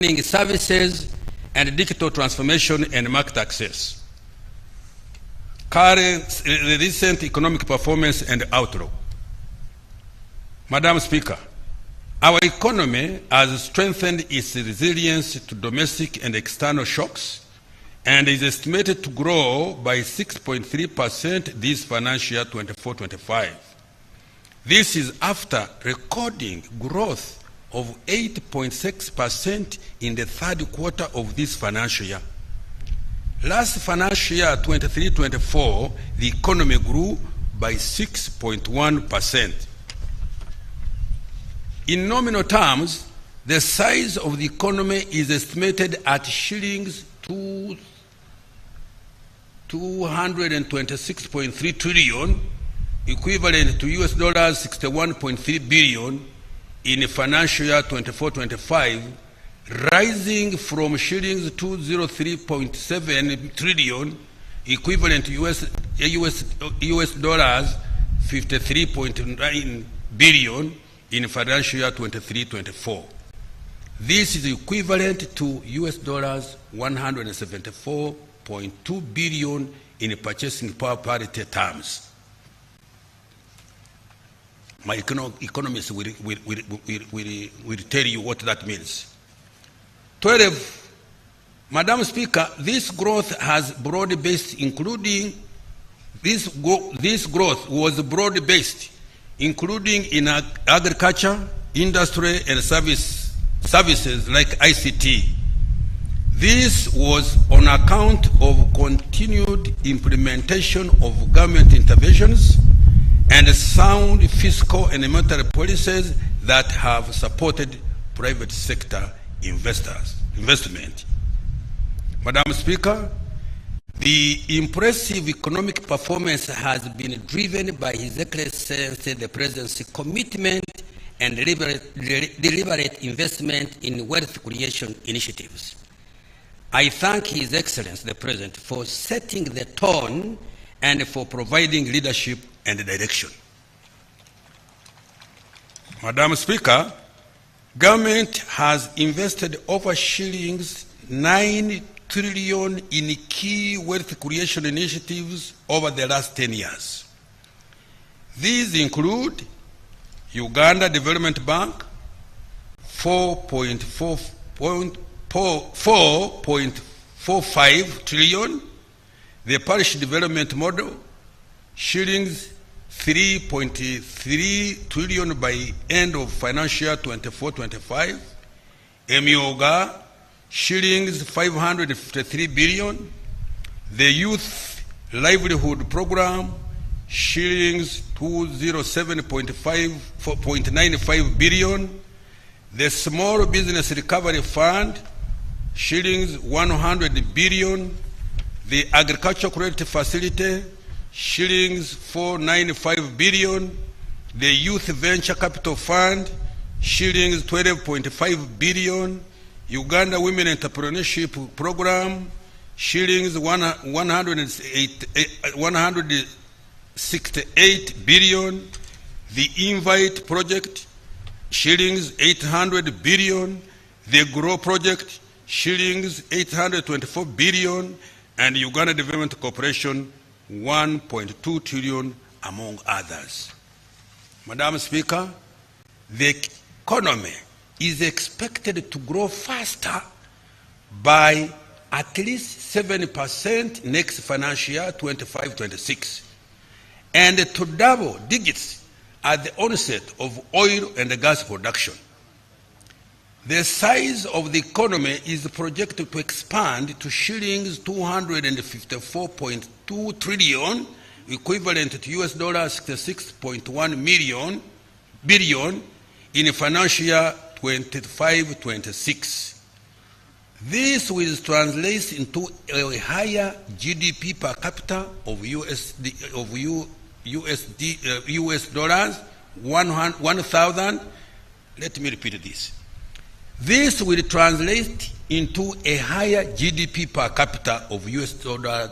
services and digital transformation and market access. Current, recent economic performance and outlook. Madam Speaker, our economy has strengthened its resilience to domestic and external shocks and is estimated to grow by 6.3% this financial year 24-25. This is after recording growth of 8.6% in the third quarter of this financial year. Last financial year 23-24, the economy grew by 6.1%. In nominal terms, the size of the economy is estimated at shillings 226.3 trillion, equivalent to US dollars 61.3 billion in financial year 24-25, rising from shillings 203.7 trillion, equivalent to US dollars 53.9 billion in financial year 23-24. This is equivalent to US dollars 174.2 billion in purchasing power parity terms. My economists will tell you what that means. 12. Madam Speaker, this growth has broad-based, including this growth was broad-based, including in agriculture, industry, and services like ICT. This was on account of continued implementation of government interventions and sound fiscal and monetary policies that have supported private sector investment. Madam Speaker, the impressive economic performance has been driven by His Excellency the Presidency's commitment and deliberate investment in wealth creation initiatives. I thank His Excellency the President for setting the tone and for providing leadership and direction. Madam Speaker, government has invested over shillings 9 trillion in key wealth creation initiatives over the last 10 years. These include Uganda Development Bank, 4.45 trillion, the Parish Development Model, shillings 3.3 trillion by end of financial year 24-25, Emioga, shillings 553 billion, the Youth Livelihood Program, shillings 207.95 billion, the Small Business Recovery Fund, shillings 100 billion, the Agricultural Credit Facility, shillings 495 billion, the Youth Venture Capital Fund, shillings 12.5 billion, Uganda Women Entrepreneurship Program, shillings 168 billion, the Invite Project, shillings 800 billion, the Grow Project, shillings 824 billion, and Uganda Development Corporation 1.2 trillion, among others. Madam Speaker, the economy is expected to grow faster by at least 7% next financial year 25-26, and to double digits at the onset of oil and gas production. The size of the economy is projected to expand to shillings 254.2 trillion, equivalent to US dollars 66.1 billion in financial year 25-26. This will translate into a higher GDP per capita of US dollars 1,000. Let me repeat this. This will translate into a higher GDP per capita of US dollars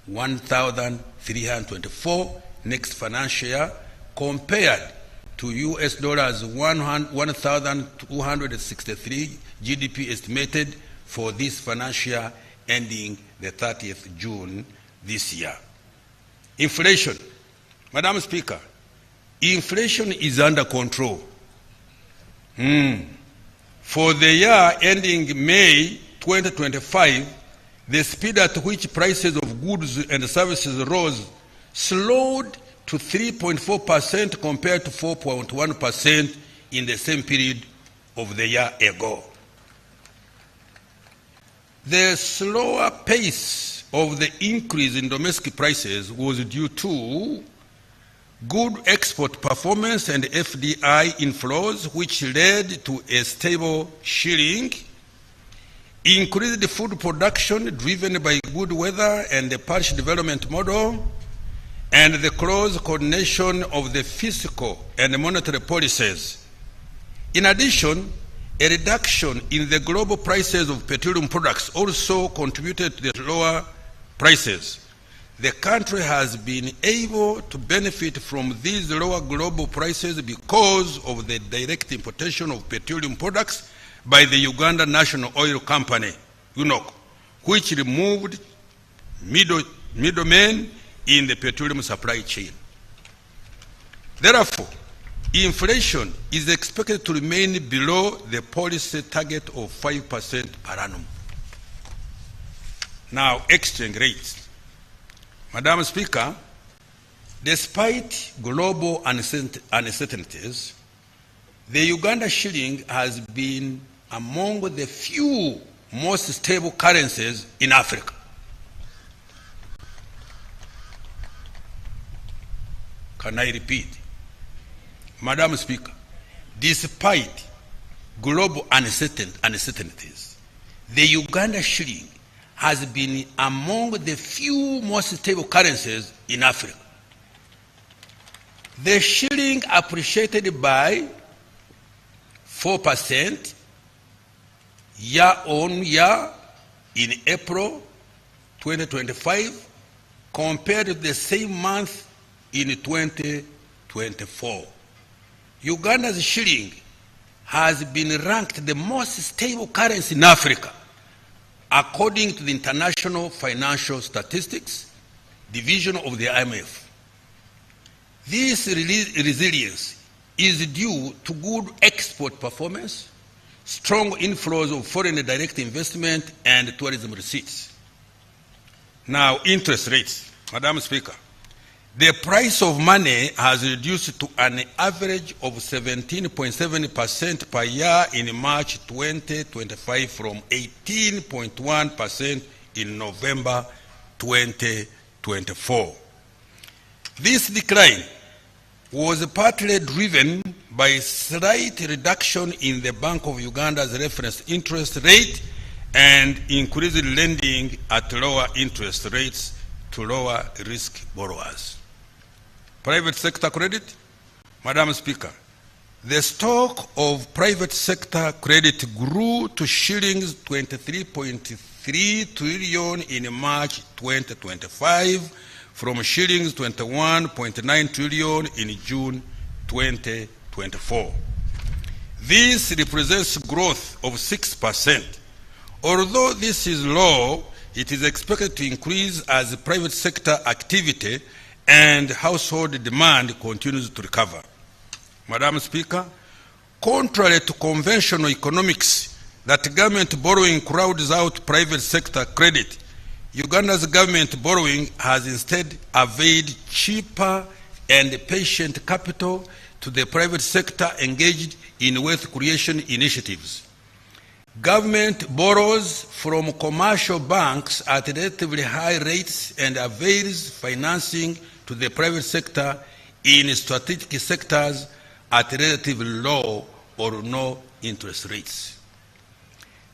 1,324 next financial year compared to US dollars 1,263 GDP estimated for this financial year ending the 30th June this year. Inflation. Madam Speaker, inflation is under control. For the year ending May 2025, the speed at which prices of goods and services rose slowed to 3.4% compared to 4.1% in the same period of the year ago. The slower pace of the increase in domestic prices was due to good export performance and FDI inflows, which led to a stable shilling, increased food production driven by good weather and the Parish development model, and the close coordination of the fiscal and monetary policies. In addition, a reduction in the global prices of petroleum products also contributed to the lower prices. The country has been able to benefit from these lower global prices because of the direct importation of petroleum products by the Uganda National Oil Company, UNOC, which removed middlemen in the petroleum supply chain. Therefore, inflation is expected to remain below the policy target of 5% per annum. Now, exchange rates. Madam Speaker, despite global uncertainties, the Uganda shilling has been among the few most stable currencies in Africa. Can I repeat? Madam Speaker, despite global uncertainties, the Uganda shilling has been among the few most stable currencies in Africa. The shilling appreciated by 4% year on year in April 2025 compared to the same month in 2024. Uganda's shilling has been ranked the most stable currency in Africa according to the International Financial Statistics Division of the IMF. This resilience is due to good export performance, strong inflows of foreign direct investment, and tourism receipts. Now, interest rates. Madam Speaker, the price of money has reduced to an average of 17.7% per year in March 2025 from 18.1% in November 2024. This decline was partly driven by a slight reduction in the Bank of Uganda's reference interest rate and increased lending at lower interest rates to lower risk borrowers. Private sector credit. Madam Speaker, the stock of private sector credit grew to shillings 23.3 trillion in March 2025 from shillings 21.9 trillion in June 2024. This represents growth of 6%. Although this is low, it is expected to increase as private sector activity and household demand continues to recover. Madam Speaker, contrary to conventional economics that government borrowing crowds out private sector credit, Uganda's government borrowing has instead availed cheaper and patient capital to the private sector engaged in wealth creation initiatives. Government borrows from commercial banks at relatively high rates and avails financing to the private sector in strategic sectors at relatively low or no interest rates.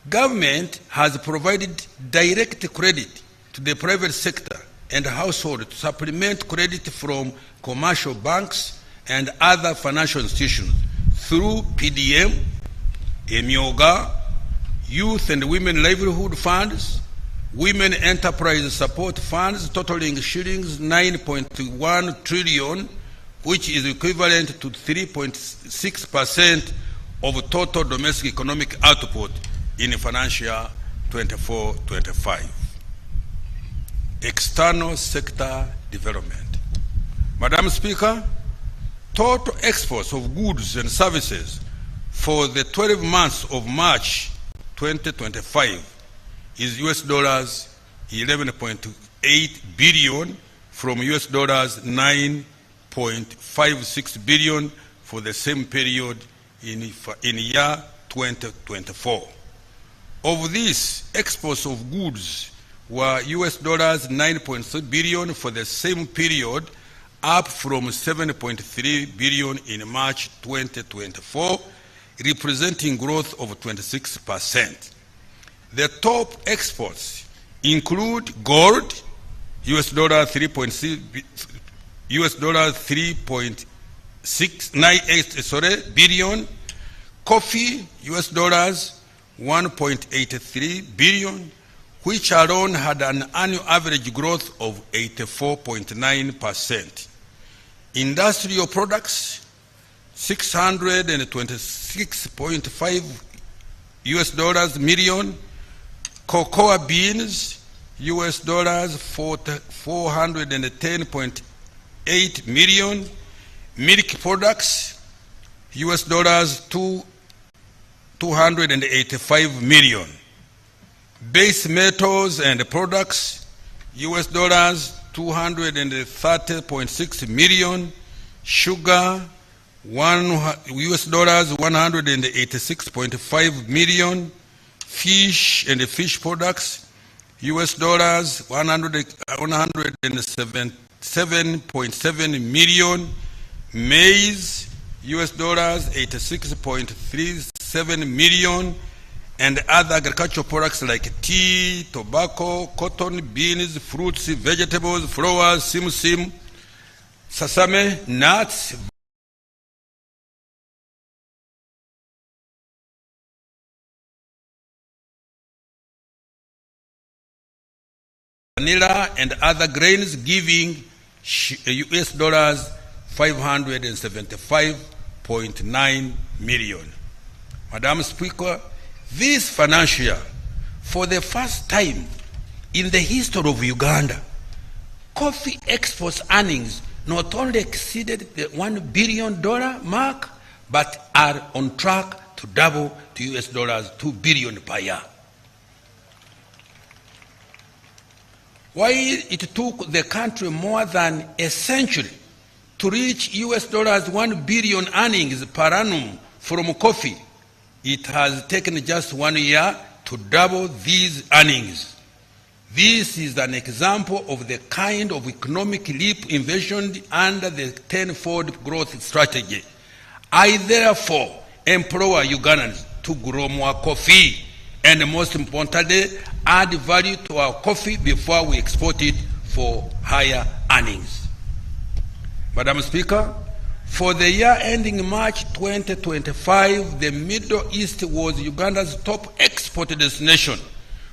Government has provided direct credit to the private sector and household to supplement credit from commercial banks and other financial institutions through PDM, Emyoga, Youth and Women Livelihood Funds, Women Enterprise Support Funds totaling shillings 9.1 trillion which is equivalent to 3.6% of total domestic economic output in financial 24-25. External sector development. Madam Speaker, total exports of goods and services for the 12 months of March 2025 is US dollars 11.8 billion from US dollars 9.56 billion for the same period in year 2024. Of this, exports of goods were US dollars 9.3 billion for the same period, up from 7.3 billion in March 2024, representing growth of 26%. The top exports include gold, US dollar 3.698 billion, coffee, US dollars 1.83 billion, which alone had an annual average growth of 84.9%. Industrial products, 626.5 US dollars million, cocoa beans, US dollars 410.8 million, milk products, US dollars 285 million, base metals and products, US dollars 230.6 million, sugar, US dollars 186.5 million, fish and fish products, US dollars 107.7 million, maize, US dollars 86.37 million, and other agricultural products like tea, tobacco, cotton, beans, fruits, vegetables, flowers, simsim, sesame, nuts, vanilla, and other grains, giving US dollars 575.9 million. Madam Speaker, this financial year, for the first time in the history of Uganda, coffee exports earnings not only exceeded the $1 billion mark, but are on track to double to US dollars 2 billion per year. While it took the country more than a century to reach US dollars 1 billion earnings per annum from coffee, it has taken just 1 year to double these earnings. This is an example of the kind of economic leap envisioned under the tenfold growth strategy. I therefore implore Ugandans to grow more coffee and, most importantly, add value to our coffee before we export it for higher earnings. Madam Speaker, for the year ending March 2025, the Middle East was Uganda's top export destination,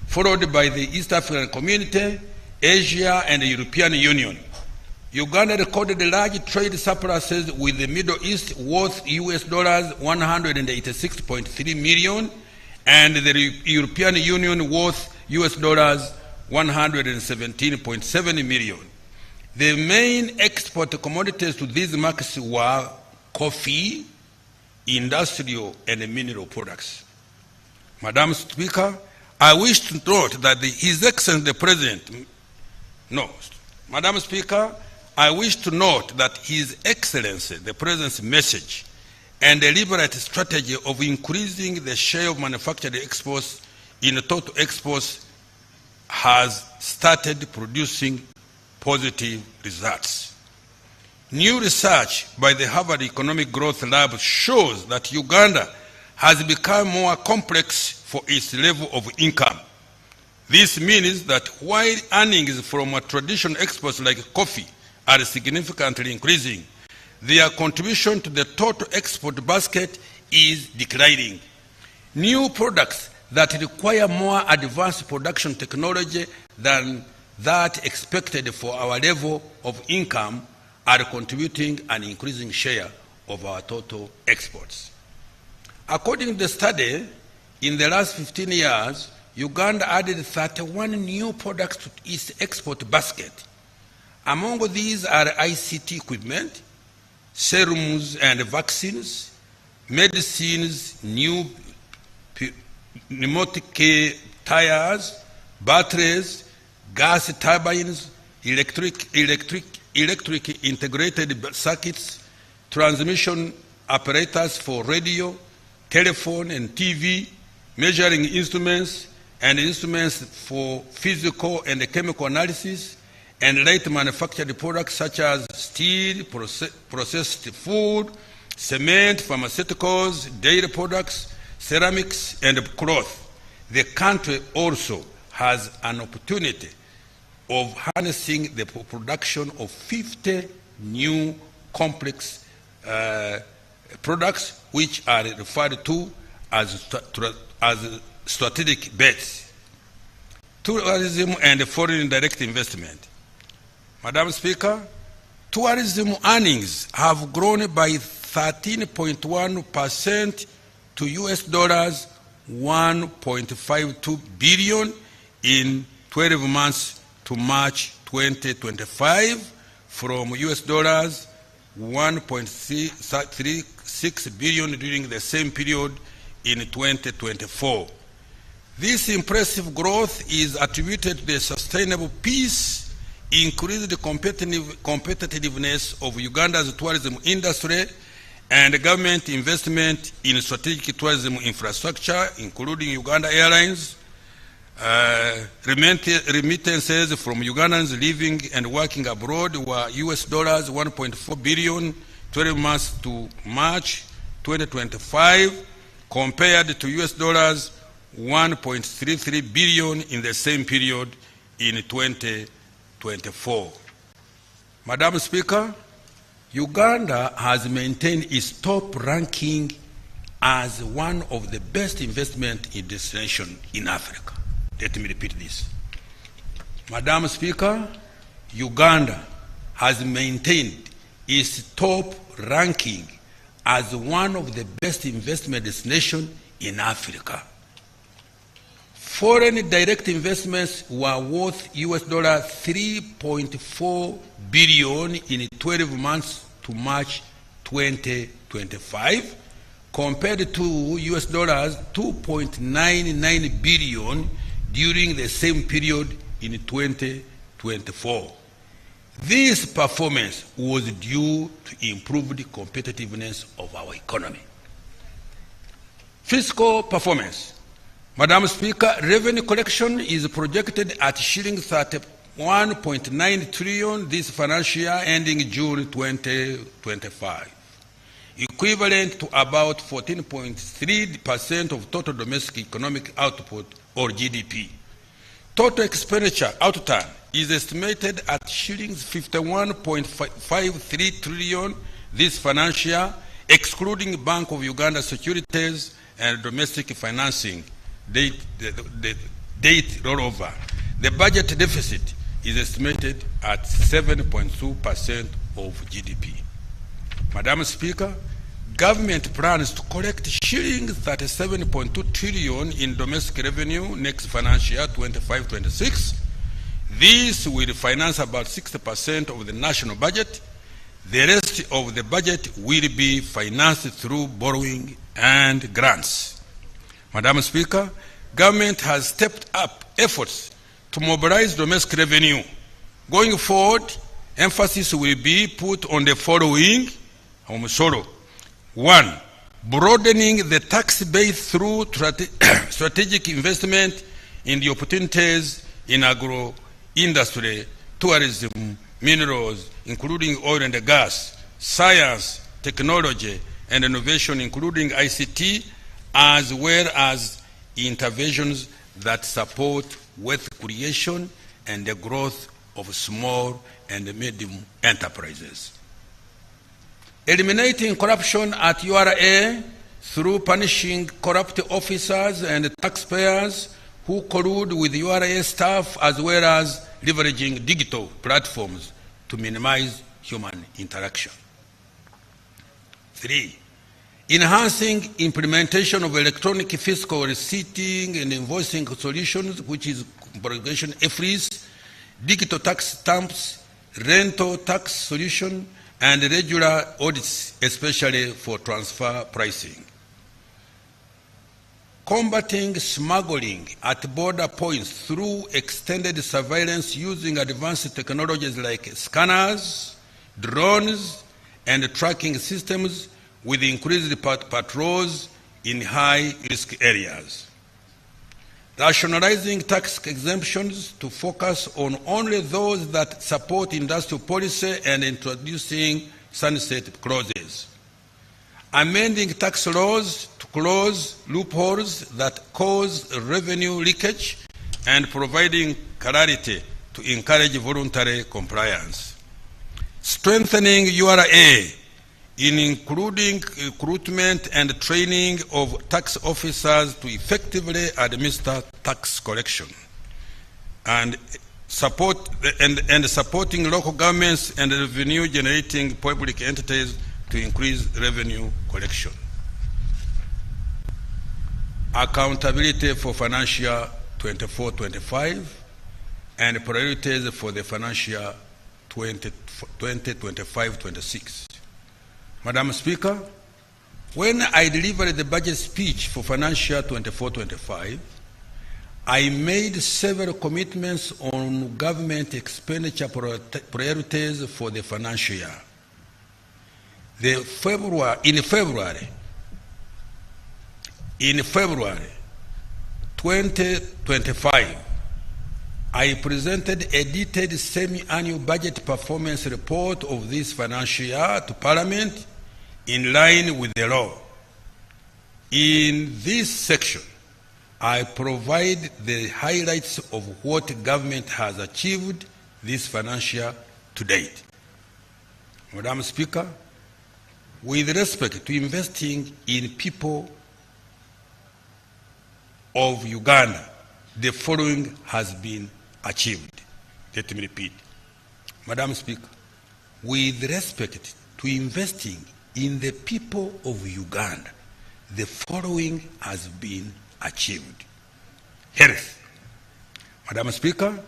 followed by the East African Community, Asia, and the European Union. Uganda recorded large trade surpluses with the Middle East worth US dollars 186.3 million, and the European Union worth US dollars 117.7 million. The main export commodities to these markets were coffee, industrial, and mineral products. Madam Speaker, I wish to note that His Excellency the President, Madam Speaker, I wish to note that His Excellency the President's message and deliberate strategy of increasing the share of manufactured exports in total exports has started producing positive results. New research by the Harvard Economic Growth Lab shows that Uganda has become more complex for its level of income. This means that while earnings from traditional exports like coffee are significantly increasing, their contribution to the total export basket is declining. New products that require more advanced production technology than that expected for our level of income are contributing an increasing share of our total exports. According to the study, in the last 15 years, Uganda added 31 new products to its export basket. Among these are ICT equipment, serums and vaccines, medicines, new pneumatic tires, batteries, gas turbines, electric integrated circuits, transmission apparatus for radio, telephone and TV, measuring instruments, and instruments for physical and chemical analysis, and light manufactured products such as steel, processed food, cement, pharmaceuticals, dairy products, ceramics, and cloth. The country also has an opportunity of harnessing the production of 50 new complex products which are referred to as strategic bets. Tourism and foreign direct investment. Madam Speaker, tourism earnings have grown by 13.1% to US dollars 1.52 billion in 12 months to March 2025 from US dollars 1.36 billion during the same period in 2024. This impressive growth is attributed to the sustainable peace, increased competitiveness of Uganda's tourism industry, and government investment in strategic tourism infrastructure, including Uganda Airlines, remittances from Ugandans living and working abroad were US dollars 1.4 billion 12 months to March 2025, compared to US dollars 1.33 billion in the same period in 2024. Madam Speaker, Uganda has maintained its top ranking as one of the best investment destinations in Africa. Let me repeat this. Madam Speaker, Uganda has maintained its top ranking as one of the best investment destinations in Africa. Foreign direct investments were worth US dollar 3.4 billion in 12 months to March 2025, compared to US dollars 2.99 billion during the same period in 2024. This performance was due to improved competitiveness of our economy. Fiscal performance. Madam Speaker, revenue collection is projected at shilling 31.9 trillion this financial year ending June 2025, equivalent to about 14.3% of total domestic economic output or GDP. Total expenditure outturn is estimated at shillings 51.53 trillion this financial year, excluding Bank of Uganda securities and domestic financing date rollover. The budget deficit is estimated at 7.2% of GDP. Madam Speaker, government plans to collect shillings 37.2 trillion in domestic revenue next financial year 25-26. This will finance about 60% of the national budget. The rest of the budget will be financed through borrowing and grants. Madam Speaker, government has stepped up efforts to mobilize domestic revenue. Going forward, emphasis will be put on the following. 1. Broadening the tax base through strategic investment in the opportunities in agro-industry, tourism, minerals, including oil and gas, science, technology, and innovation, including ICT, as well as interventions that support wealth creation and the growth of small and medium enterprises. Eliminating corruption at URA through punishing corrupt officers and taxpayers who collude with URA staff, as well as leveraging digital platforms to minimize human interaction. 3. Enhancing implementation of electronic fiscal receipting and invoicing solutions, which is congregation FREs, digital tax stamps, rental tax solution, and regular audits, especially for transfer pricing. Combating smuggling at border points through extended surveillance using advanced technologies like scanners, drones, and tracking systems with increased patrols in high-risk areas. Rationalizing tax exemptions to focus on only those that support industrial policy and introducing sunset clauses. Amending tax laws to close loopholes that cause revenue leakage and providing clarity to encourage voluntary compliance. Strengthening URA, including recruitment and training of tax officers to effectively administer tax collection, and supporting local governments and revenue-generating public entities to increase revenue collection. Accountability for financial 24-25 and priorities for the financial 20-25-26. Madam Speaker, when I delivered the budget speech for financial 24-25, I made several commitments on government expenditure priorities for the financial year. In February 2025, I presented a detailed semi-annual budget performance report of this financial year to Parliament in line with the law. In this section, I provide the highlights of what government has achieved this financial year to date. Madam Speaker, with respect to investing in people of Uganda, the following has been achieved. Let me repeat. Madam Speaker, with respect to investing in the people of Uganda, the following has been achieved. Health. Madam Speaker,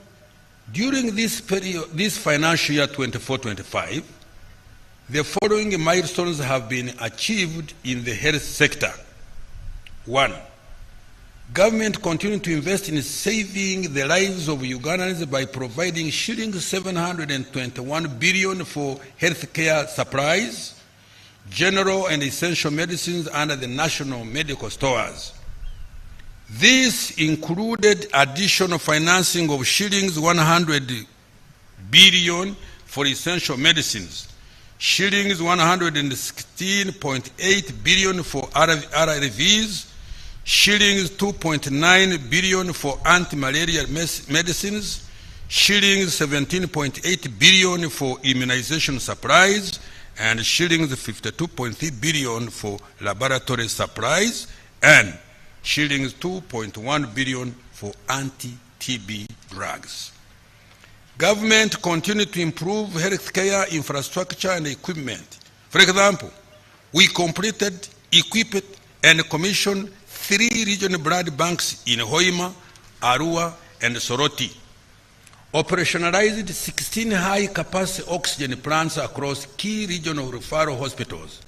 during this period, this financial year 24-25, the following milestones have been achieved in the health sector. 1. Government continued to invest in saving the lives of Ugandans by providing shillings 721 billion for healthcare supplies, general and essential medicines under the national medical stores. This included additional financing of shillings 100 billion for essential medicines, shillings 116.8 billion for RRVs, shillings 2.9 billion for anti-malaria medicines, shillings 17.8 billion for immunization supplies, and shillings 52.3 billion for laboratory supplies, and shillings 2.1 billion for anti-TB drugs. Government continued to improve healthcare infrastructure and equipment. For example, we completed, equipped, and commissioned 3 regional blood banks in Hoima, Arua, and Soroti. Operationalized 16 high-capacity oxygen plants across key regional referral hospitals.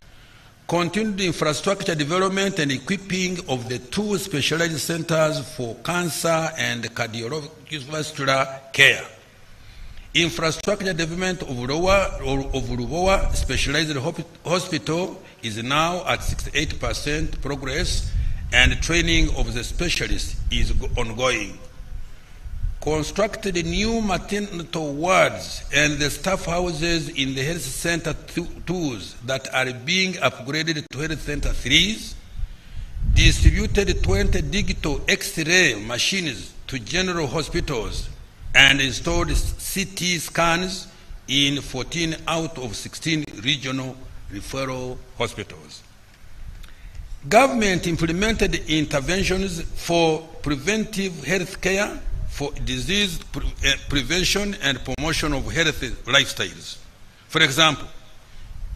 Continued infrastructure development and equipping of the 2 specialized centers for cancer and cardiovascular care. Infrastructure development of Rubowa Specialized Hospital is now at 68% progress, and training of the specialists is ongoing. Constructed new maternity wards and the staff houses in the health center 2s that are being upgraded to health center 3s. Distributed 20 digital X-ray machines to general hospitals and installed CT scans in 14 out of 16 regional referral hospitals. Government implemented interventions for preventive health care, for disease prevention and promotion of healthy lifestyles. For example,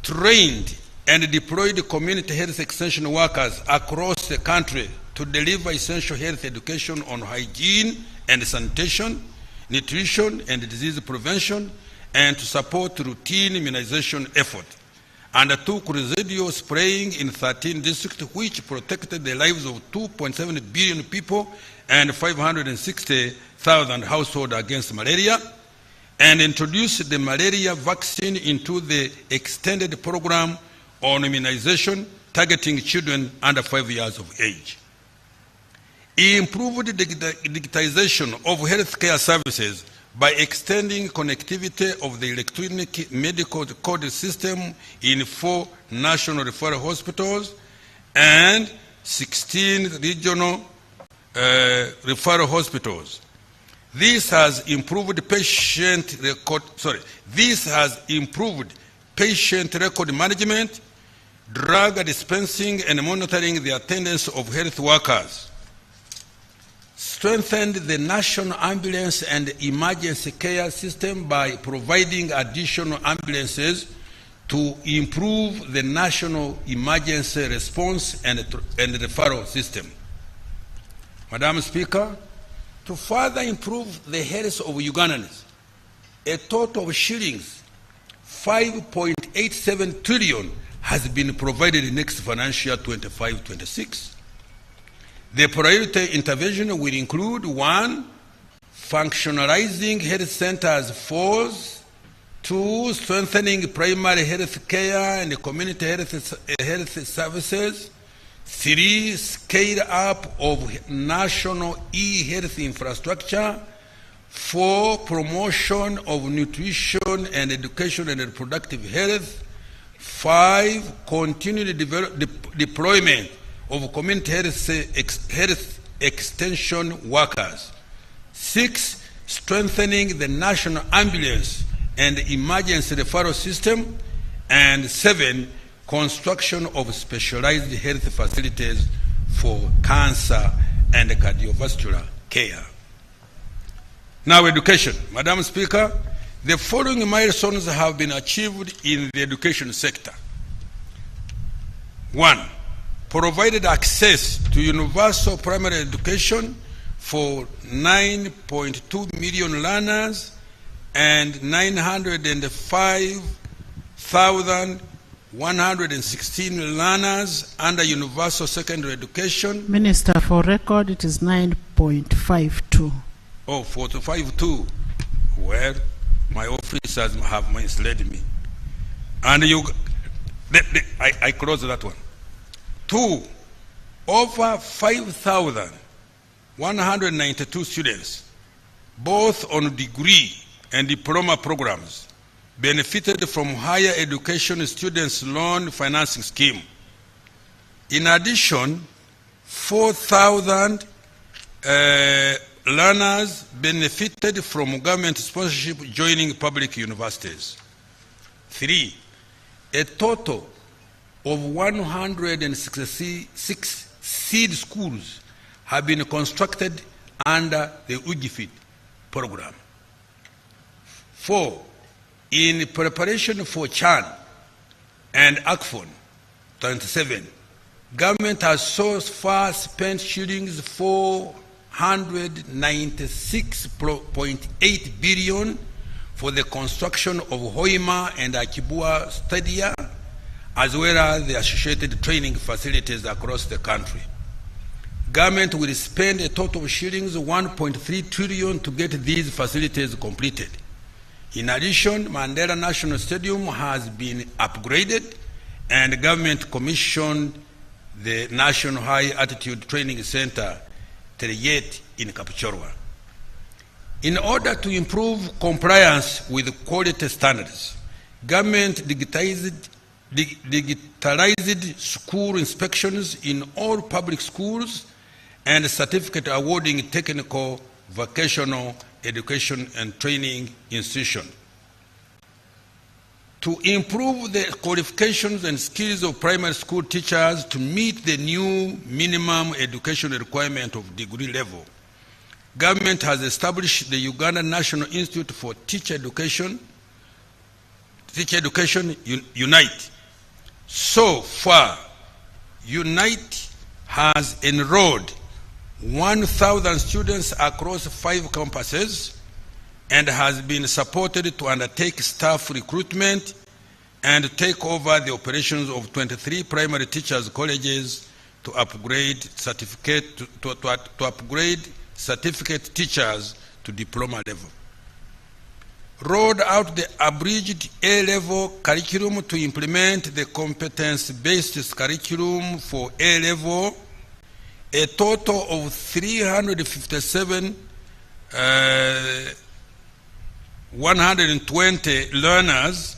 trained and deployed community health extension workers across the country to deliver essential health education on hygiene and sanitation, nutrition and disease prevention, and to support routine immunization effort. Undertook residual spraying in 13 districts, which protected the lives of 2.7 billion people and 560,000 households against malaria, and introduced the malaria vaccine into the extended program on immunization targeting children under 5 years of age. He improved the digitization of healthcare services by extending connectivity of the electronic medical record system in 4 national referral hospitals and 16 regional referral hospitals. This has improved patient record management, drug dispensing, and monitoring the attendance of health workers. Strengthened the national ambulance and emergency care system by providing additional ambulances to improve the national emergency response and referral system. Madam Speaker, to further improve the health of Ugandans, a total of shillings 5.87 trillion has been provided in next financial year 25-26. The priority intervention will include 1, functionalizing health centers, 4, 2, strengthening primary health care and community health services, 3, scale up of national e-health infrastructure, 4, promotion of nutrition and education and reproductive health, 5, continued deployment of community health extension workers, 6, strengthening the national ambulance and emergency referral system, and 7, construction of specialized health facilities for cancer and cardiovascular care. Now, education. Madam Speaker, the following milestones have been achieved in the education sector. 1, provided access to universal primary education for 9.2 million learners and 905,116 learners under universal secondary education. Minister, for record, it is 9.52. Oh, 4.52. Well, my officers have misled me. And I close that one. 2, over 5,192 students, both on degree and diploma programs, benefited from higher education students loan financing scheme. In addition, 4,000 learners benefited from government sponsorship joining public universities. 3, a total of 166 seed schools have been constructed under the UGFID program. 4, in preparation for CHAN and ACFON 27, government has so far spent shillings 496.8 billion for the construction of Hoima and Akibua Stadia, as well as the associated training facilities across the country. Government will spend a total of shillings 1.3 trillion to get these facilities completed. In addition, Mandela National Stadium has been upgraded, and government commissioned the National High Altitude Training Center, Teriyet, in Kapchorwa. In order to improve compliance with quality standards, government digitalized school inspections in all public schools and certificate awarding technical, vocational education and training institutions. To improve the qualifications and skills of primary school teachers to meet the new minimum education requirement of degree level, government has established the Uganda National Institute for Teacher Education, Teacher Education Unite. So far, Unite has enrolled 1,000 students across 5 campuses and has been supported to undertake staff recruitment and take over the operations of 23 primary teachers' colleges to upgrade certificate teachers to diploma level. Rolled out the abridged A-level curriculum to implement the competence-based curriculum for A-level. A total of 357 120 learners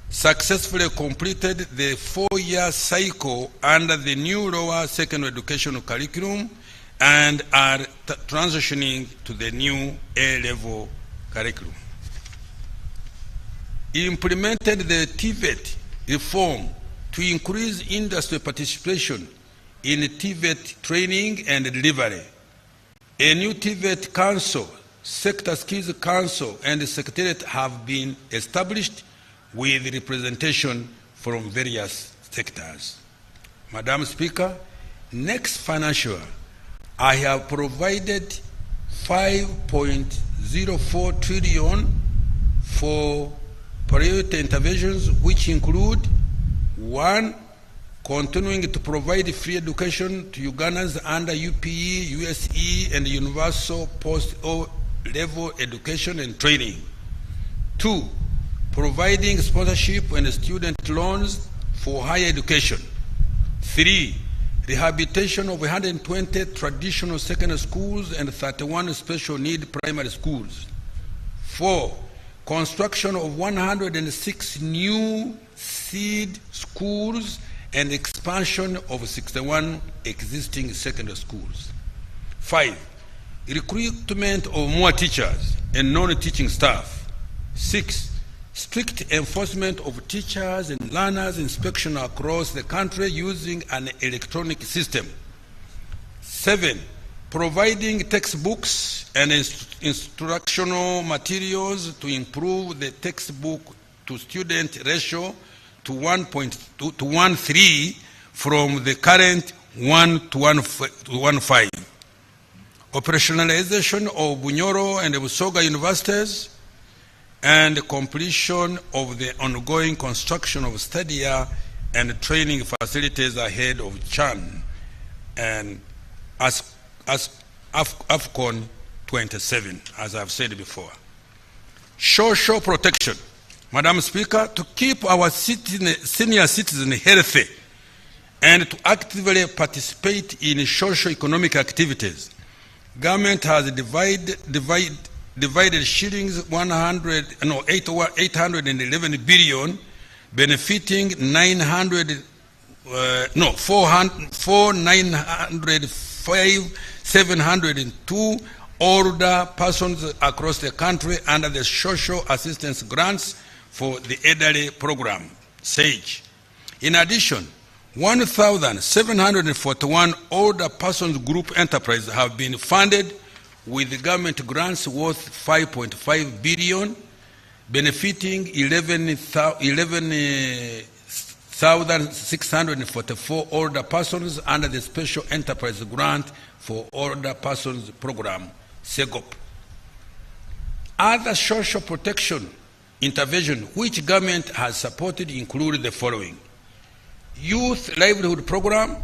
successfully completed the 4-year cycle under the new lower secondary education curriculum and are transitioning to the new A-level curriculum. Implemented the TVET reform to increase industry participation in TVET training and delivery. A new TVET council, sector skills council, and the secretariat have been established with representation from various sectors. Madam Speaker, next financial year, I have provided 5.04 trillion for priority interventions, which include 1. Continuing to provide free education to Ugandans under UPE, USE, and universal post-O-level education and training. 2. Providing sponsorship and student loans for higher education. 3. Rehabilitation of 120 traditional secondary schools and 31 special need primary schools. 4. Construction of 106 new seed schools and expansion of 61 existing secondary schools. 5. Recruitment of more teachers and non-teaching staff. 6. Strict enforcement of teachers and learners inspection across the country using an electronic system. 7. Providing textbooks and instructional materials to improve the textbook to student ratio to 1.13 from the current 1 to 1.5. Operationalization of Bunyoro and Busoga universities and completion of the ongoing construction of stadia and training facilities ahead of Chan and AFCON 27, as I've said before. Social protection. Madam Speaker, to keep our senior citizens healthy and to actively participate in socio-economic activities, government has divided shillings 811 billion, benefiting 702 older persons across the country under the social assistance grants for the elderly program, SAGE. In addition, 1,741 older persons group enterprises have been funded with government grants worth 5.5 billion, benefiting 11,644 older persons under the Special Enterprise Grant for Older Persons Program, SEGOP. Other social protection intervention which government has supported include the following: Youth Livelihood Program,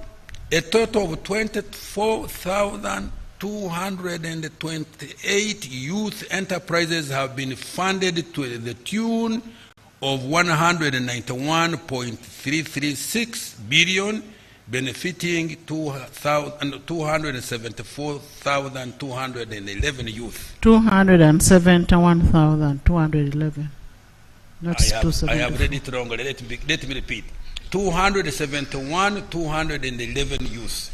a total of 24,228 youth enterprises have been funded to the tune of 191.336 billion, benefiting 274,211 youth. 271,211. That's I have read it wrong. Let me repeat. 271,211 youth.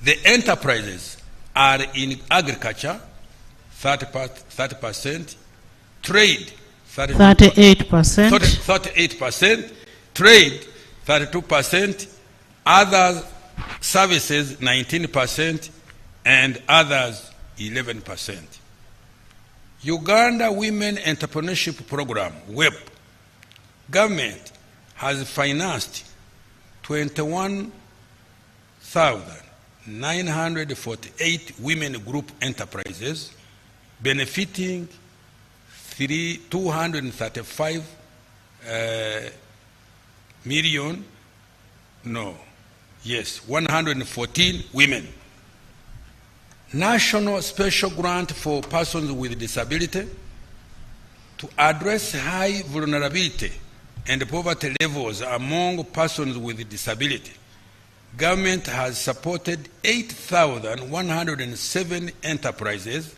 The enterprises are in agriculture, 30%, trade, 38%, trade, 32%, other services, 19%, and others, 11%. Uganda Women Entrepreneurship Program, WEP, Government has financed 21,948 women group enterprises, benefiting 235 million, 114 women. National special grant for persons with disability to address high vulnerability and poverty levels among persons with disability. Government has supported 8,107 enterprises,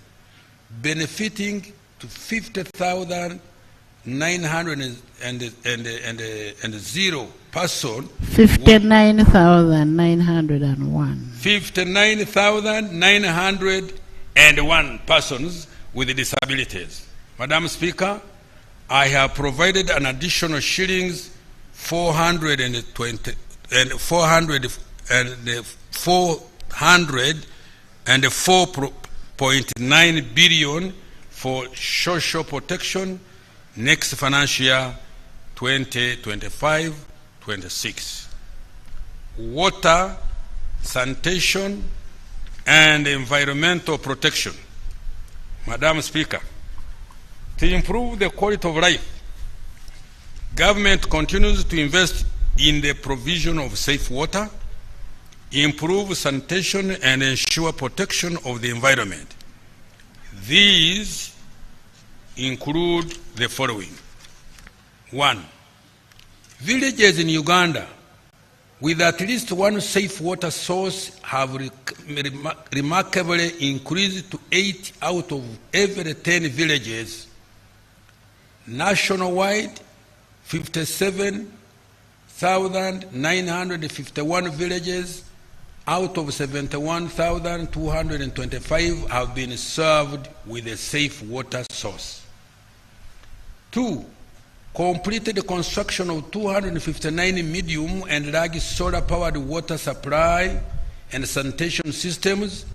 benefiting to 50,900 persons. 59,901. 59,901 persons with disabilities. Madam Speaker, I have provided an additional shillings 404.9 billion for social protection next financial year 2025-26. Water, sanitation, and environmental protection. Madam Speaker, to improve the quality of life, government continues to invest in the provision of safe water, improve sanitation, and ensure protection of the environment. These include the following. 1. Villages in Uganda with at least one safe water source have remarkably increased to 8 out of every 10 villages. Nationwide, 57,951 villages out of 71,225 have been served with a safe water source. 2. Completed construction of 259 medium and large solar-powered water supply and sanitation systems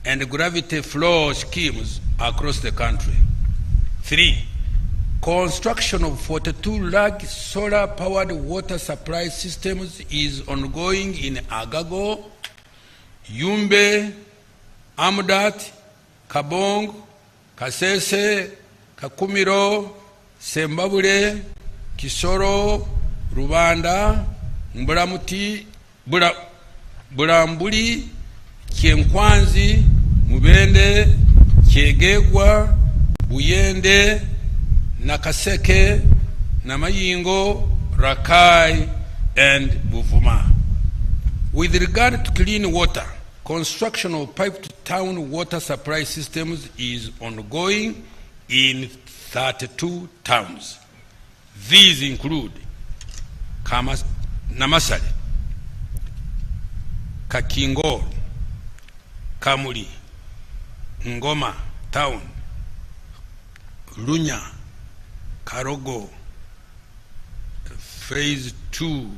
and gravity flow schemes across the country. 3. Construction of 42 large solar-powered water supply systems is ongoing in Agago, Yumbe, Amudat, Kabong, Kasese, Kakumiro, Sembabule, Kisoro, Rubanda, Mbulamuti, Bulambuli, Kyenkwanzi, Mubende, Kyegegwa, Buyende, Nakaseke, Namayingo, Rakai, and Buvuma. With regard to clean water, construction of pipe-to-town water supply systems is ongoing in 32 towns. These include Namasale, Kakingor, Kamuli, Ngoma Town, Lunya, Karogo, Phase 2,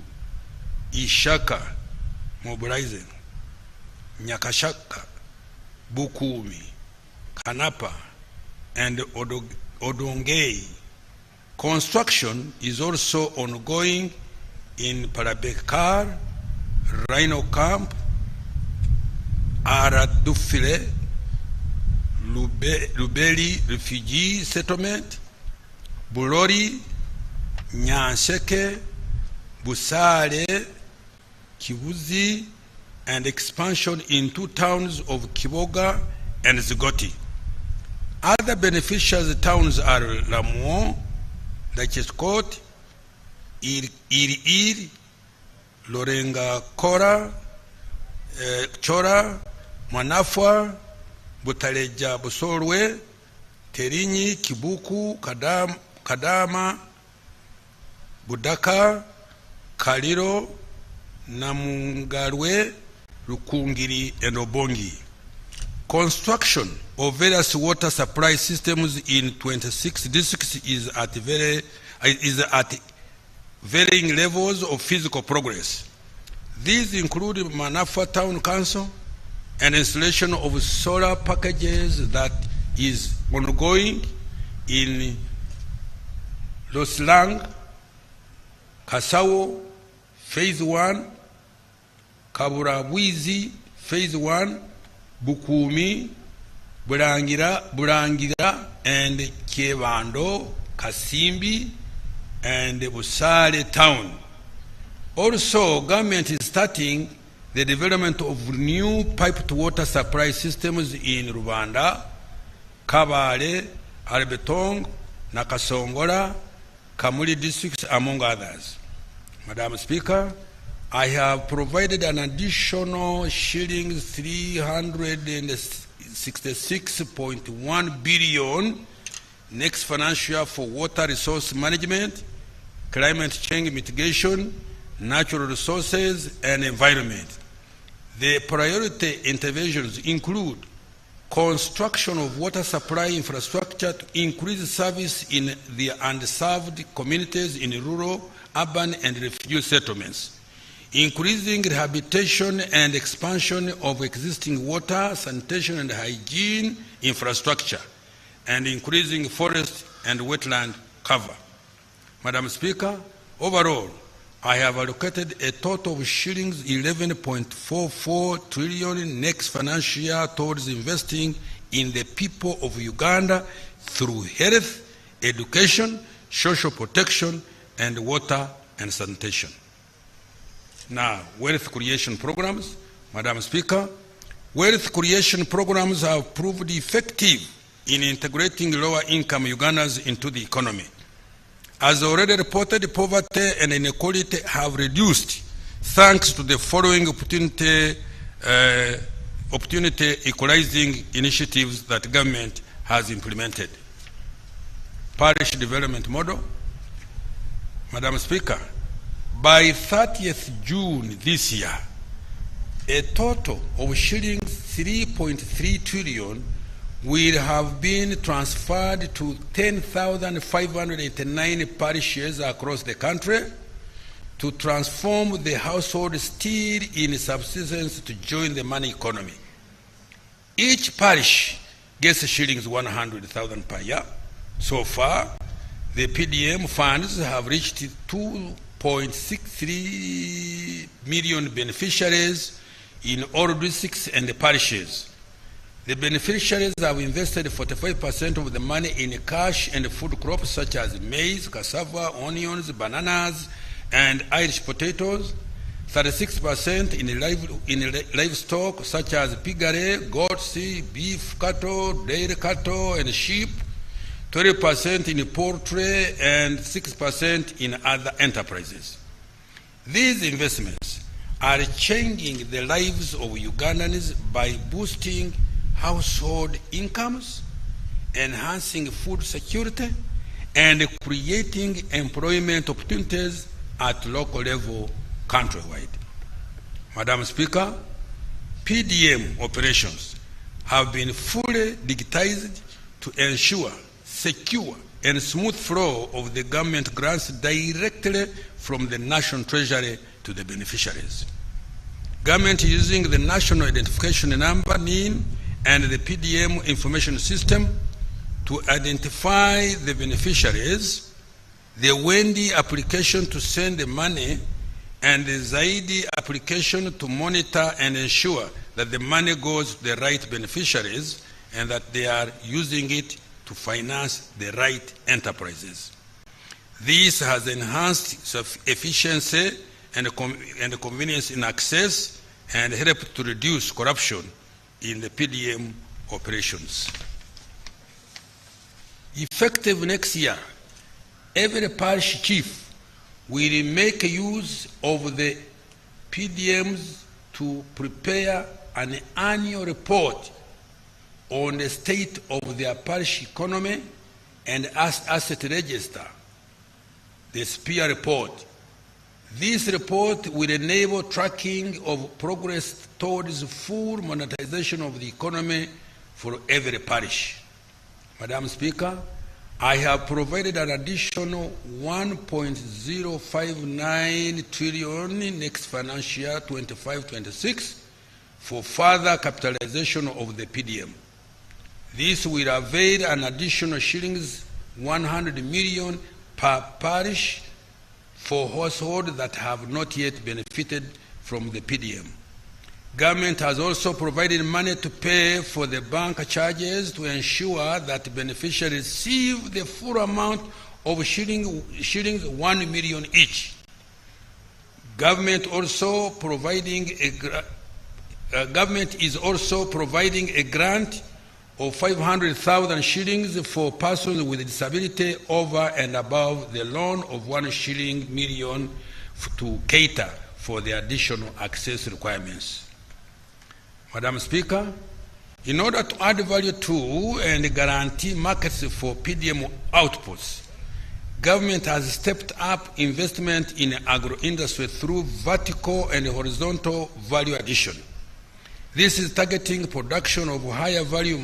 Ishaka, Mobilizing, Nyakashaka, Bukumi, Kanapa, and Odongei. Construction is also ongoing in Parabekar, Rhino Camp, Aradufile, Lubeli Refugee Settlement, Bulori, Nyanseke, Busale, Kibuzi, and expansion in 2 towns of Kiboga and Zigoti. Other beneficial towns are Lamuo, Lacheskot, Ir, Lorenga Kora, Chora, Manafwa, Butaleja Busorwe, Terinyi, Kibuku, Kadama, Budaka, Kaliro, Namungarwe, Rukungiri, and Obongi. Construction of various water supply systems in 26 districts is at varying levels of physical progress. These include Manafwa Town Council and installation of solar packages that is ongoing in Loslang, Kasawo, Phase 1, Kaburabwizi, Phase 1, Bukumi, Bulangira, and Kyebando, Kasimbi, and Busale town. Also, government is starting the development of new piped water supply systems in Rwanda, Kabale, Albetong, Nakasongola, Kamuli districts, among others. Madam Speaker, I have provided an additional shilling 366.1 billion next financial year for water resource management, climate change mitigation, natural resources, and environment. The priority interventions include construction of water supply infrastructure to increase service in the underserved communities in rural, urban, and refugee settlements, increasing rehabilitation and expansion of existing water, sanitation, and hygiene infrastructure, and increasing forest and wetland cover. Madam Speaker, overall, I have allocated a total of shillings 11.44 trillion next financial year towards investing in the people of Uganda through health, education, social protection, and water and sanitation. Now, wealth creation programs. Madam Speaker, wealth creation programs have proved effective in integrating lower-income Ugandans into the economy. As already reported, poverty and inequality have reduced thanks to the following opportunity equalizing initiatives that government has implemented. Parish development model. Madam Speaker, by 30th June this year, a total of shillings 3.3 trillion will have been transferred to 10,589 parishes across the country to transform the household still in subsistence to join the money economy. Each parish gets shillings 100,000 per year. So far, the PDM funds have reached 2.63 million beneficiaries in all districts and the parishes. The beneficiaries have invested 45% of the money in cash and food crops such as maize, cassava, onions, bananas, and Irish potatoes, 36% in livestock such as piggery, goats, beef cattle, dairy cattle, and sheep, 20% in poultry, and 6% in other enterprises. These investments are changing the lives of Ugandans by boosting household incomes, enhancing food security, and creating employment opportunities at local level countrywide. Madam Speaker, PDM operations have been fully digitized to ensure secure and smooth flow of the government grants directly from the National Treasury to the beneficiaries. Government using the National Identification Number, NIN, and the PDM information system to identify the beneficiaries, the Wendy application to send the money, and the Zaidi application to monitor and ensure that the money goes to the right beneficiaries and that they are using it to finance the right enterprises. This has enhanced efficiency and convenience in access and helped to reduce corruption in the PDM operations. Effective next year, every parish chief will make use of the PDMs to prepare an annual report on the state of their parish economy and asset register, the SPEAR report. This report will enable tracking of progress towards full monetization of the economy for every parish. Madam Speaker, I have provided an additional 1.059 trillion next financial year 25-26 for further capitalization of the PDM. This will avail an additional shillings 100 million per parish for households that have not yet benefited from the PDM. Government has also provided money to pay for the bank charges to ensure that beneficiaries receive the full amount of shillings 1 million each. Government is also providing a grant of 500,000 shillings for persons with disability over and above the loan of 1 shilling million to cater for the additional access requirements. Madam Speaker, in order to add value to and guarantee markets for PDM outputs, government has stepped up investment in agro-industry through vertical and horizontal value addition. This is targeting production of higher value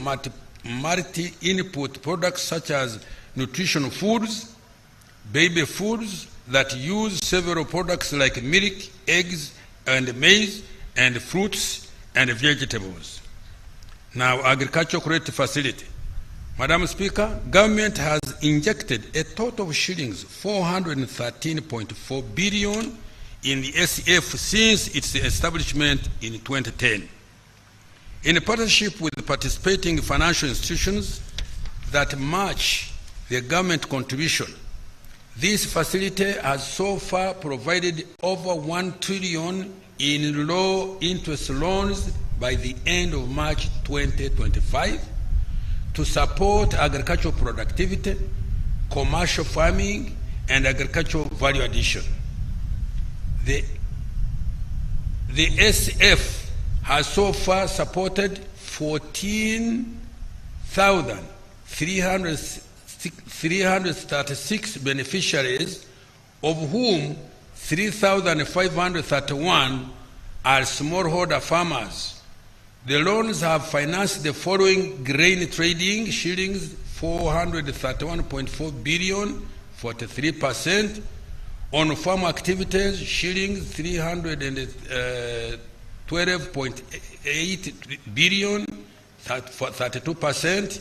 multi-input products such as nutritional foods, baby foods that use several products like milk, eggs, and maize, and fruits and vegetables. Now, agricultural credit facility. Madam Speaker, government has injected a total of shillings 413.4 billion in the SEF since its establishment in 2010. In partnership with the participating financial institutions that match the government contribution, this facility has so far provided over 1 trillion in low-interest loans by the end of March 2025 to support agricultural productivity, commercial farming, and agricultural value addition. The SF has so far supported 14,336 beneficiaries, of whom 3,531 are smallholder farmers. The loans have financed the following: grain trading, shillings 431.4 billion, 43%; on farm activities, shillings 312.8 billion, 32%;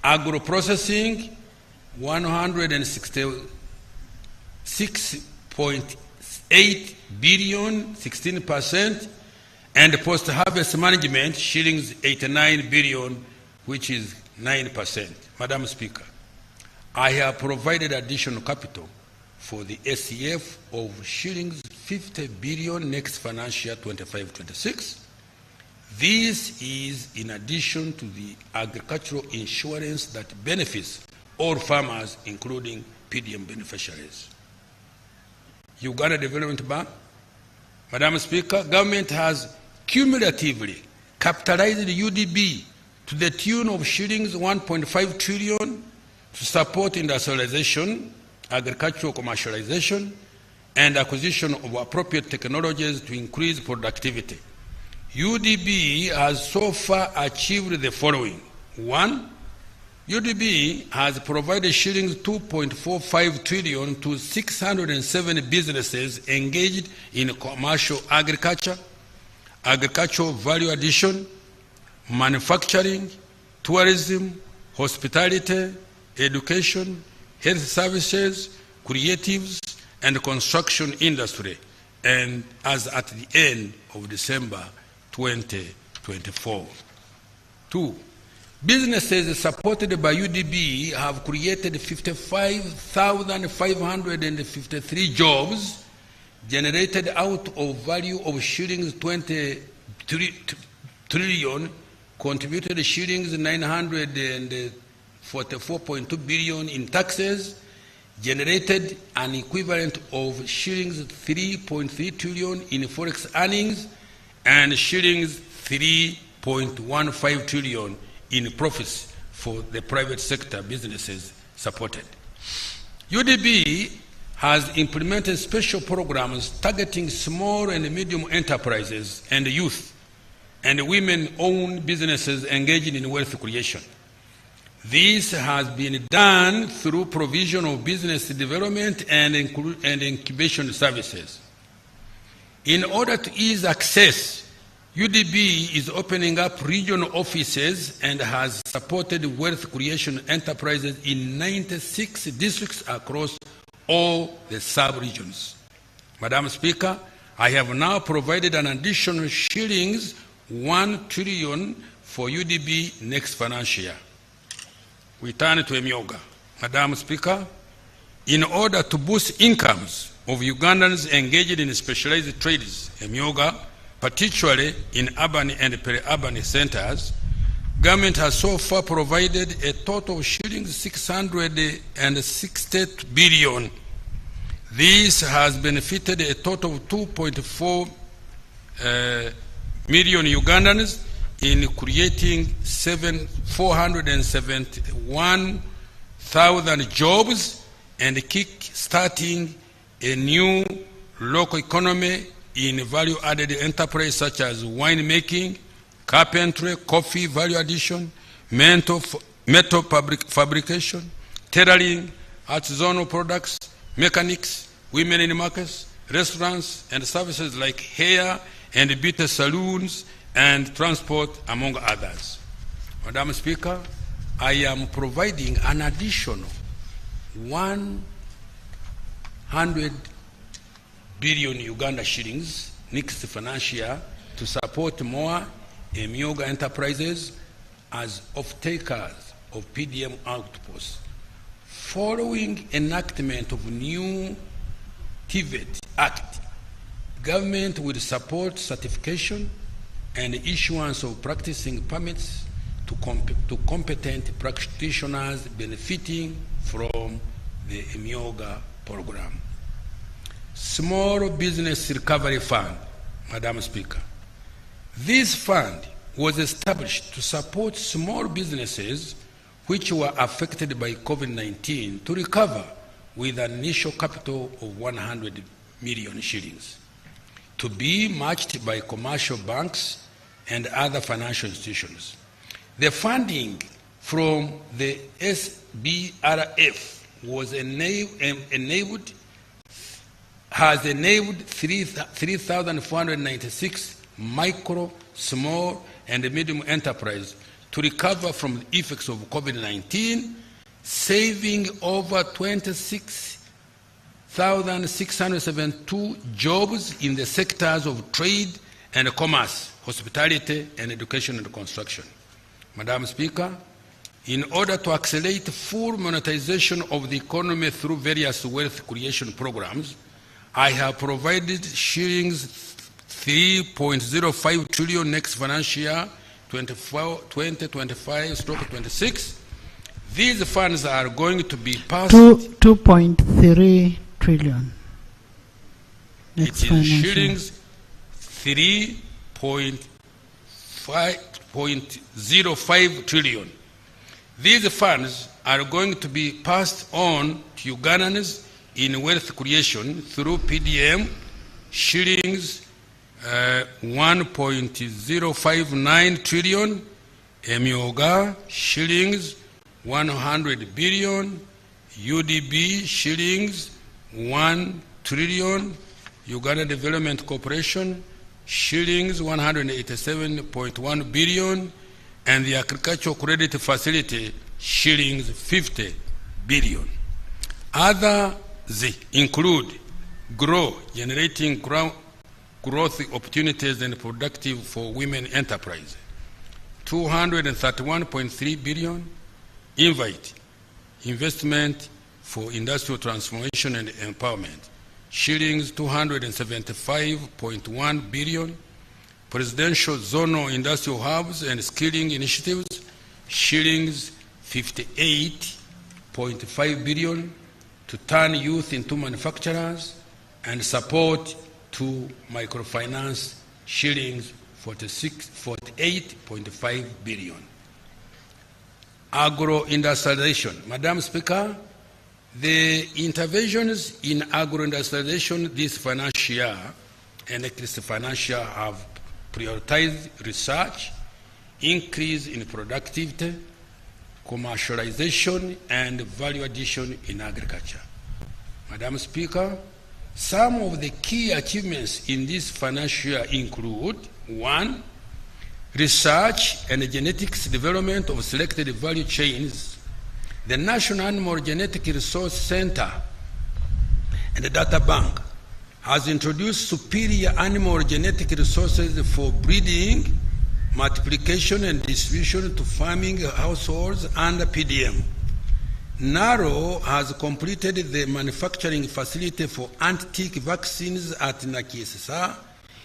agro-processing 166.8 billion, 16%; and post-harvest management, shillings 89 billion, which is 9%. Madam Speaker, I have provided additional capital for the SEF of shillings 50 billion next financial year 25-26. This is in addition to the agricultural insurance that benefits all farmers, including PDM beneficiaries. Uganda Development Bank. Madam Speaker, government has cumulatively capitalized the UDB to the tune of shillings 1.5 trillion to support industrialization, agricultural commercialization, and acquisition of appropriate technologies to increase productivity. UDB has so far achieved the following. 1. UDB has provided shillings 2.45 trillion to 607 businesses engaged in commercial agriculture, agricultural value addition, manufacturing, tourism, hospitality, education, health services, creatives, and construction industry, and as at the end of December 2024. 2. Businesses supported by UDB have created 55,553 jobs, generated out of value of shillings 20 trillion, contributed shillings 944.2 billion in taxes, generated an equivalent of shillings 3.3 trillion in forex earnings, and shillings 3.15 trillion in profits for the private sector businesses supported. UDB has implemented special programs targeting small and medium enterprises and youth and women-owned businesses engaged in wealth creation. This has been done through provision of business development and incubation services. In order to ease access, UDB is opening up regional offices and has supported wealth creation enterprises in 96 districts across all the sub-regions. Madam Speaker, I have now provided an additional shillings 1 trillion for UDB next financial year. We turn to Emyoga. Madam Speaker, in order to boost incomes of Ugandans engaged in specialized trades, Emyoga, particularly in urban and peri-urban centers, government has so far provided a total of shillings 660 billion. This has benefited a total of 2.4 million Ugandans in creating 471,000 jobs and kick-starting a new local economy in value-added enterprise such as winemaking, carpentry, coffee value addition, metal fabrication, tailoring, artisanal products, mechanics, women in markets, restaurants, and services like hair and beauty salons and transport, among others. Madam Speaker, I am providing an additional 100 billion Uganda shillings next financial year to support more Emyoga enterprises as off-takers of PDM outposts. Following enactment of new TVET Act, government will support certification and issuance of practicing permits to competent practitioners benefiting from the Emyoga program. Small Business Recovery Fund, Madam Speaker. This fund was established to support small businesses which were affected by COVID-19 to recover with an initial capital of 100 million shillings, to be matched by commercial banks and other financial institutions. The funding from the SBRF has enabled 3,496 micro, small, and medium enterprises to recover from the effects of COVID-19, saving over 26,672 jobs in the sectors of trade and commerce, hospitality, and education and construction. Madam Speaker, in order to accelerate full monetization of the economy through various wealth creation programs, I have provided shillings 3.05 trillion next financial year, 2025/26. These funds are going to be passed. 2.3 trillion. Next it is shillings 3.05 trillion. These funds are going to be passed on to Ugandans in wealth creation through PDM, shillings 1.059 trillion, Emyoga shillings 100 billion, UDB shillings 1 trillion, Uganda Development Corporation shillings 187.1 billion, and the Agricultural Credit Facility shillings 50 billion. Others include GROW, generating growth opportunities and productive for women enterprise, 231.3 billion, Invite, investment for industrial transformation and empowerment, shillings 275.1 billion, presidential zonal industrial hubs and skilling initiatives, shillings 58.5 billion, to turn youth into manufacturers, and support to microfinance, shillings 48.5 billion. Agro-industrialization. Madam Speaker, the interventions in agro-industrialization this financial year and next financial year have prioritized research, increase in productivity, commercialization, and value addition in agriculture. Madam Speaker, some of the key achievements in this financial year include: 1, research and genetics development of selected value chains. The National Animal Genetic Resource Center and Data Bank has introduced superior animal genetic resources for breeding, multiplication, and distribution to farming households under PDM. NARO has completed the manufacturing facility for anti-tick vaccines at Nakisesa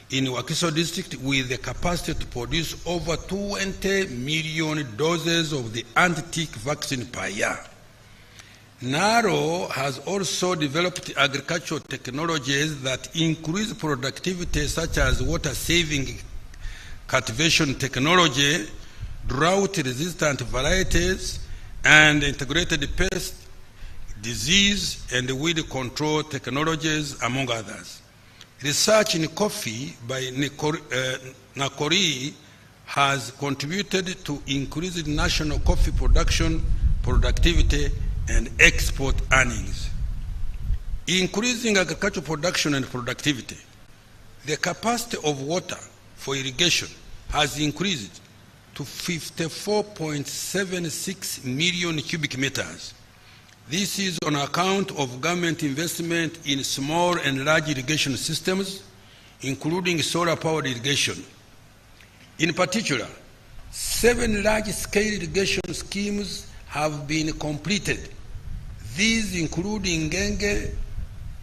in Wakiso district with the capacity to produce over 20 million doses of the anti-tick vaccine per year. NARO has also developed agricultural technologies that increase productivity, such as water-saving cultivation technology, drought-resistant varieties, and integrated pest, disease, and weed control technologies, among others. Research in coffee by Nakori has contributed to increased national coffee production, productivity, and export earnings. Increasing agricultural production and productivity. The capacity of water for irrigation has increased to 54.76 million cubic meters. This is on account of government investment in small and large irrigation systems, including solar-powered irrigation. In particular, 7 large-scale irrigation schemes have been completed. These include Ngenge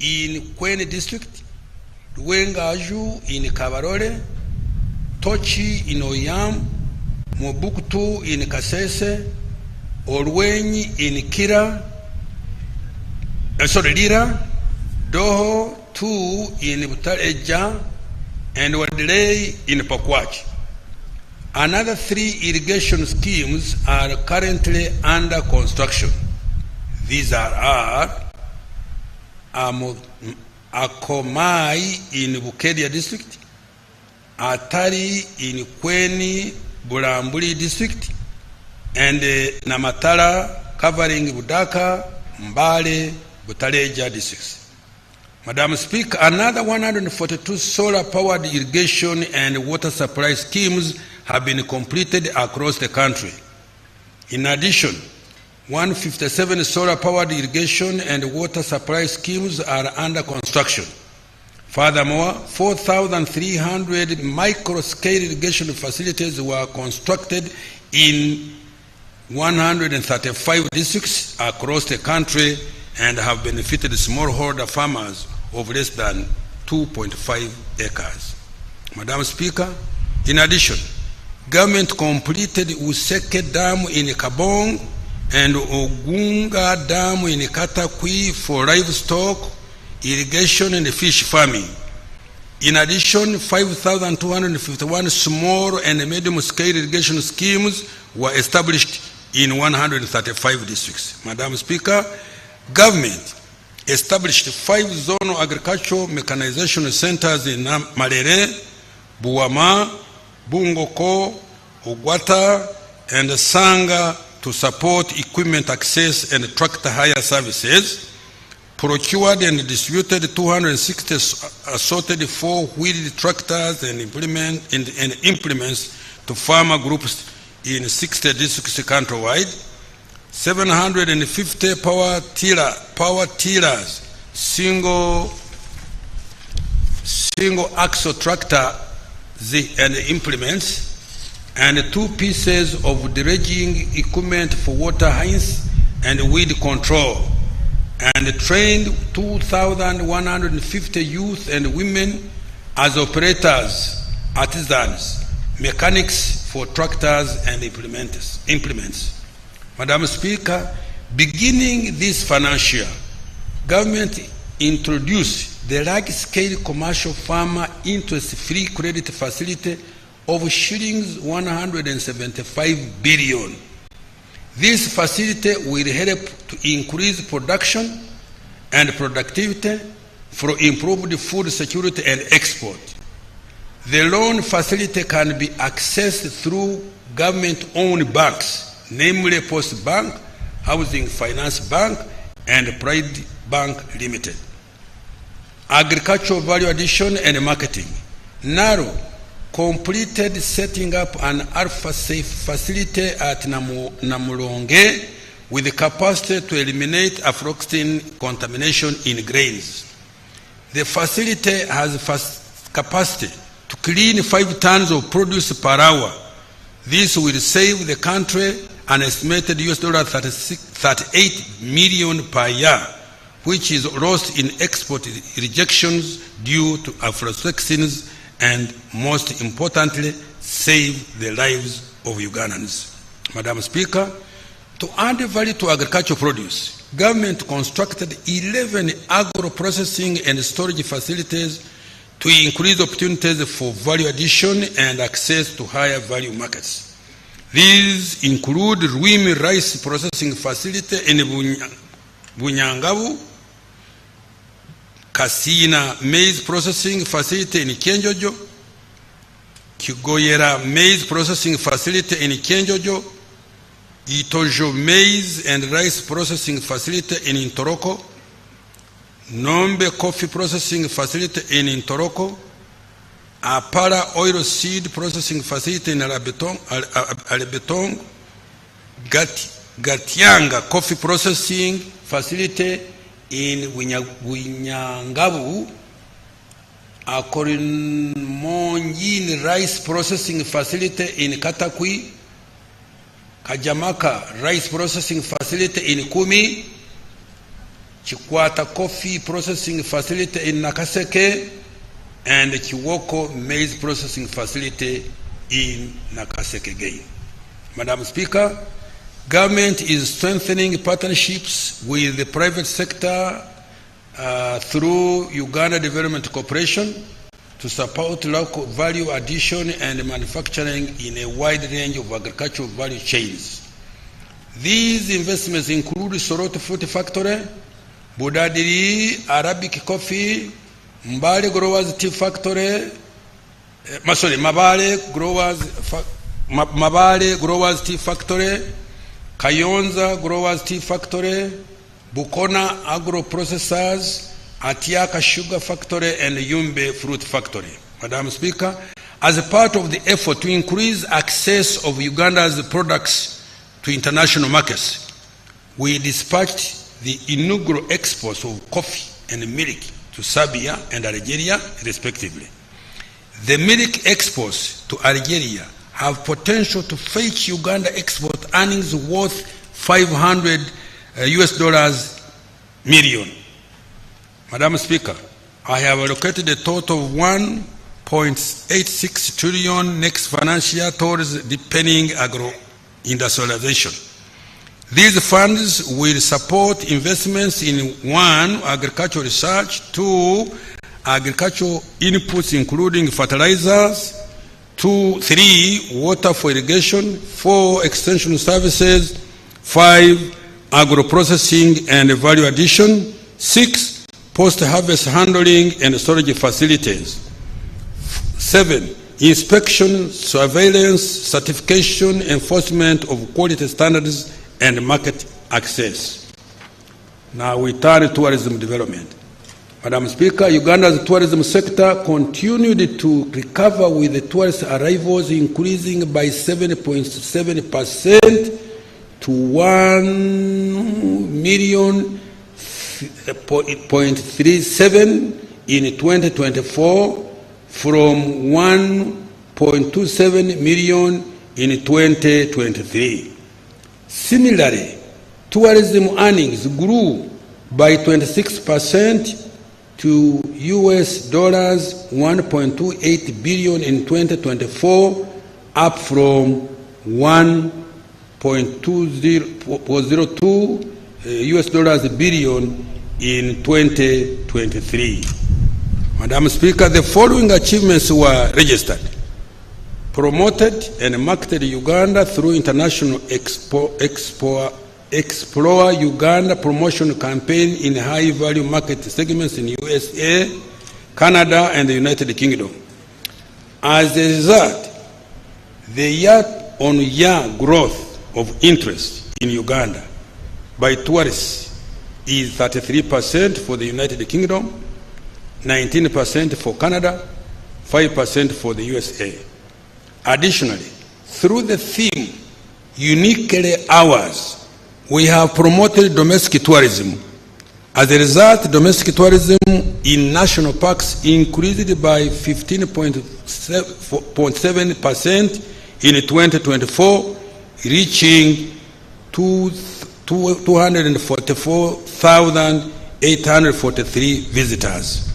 in Kweni district, Luwengaju in Kabarole, Tochi in Oyam, Mobuktu in Kasese, Olwenyi in Kira, Lira, Doho 2 in Butareja, and Wadlei in Pakwach. Another 3 irrigation schemes are currently under construction. These are Akomai in Bukedia district, Atari in Kweni Bulambuli district, and Namatala covering Budaka, Mbale, Butaleja districts. Madam Speaker, another 142 solar-powered irrigation and water supply schemes have been completed across the country. In addition, 157 solar-powered irrigation and water supply schemes are under construction. Furthermore, 4,300 micro-scale irrigation facilities were constructed in 135 districts across the country and have benefited smallholder farmers of less than 2.5 acres. Madam Speaker, in addition, government completed Useke Dam in Kabong and Ogunga Dam in Katakwi for livestock, irrigation, and fish farming. In addition, 5,251 small and medium-scale irrigation schemes were established in 135 districts. Madam Speaker, government established 5 zonal agricultural mechanization centers in Malere, Buwama, Bungoko, Ogwata, and Sanga to support equipment access and tractor hire services, procured and distributed 260 assorted 4-wheeled tractors and implements to farmer groups in 60 districts countrywide, 750 power tillers, single axle tractor and implements, and 2 pieces of dredging equipment for water hines and weed control, and trained 2,150 youth and women as operators, artisans, mechanics for tractors and implements. Madam Speaker, beginning this financial year, government introduced the large-scale commercial farmer interest-free credit facility of shillings 175 billion. This facility will help to increase production and productivity for improved food security and export. The loan facility can be accessed through government-owned banks, namely Post Bank, Housing Finance Bank, and Pride Bank Limited. Agricultural value addition and marketing. NARO completed setting up an alpha-safe facility at Namulonge with the capacity to eliminate aflatoxin contamination in grains. The facility has capacity to clean 5 tons of produce per hour. This will save the country an estimated $38 million per year, which is lost in export rejections due to aflatoxins, and most importantly, save the lives of Ugandans. Madam Speaker, to add value to agricultural produce, government constructed 11 agro-processing and storage facilities to increase opportunities for value addition and access to higher value markets. These include Rwimi Rice Processing Facility in Bunyangabu, Kasina Maize Processing Facility in Kyenjojo, Kigoyera Maize Processing Facility in Kyenjojo, Itojo Maize and Rice Processing Facility in Ntoroko, Nombe Coffee Processing Facility in Ntoroko, Apara Oil Seed Processing Facility in Alebetong, Gatianga Coffee Processing Facility in Bunyangabu, Akorinmonyin Rice Processing Facility in Katakwi, Kajamaka Rice Processing Facility in Kumi, Chikwata Coffee Processing Facility in Nakaseke, and Chiwoko Maize Processing Facility in Nakaseke again. Madam Speaker, government is strengthening partnerships with the private sector through Uganda Development Corporation to support local value addition and manufacturing in a wide range of agricultural value chains. These investments include Soroti Fruit Factory, Budadiri Arabic Coffee, Mbale Growers Tea Factory, Mabale Growers Tea Factory, Kayonza Growers Tea Factory, Bukona Agro Processors, Atiaka Sugar Factory, and Yumbe Fruit Factory. Madam Speaker, as a part of the effort to increase access of Uganda's products to international markets, we dispatched the inaugural exports of coffee and milk to Serbia and Algeria, respectively. The milk exports to Algeria have potential to fetch Uganda export earnings worth $500 million. Madam Speaker, I have allocated a total of 1.86 trillion next financial year towards deepening agro-industrialization. These funds will support investments in 1. Agricultural research, 2. Agricultural inputs including fertilizers, 3. Water for irrigation, 4. Extension services, 5. Agro-processing and value addition, 6. Post-harvest handling and storage facilities, 7. Inspection, surveillance, certification, enforcement of quality standards, and market access. Now we turn to tourism development. Madam Speaker, Uganda's tourism sector continued to recover with the tourist arrivals increasing by 7.7% to 1,000,037 in 2024 from 1.27 million in 2023. Similarly, tourism earnings grew by 26% to $1.28 billion in 2024, up from $1.02 billion in 2023. Madam Speaker, the following achievements were registered: promoted and marketed Uganda through International Explore Uganda promotion campaign in high-value market segments in USA, Canada, and the United Kingdom. As a result, the year-on-year growth of interest in Uganda by tourists is 33% for the United Kingdom, 19% for Canada, 5% for the USA. Additionally, through the theme Uniquely Ours, we have promoted domestic tourism As a result, domestic tourism in national parks increased by 15.7% in 2024, reaching 244,843 visitors.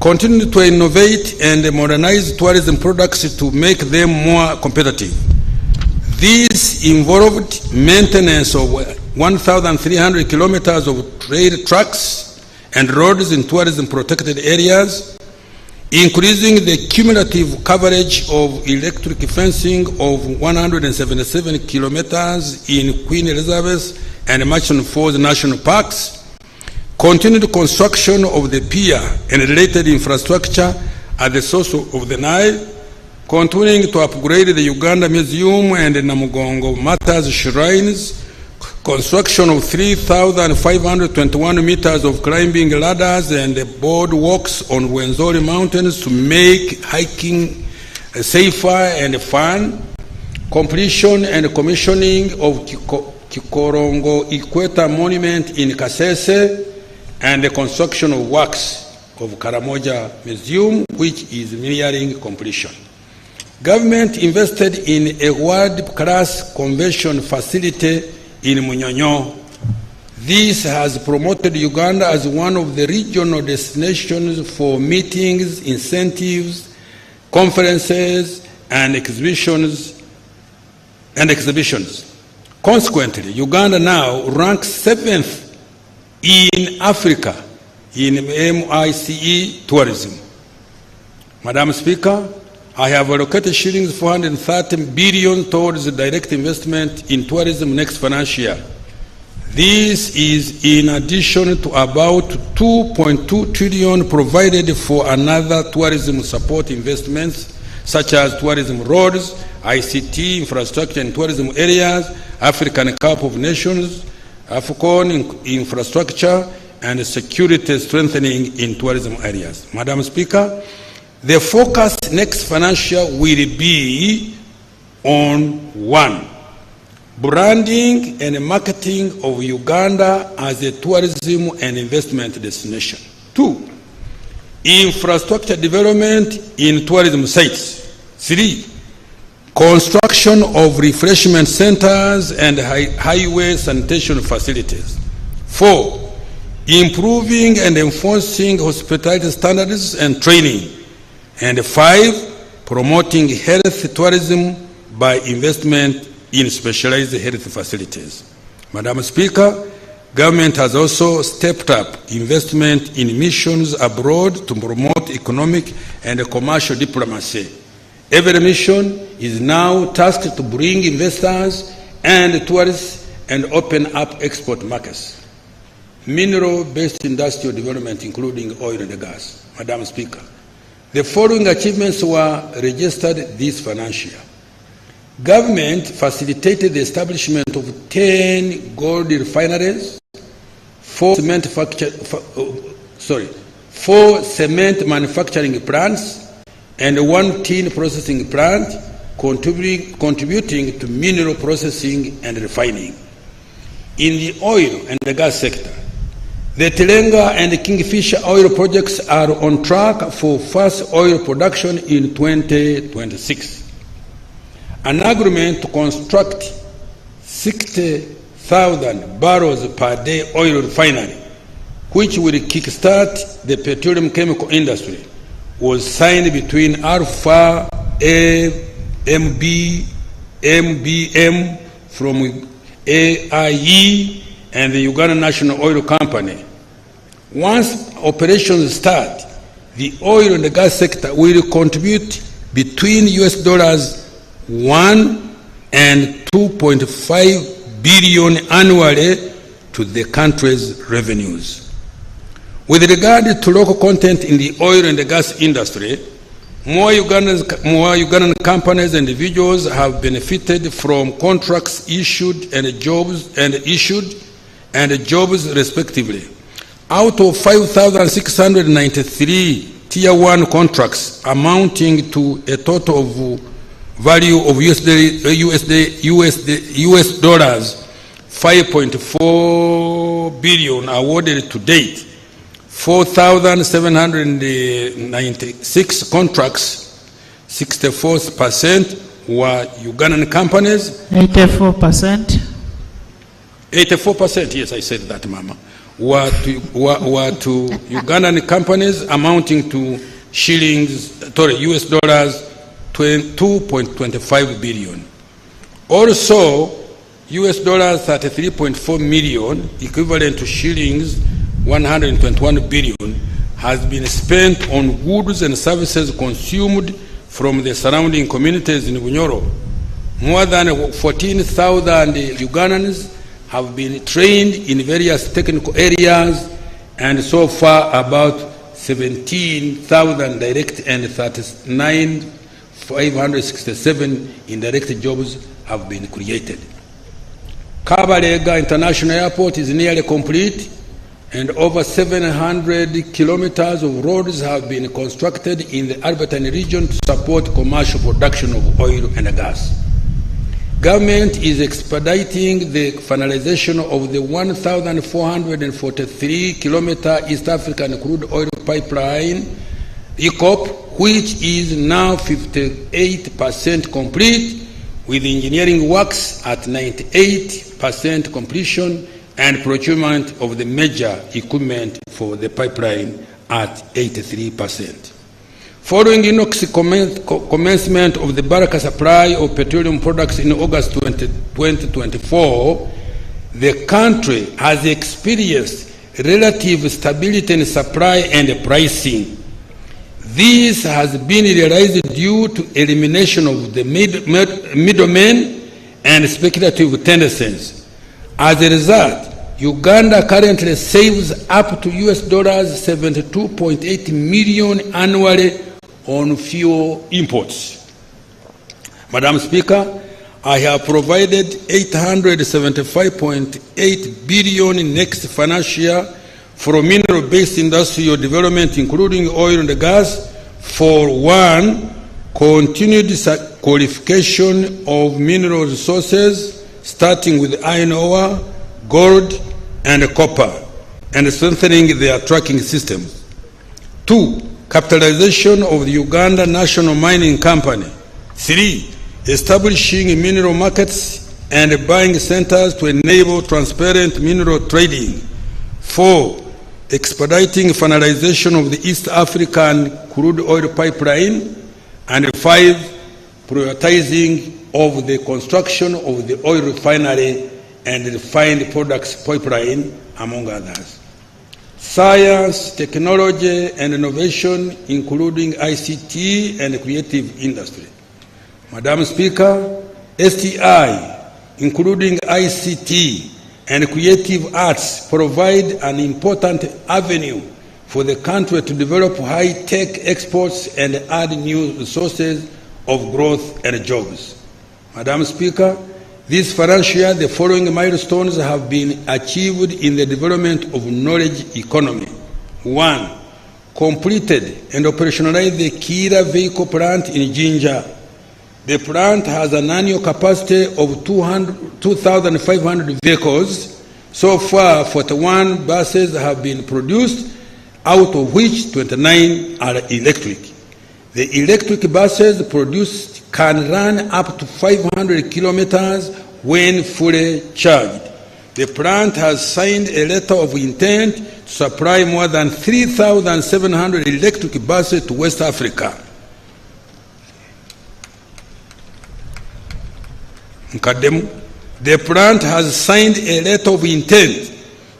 Continue to innovate and modernize tourism products to make them more competitive. This involved maintenance of 1,300 kilometers of trail tracks and roads in tourism protected areas, increasing the cumulative coverage of electric fencing of 177 kilometers in Queen Elizabeth and Merchant Falls National Parks, continued construction of the pier and related infrastructure at the source of the Nile, continuing to upgrade the Uganda Museum and Namugongo Martyrs Shrines, construction of 3,521 meters of climbing ladders and boardwalks on Wenzori Mountains to make hiking safer and fun, completion and commissioning of Kikorongo Equator Monument in Kasese, and the construction of works of Karamoja Museum, which is nearing completion. Government invested in a world-class convention facility in Munyonyo. This has promoted Uganda as one of the regional destinations for meetings, incentives, conferences, and exhibitions. Consequently, Uganda now ranks 7th in Africa in MICE tourism. Madam Speaker, I have allocated shillings 430 billion towards direct investment in tourism next financial year. This is in addition to about 2.2 trillion provided for another tourism support investments such as tourism roads, ICT, infrastructure and tourism areas, African Cup of Nations, AFCON infrastructure, and security strengthening in tourism areas. Madam Speaker, the focus next financial will be on 1, branding and marketing of Uganda as a tourism and investment destination. 2, infrastructure development in tourism sites. 3, construction of refreshment centers and highway sanitation facilities. 4, improving and enforcing hospitality standards and training. And 5, promoting health tourism by investment in specialized health facilities. Madam Speaker, government has also stepped up investment in missions abroad to promote economic and commercial diplomacy. Every mission is now tasked to bring investors and tourists and open up export markets. Mineral-based industrial development, including oil and gas. Madam Speaker, the following achievements were registered this financial year. Government facilitated the establishment of 10 gold refineries, 4 cement manufacturing plants, and 1 tin processing plant, contributing to mineral processing and refining. In the oil and the gas sector, the Telenga and Kingfisher oil projects are on track for first oil production in 2026. An agreement to construct 60,000 barrels per day oil refinery, which will kickstart the petroleum chemical industry, was signed between Alpha MBM from AIE and the Uganda National Oil Company. Once operations start, the oil and the gas sector will contribute between $1 and 2.5 billion annually to the country's revenues. With regard to local content in the oil and the gas industry, more Ugandan companies and individuals have benefited from contracts issued and jobs respectively. Out of 5,693 Tier 1 contracts amounting to a total of value of US dollars 5.4 billion awarded to date. 4,796 contracts, 64% were Ugandan companies. 84%. 84%, yes, I said that, Mama, were to Ugandan companies amounting to US dollars 2.25 billion. Also, US dollars 33.4 million, equivalent to shillings 121 billion, has been spent on goods and services consumed from the surrounding communities in Bunyoro. More than 14,000 Ugandans have been trained in various technical areas, and so far about 17,000 direct and 39,567 indirect jobs have been created. Kabalega International Airport is nearly complete, and over 700 kilometers of roads have been constructed in the Albertine region to support commercial production of oil and gas. Government is expediting the finalization of the 1,443-kilometer East African crude oil pipeline, EACOP, which is now 58% complete, with engineering works at 98% completion and procurement of the major equipment for the pipeline at 83%. Following INOX commencement of the bulk supply of petroleum products in August 2024, the country has experienced relative stability in supply and pricing. This has been realized due to elimination of the middlemen and speculative tendencies. As a result, Uganda currently saves up to US dollars 72.8 million annually on fuel imports. Madam Speaker, I have provided 875.8 billion next financial year for mineral-based industrial development, including oil and gas, for one, continued qualification of mineral resources, starting with iron ore, gold, and copper, and strengthening their tracking systems. Two, capitalization of the Uganda National Mining Company. Three, establishing mineral markets and buying centers to enable transparent mineral trading. Four, expediting finalization of the East African crude oil pipeline. And five, prioritizing of the construction of the oil refinery and refined products pipeline, among others. Science, technology, and innovation, including ICT and creative industry. Madam Speaker, STI, including ICT and creative arts, provide an important avenue for the country to develop high-tech exports and add new sources of growth and jobs. Madam Speaker, this financial year, the following milestones have been achieved in the development of knowledge economy. One, completed and operationalized the Kira vehicle plant in Jinja. The plant has an annual capacity of 2,500 vehicles. So far, 41 buses have been produced, out of which 29 are electric. The electric buses produced can run up to 500 kilometers when fully charged. The plant has signed a letter of intent to supply more than 3,700 electric buses to West Africa. The plant has signed a letter of intent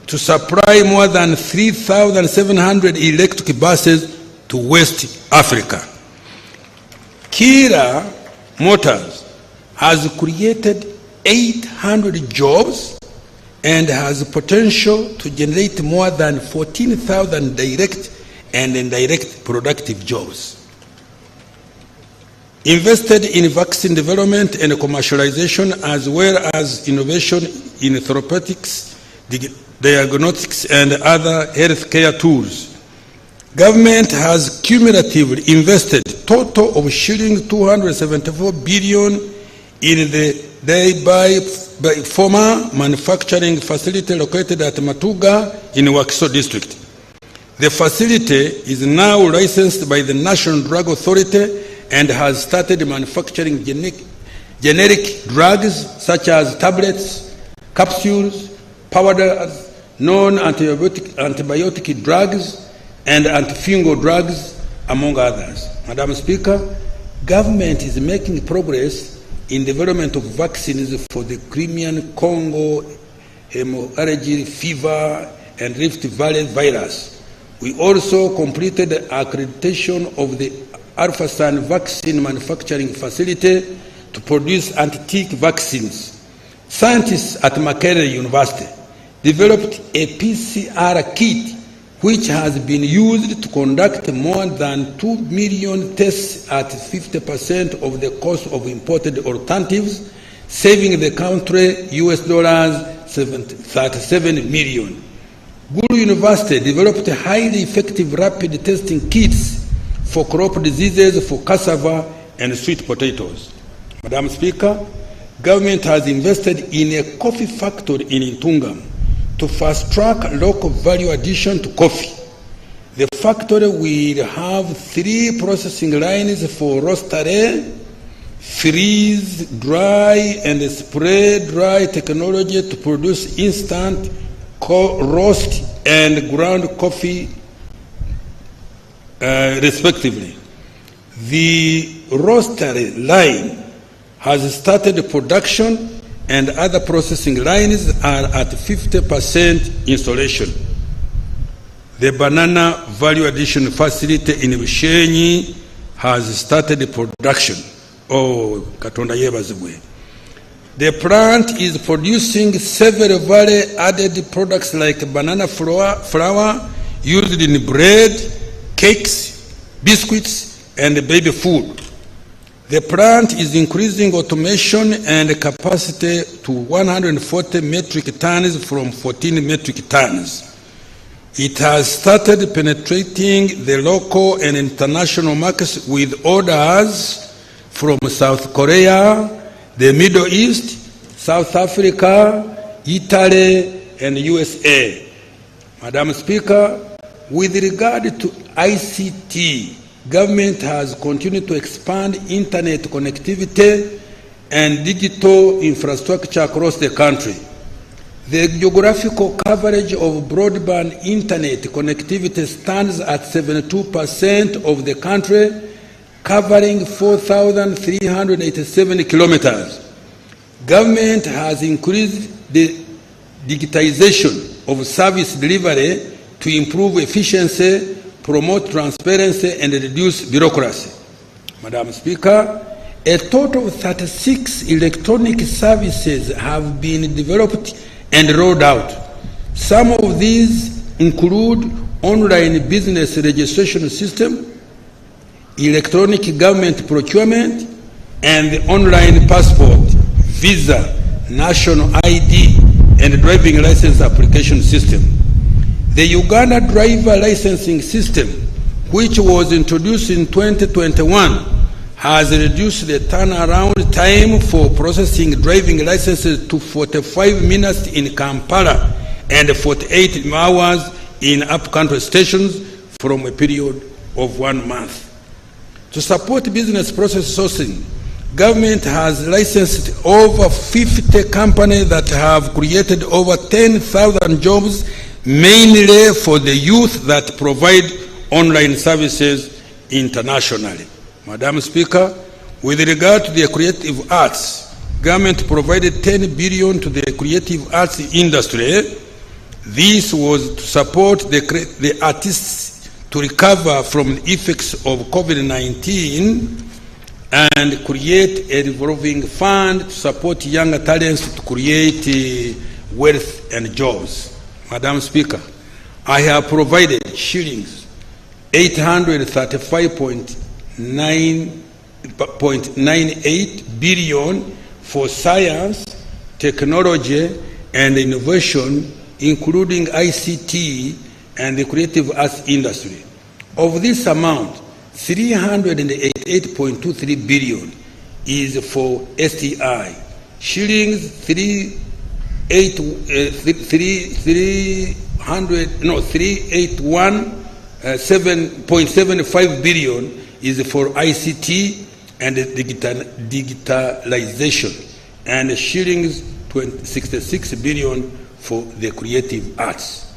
to supply more than 3,700 electric buses to West Africa. Kira Motors has created 800 jobs and has potential to generate more than 14,000 direct and indirect productive jobs. Invested in vaccine development and commercialization, as well as innovation in therapeutics, diagnostics, and other healthcare tools. Government has cumulatively invested total of shilling 274 billion in the thereby by former manufacturing facility located at Matuga in Wakiso district. The facility is now licensed by the National Drug Authority and has started manufacturing generic drugs such as tablets, capsules, powders, non-antibiotic drugs, and antifungal drugs, among others. Madam Speaker, government is making progress in development of vaccines for the Crimean Congo, hemorrhagic fever, and Rift Valley virus. We also completed accreditation of the Alphasan vaccine manufacturing facility to produce anti-tick vaccines. Scientists at Makerere University developed a PCR kit which has been used to conduct more than 2 million tests at 50% of the cost of imported alternatives, saving the country $37 million. Gulu University developed highly effective rapid testing kits for crop diseases for cassava and sweet potatoes. Madam Speaker, government has invested in a coffee factory in Intungam to fast-track local value addition to coffee. The factory will have 3 processing lines for roastery, freeze, dry, and spray dry technology to produce instant roast and ground coffee, respectively. The roastery line has started production and other processing lines are at 50% installation. The banana value addition facility in Bushenyi has started production. Oh, Katonda yebazibwe. The plant is producing several value-added products like banana flour used in bread, cakes, biscuits, and baby food. The plant is increasing automation and capacity to 140 metric tons from 14 metric tons. It has started penetrating the local and international markets with orders from South Korea, the Middle East, South Africa, Italy, and USA. Madam Speaker, with regard to ICT, government has continued to expand internet connectivity and digital infrastructure across the country. The geographical coverage of broadband internet connectivity stands at 72% of the country, covering 4,387 kilometers. Government has increased the digitization of service delivery to improve efficiency, promote transparency, and reduce bureaucracy. Madam Speaker, a total of 36 electronic services have been developed and rolled out. Some of these include online business registration system, electronic government procurement, and the online passport, visa, national ID, and driving license application system. The Uganda driver licensing system, which was introduced in 2021, has reduced the turnaround time for processing driving licenses to 45 minutes in Kampala and 48 hours in up-country stations from a period of 1 month. To support business process sourcing, government has licensed over 50 companies that have created over 10,000 jobs, mainly for the youth that provide online services internationally. Madam Speaker, with regard to the creative arts, government provided 10 billion to the creative arts industry. This was to support the artists to recover from the effects of COVID-19 and create a revolving fund to support younger talents to create wealth and jobs. Madam Speaker, I have provided shillings 835.98 billion for science, technology, and innovation, including ICT and the creative arts industry. Of this amount, 388.23 billion is for STI, shillings 381.75 billion is for ICT and digitalization, and shillings 66 billion for the creative arts.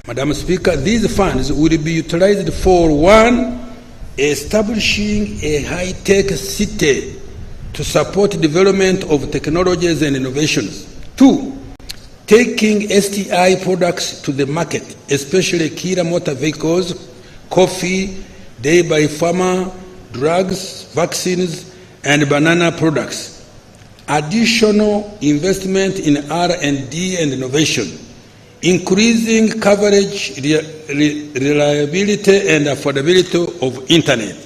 Madam Speaker, these funds will be utilized for: 1, establishing a high-tech city to support development of technologies and innovations; 2, taking STI products to the market, especially Kira motor vehicles, coffee, day-by farmer, drugs, vaccines, and banana products; additional investment in R&D and innovation; increasing coverage, reliability, and affordability of Internet;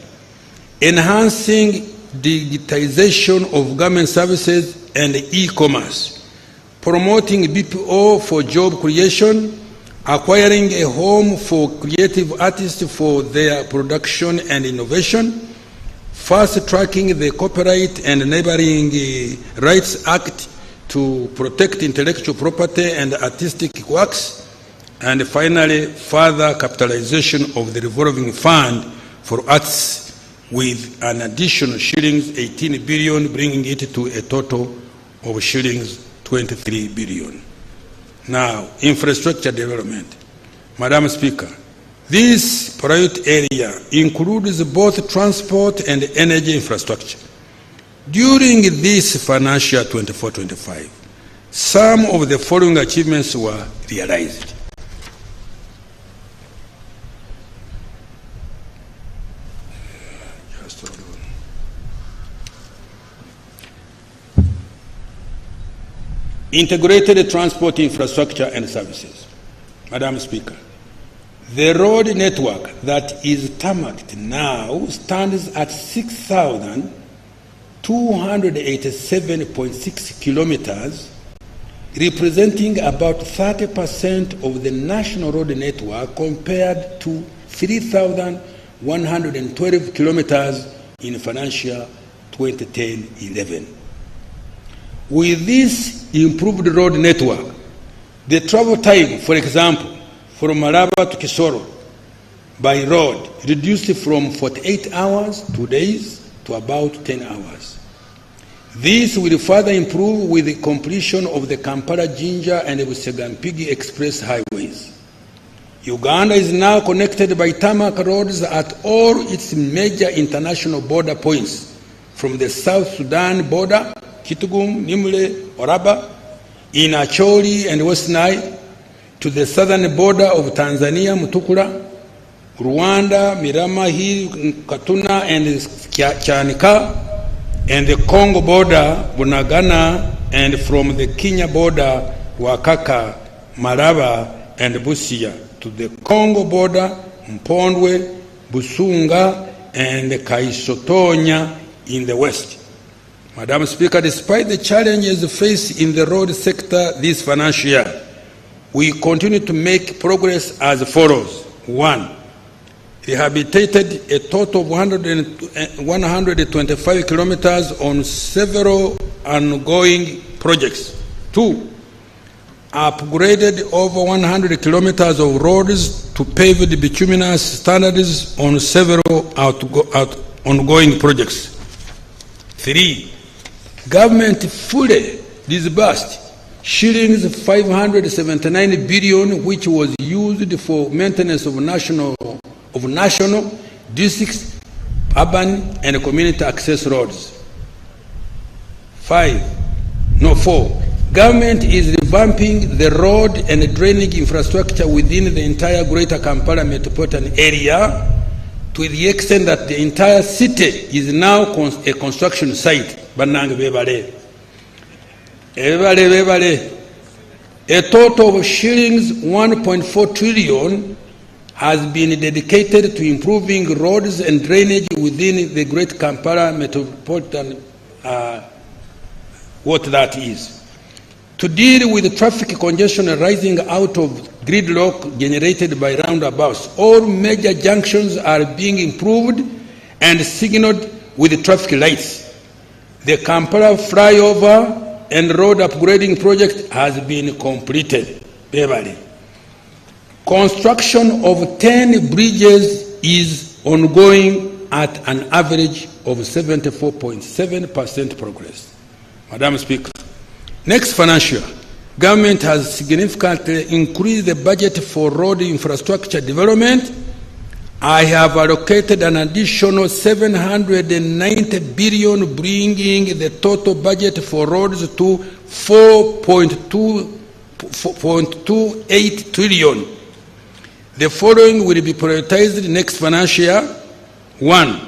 enhancing digitization of government services and e-commerce; promoting BPO for job creation; acquiring a home for creative artists for their production and innovation; fast-tracking the Copyright and Neighboring Rights Act to protect intellectual property and artistic works; and finally, further capitalization of the revolving fund for arts with an additional shillings 18 billion, bringing it to a total of shillings 23 billion. Now, infrastructure development. Madam Speaker, this priority area includes both transport and energy infrastructure. During this financial 24-25, some of the following achievements were realized. Integrated transport infrastructure and services. Madam Speaker, the road network that is tarmacked now stands at 6,287.6 kilometers, representing about 30% of the national road network compared to 3,112 kilometers in financial 2010-11. With this improved road network, the travel time, for example, from Malaba to Kisoro by road reduced from 48 hours, 2 days, to about 10 hours. This will further improve with the completion of the Kampala-Jinja and Busegampigi Express highways. Uganda is now connected by tarmac roads at all its major international border points, from the South Sudan border, Kitgum, Nimule, Oraba, in Acholi and West Nile, to the southern border of Tanzania, Mutukula, Rwanda, Mirama Hill, Katuna, and Chanika, and the Congo border, Bunagana, and from the Kenya border, Wakaka, Maraba, and Busia, to the Congo border, Mpondwe, Busunga, and Kaisotonya in the west. Madam Speaker, despite the challenges faced in the road sector this financial year, we continue to make progress as follows. 1, rehabilitated a total of 125 kilometers on several ongoing projects. 2, upgraded over 100 kilometers of roads to paved bituminous standards on several ongoing projects. 3, government fully disbursed shillings 579 billion, which was used for maintenance of national, districts, urban, and community access roads. 4, government is revamping the road and drainage infrastructure within the entire Greater Kampala metropolitan area, to the extent that the entire city is now a construction site. A total of shillings 1.4 trillion has been dedicated to improving roads and drainage within the Great Kampala metropolitan, what that is. To deal with the traffic congestion arising out of gridlock generated by roundabouts, all major junctions are being improved and signaled with traffic lights. The Kampala flyover and road upgrading project has been completed. Beverly. Construction of 10 bridges is ongoing at an average of 74.7% progress. Madam Speaker, next financial year, government has significantly increased the budget for road infrastructure development. I have allocated an additional 790 billion, bringing the total budget for roads to 4.28 trillion. The following will be prioritized next financial year. 1.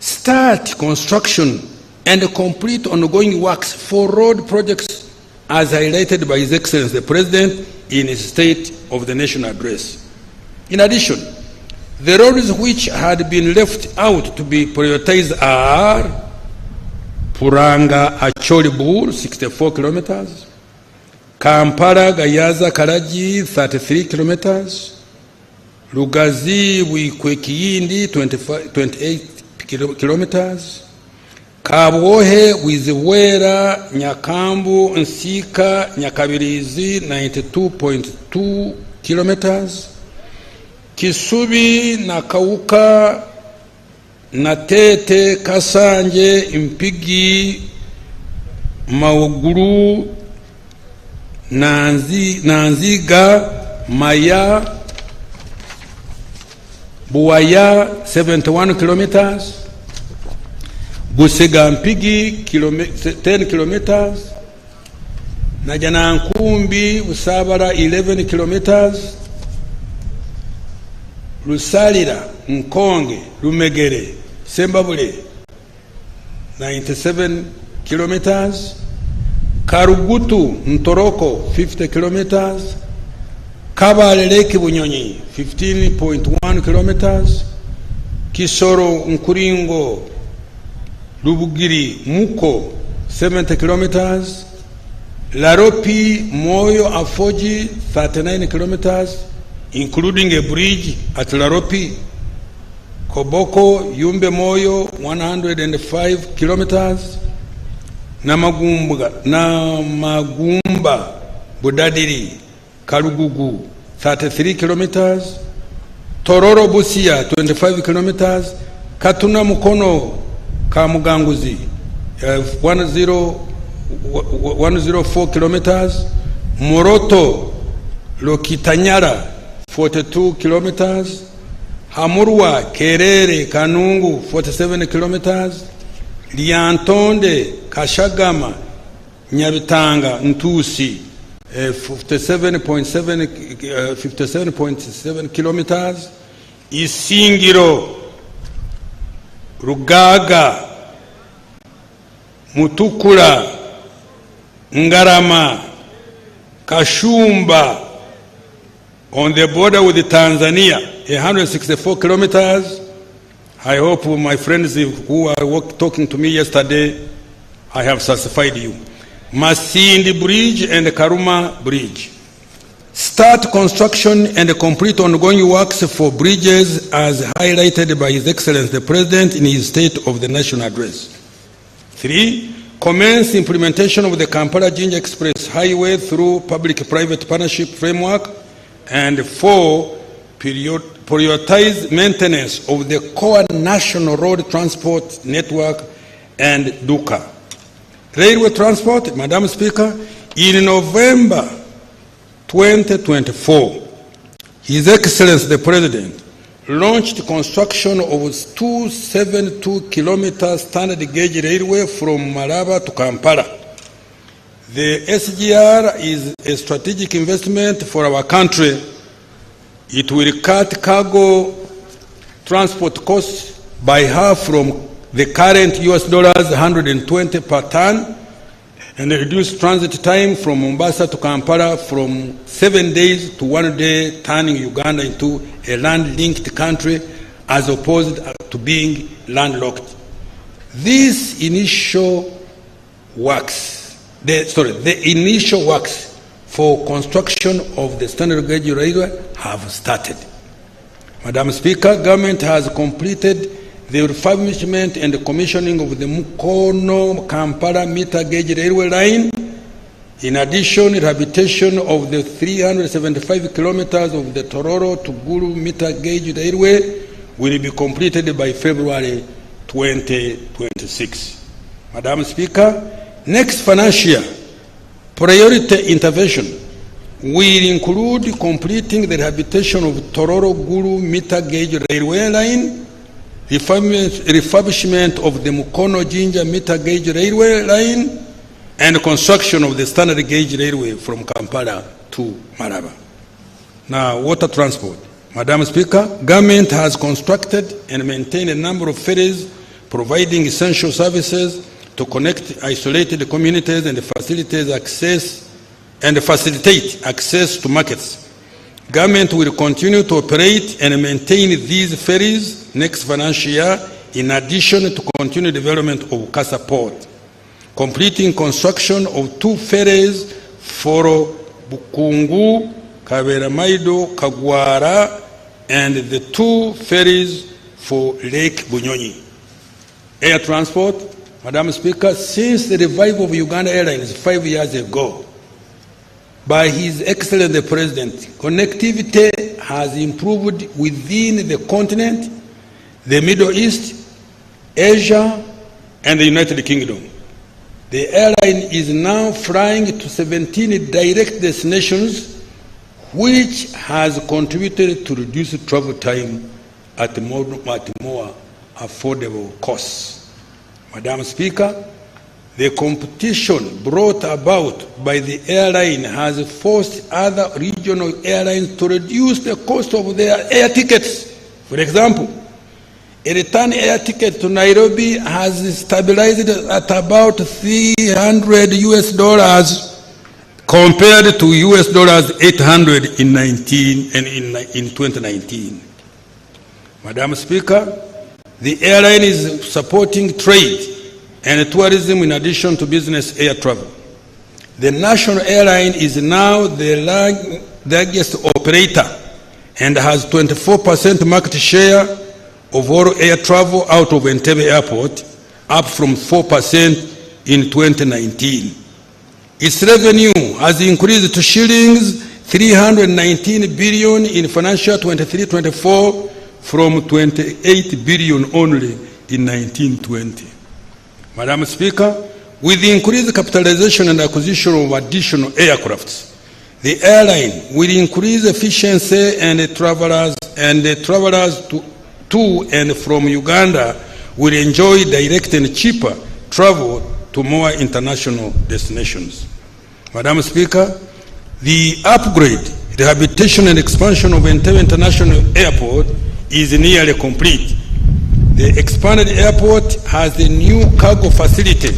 Start construction and complete ongoing works for road projects as highlighted by His Excellency the President in his State of the Nation address. In addition, the roads which had been left out to be prioritized are Puranga Acholi-Bur, 64 kilometers, Kampala Gayaza Karaji, 33 kilometers, Lugazi Wikwekiyindi, 28 kilometers, Kabwohe Wiziwera Nyakambu Nsika Nyakabirizi, 92.2 kilometers, Kisubi Nakauka Natete Kasanje Impigi Mauguru Nanziga Maya Buaya, 71 kilometers, Busega-Mpigi 10 kilometers, Najanankumbi Usabara 11 kilometers, Lusalira Nkonge Lumegere Sembabule 97 kilometers, Karugutu Ntoroko 50 kilometers, Kabale Lake Bunyonyi 15.1 kilometers, Kisoro Nkuringo Lubugiri Muko 70 kilometers, Laropi Moyo Afoji 39 kilometers, including a bridge at Laropi, Koboko Yumbe Moyo 105 kilometers, Namagumba Budadiri Karugugu 33 kilometers, Tororo Busia 25 kilometers, Katuna Mukono Kamuganguzi 104 kilometers, Moroto Lokitanyara 42 kilometers, Hamurwa Kerere Kanungu 47 kilometers, Liantonde Kashagama Nyabitanga Ntusi 57.7 kilometers, Isingiro Rugaga Mutukula Ngarama Kashumba on the border with Tanzania 164 kilometers. I hope my friends who are talking to me yesterday, I have satisfied you. Masindi Bridge and Karuma Bridge. Start construction and complete ongoing works for bridges as highlighted by His Excellency the President in his State of the Nation address. 3. Commence implementation of the Kampala-Jinja Express Highway through public-private partnership framework. And 4. Prioritize maintenance of the core national road transport network and DUCA. Railway transport, Madam Speaker, in November 2024, His Excellency the President launched construction of 272-kilometer standard gauge railway from Malaba to Kampala. The SGR is a strategic investment for our country. It will cut cargo transport costs by half from the current $120 per ton and reduce transit time from Mombasa to Kampala from 7 days to 1 day, turning Uganda into a land-linked country as opposed to being landlocked. These initial works, the initial works for construction of the standard gauge railway have started. Madam Speaker, government has completed the refurbishment and commissioning of the Mukono-Kampala meter gauge railway line. In addition, rehabilitation of the 375 kilometers of the Tororo to Gulu meter gauge railway will be completed by February 2026. Madam Speaker, next financial year, priority intervention will include completing the rehabilitation of Tororo-Gulu meter gauge railway line, refurbishment of the Mukono-Jinja meter gauge railway line, and construction of the standard gauge railway from Kampala to Malaba. Now, water transport. Madam Speaker, government has constructed and maintained a number of ferries providing essential services to connect isolated communities and facilitate access to markets. Government will continue to operate and maintain these ferries next financial year, in addition to continued development of Kasa Port, completing construction of 2 ferries for Bukungu, Kaberamaido, Kagwara, and the 2 ferries for Lake Bunyonyi. Air transport. Madam Speaker, since the revival of Uganda Airlines 5 years ago, by His Excellency the President, connectivity has improved within the continent, the Middle East, Asia, and the United Kingdom. The airline is now flying to 17 direct destinations, which has contributed to reduce travel time at more affordable costs. Madam Speaker, the competition brought about by the airline has forced other regional airlines to reduce the cost of their air tickets. For example, a return air ticket to Nairobi has stabilized at about $300 compared to $800 in 2019. Madam Speaker, the airline is supporting trade and tourism in addition to business air travel. The national airline is now the largest operator and has 24% market share of all air travel out of Entebbe Airport, up from 4% in 2019. Its revenue has increased to shillings 319 billion in financial 23-24 from 28 billion only in 1920. Madam Speaker, with the increased capitalization and acquisition of additional aircrafts, the airline will increase efficiency and travelers to and from Uganda will enjoy direct and cheaper travel to more international destinations. Madam Speaker, the upgrade, rehabilitation and expansion of Entebbe International Airport is nearly complete. The expanded airport has a new cargo facility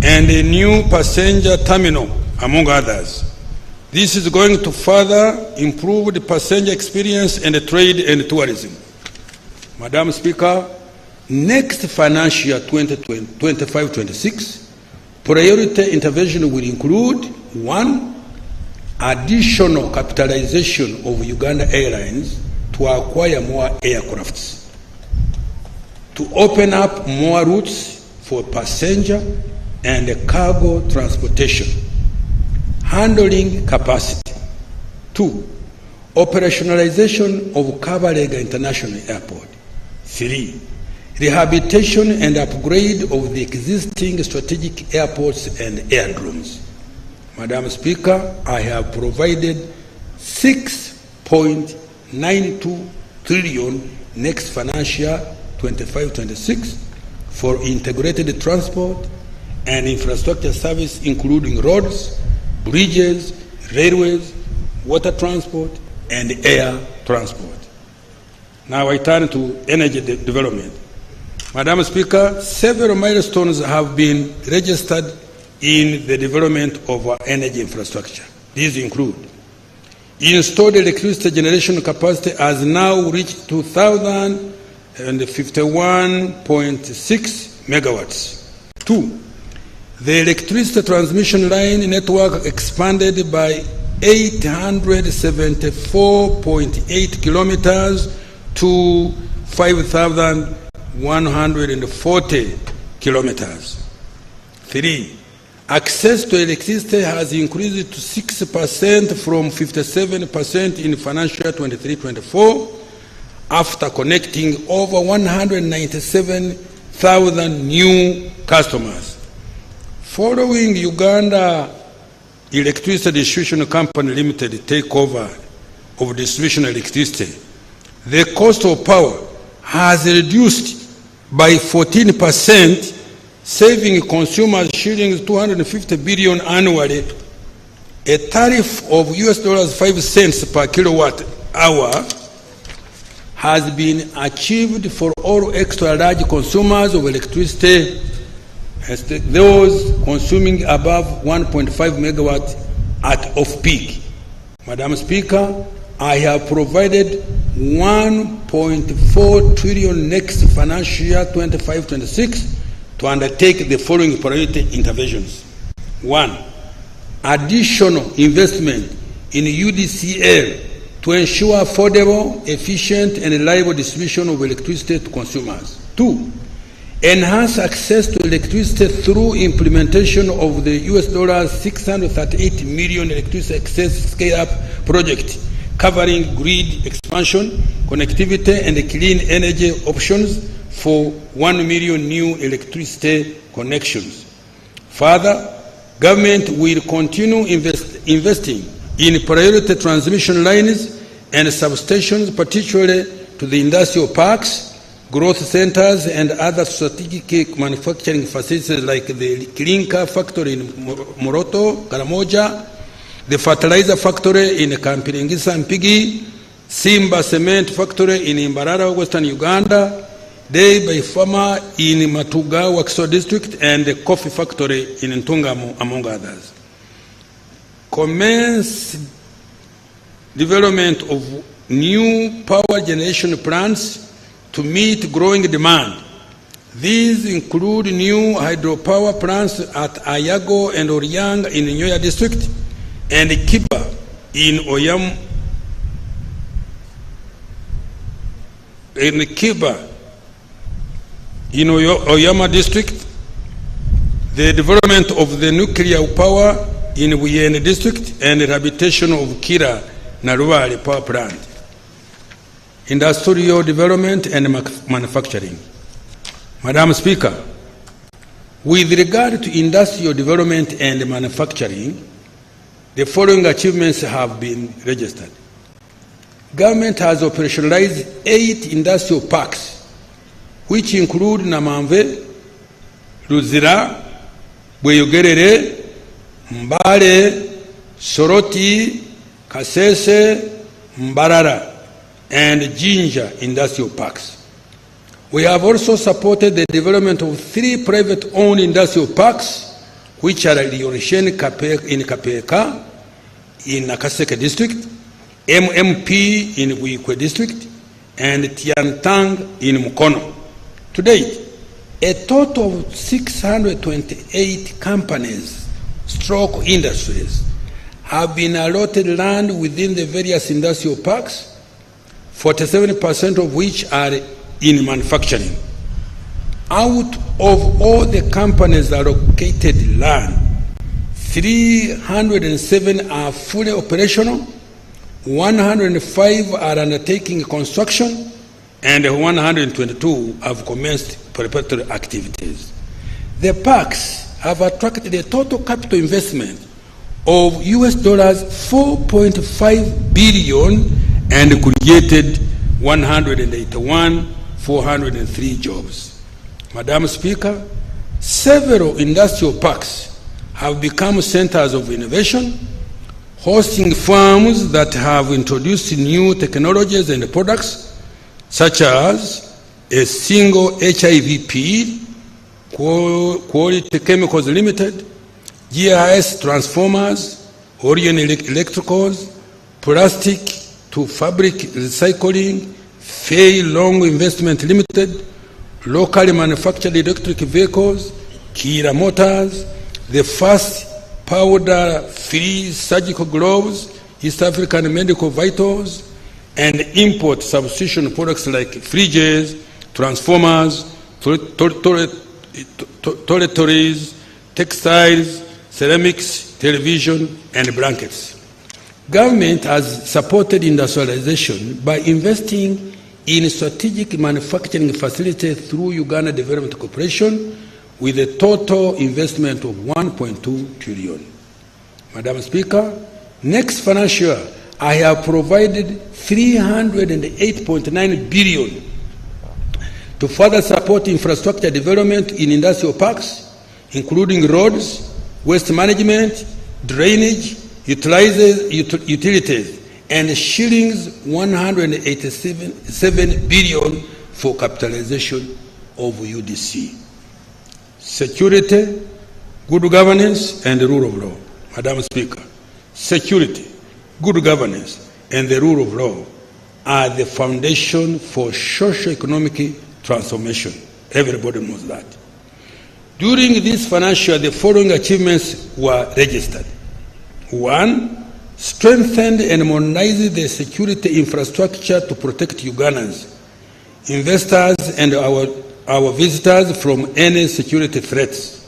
and a new passenger terminal, among others. This is going to further improve the passenger experience and the trade and tourism. Madam Speaker, next financial year 2025-26, priority intervention will include 1. Additional capitalization of Uganda Airlines to acquire more aircrafts, to open up more routes for passenger and cargo transportation, handling capacity. 2. Operationalization of Kabalega International Airport. 3. Rehabilitation and upgrade of the existing strategic airports and aerodromes. Madam Speaker, I have provided 6.92 trillion next financial year 25-26 for integrated transport and infrastructure service, including roads, bridges, railways, water transport, and air transport. Now I turn to energy development. Madam Speaker, several milestones have been registered in the development of our energy infrastructure. These include: installed electricity generation capacity has now reached 2,051.6 megawatts. 2. The electricity transmission line network expanded by 874.8 kilometers to 5,100 140 kilometers. 3. Access to electricity has increased to 6% from 57% in financial year 23-24 after connecting over 197,000 new customers. Following Uganda Electricity Distribution Company Limited takeover of distribution electricity, the cost of power has reduced by 14%, saving consumers shillings 250 billion annually. A tariff of $5 cents per kilowatt hour has been achieved for all extra large consumers of electricity, those consuming above 1.5 megawatts at off-peak. Madam Speaker, I have provided 1.4 trillion next financial year 25-26 to undertake the following priority interventions. 1. Additional investment in UDCL to ensure affordable, efficient, and reliable distribution of electricity to consumers. 2. Enhance access to electricity through implementation of the $638 million electricity access scale-up project, covering grid expansion, connectivity, and clean energy options for 1 million new electricity connections. Further, government will continue investing in priority transmission lines and substations, particularly to the industrial parks, growth centers, and other strategic manufacturing facilities like the clinker factory in Moroto, Karamoja, the fertilizer factory in Kampiringisa Mpigi, Simba cement factory in Imbarara, Western Uganda, Day by Farmer in Matuga, Wakiso district, and the coffee factory in Ntungamo, among others. Commence development of new power generation plants to meet growing demand. These include new hydropower plants at Ayago and Oryang in Nyoya district, and Kiba in Oyama district, the development of the nuclear power in Wiyene district, and the rehabilitation of Kira Naruwari power plant. Industrial development and manufacturing. Madam Speaker, with regard to industrial development and manufacturing, the following achievements have been registered. Government has operationalized 8 industrial parks, which include Namamve, Luzira, Bweyogerere, Mbale, Soroti, Kasese, Mbarara, and Jinja industrial parks. We have also supported the development of 3 private-owned industrial parks, which are Liorisheni in Kapeka in Nakaseke district, MMP in Wikwe district, and Tiantang in Mukono. To date, a total of 628 companies, stroke industries, have been allotted land within the various industrial parks, 47% of which are in manufacturing. Out of all the companies allocated land, 307 are fully operational, 105 are undertaking construction, and 122 have commenced preparatory activities. The parks have attracted a total capital investment of $4.5 billion and created 181,403 jobs. Madam Speaker, several industrial parks have become centers of innovation, hosting firms that have introduced new technologies and products, such as a single HIV-P, Quality Chemicals Limited, GIS Transformers, Orion Electricals, Plastic to Fabric Recycling, Fay Long Investment Limited, locally manufactured electric vehicles, Kira Motors, the first powder-free surgical gloves, East African medical vitals, and import substitution products like fridges, transformers, toiletries, textiles, ceramics, television, and blankets. Government has supported industrialization by investing in strategic manufacturing facilities through Uganda Development Corporation with a total investment of 1.2 trillion. Madam Speaker, next financial year, I have provided 308.9 billion to further support infrastructure development in industrial parks, including roads, waste management, drainage, utilities, and shillings 187 billion for capitalization of UDC. Security, good governance, and the rule of law. Madam Speaker, security, good governance, and the rule of law are the foundation for socio-economic transformation. Everybody knows that. During this financial year, the following achievements were registered. 1. Strengthened and modernized the security infrastructure to protect Ugandans, investors, and our visitors from any security threats.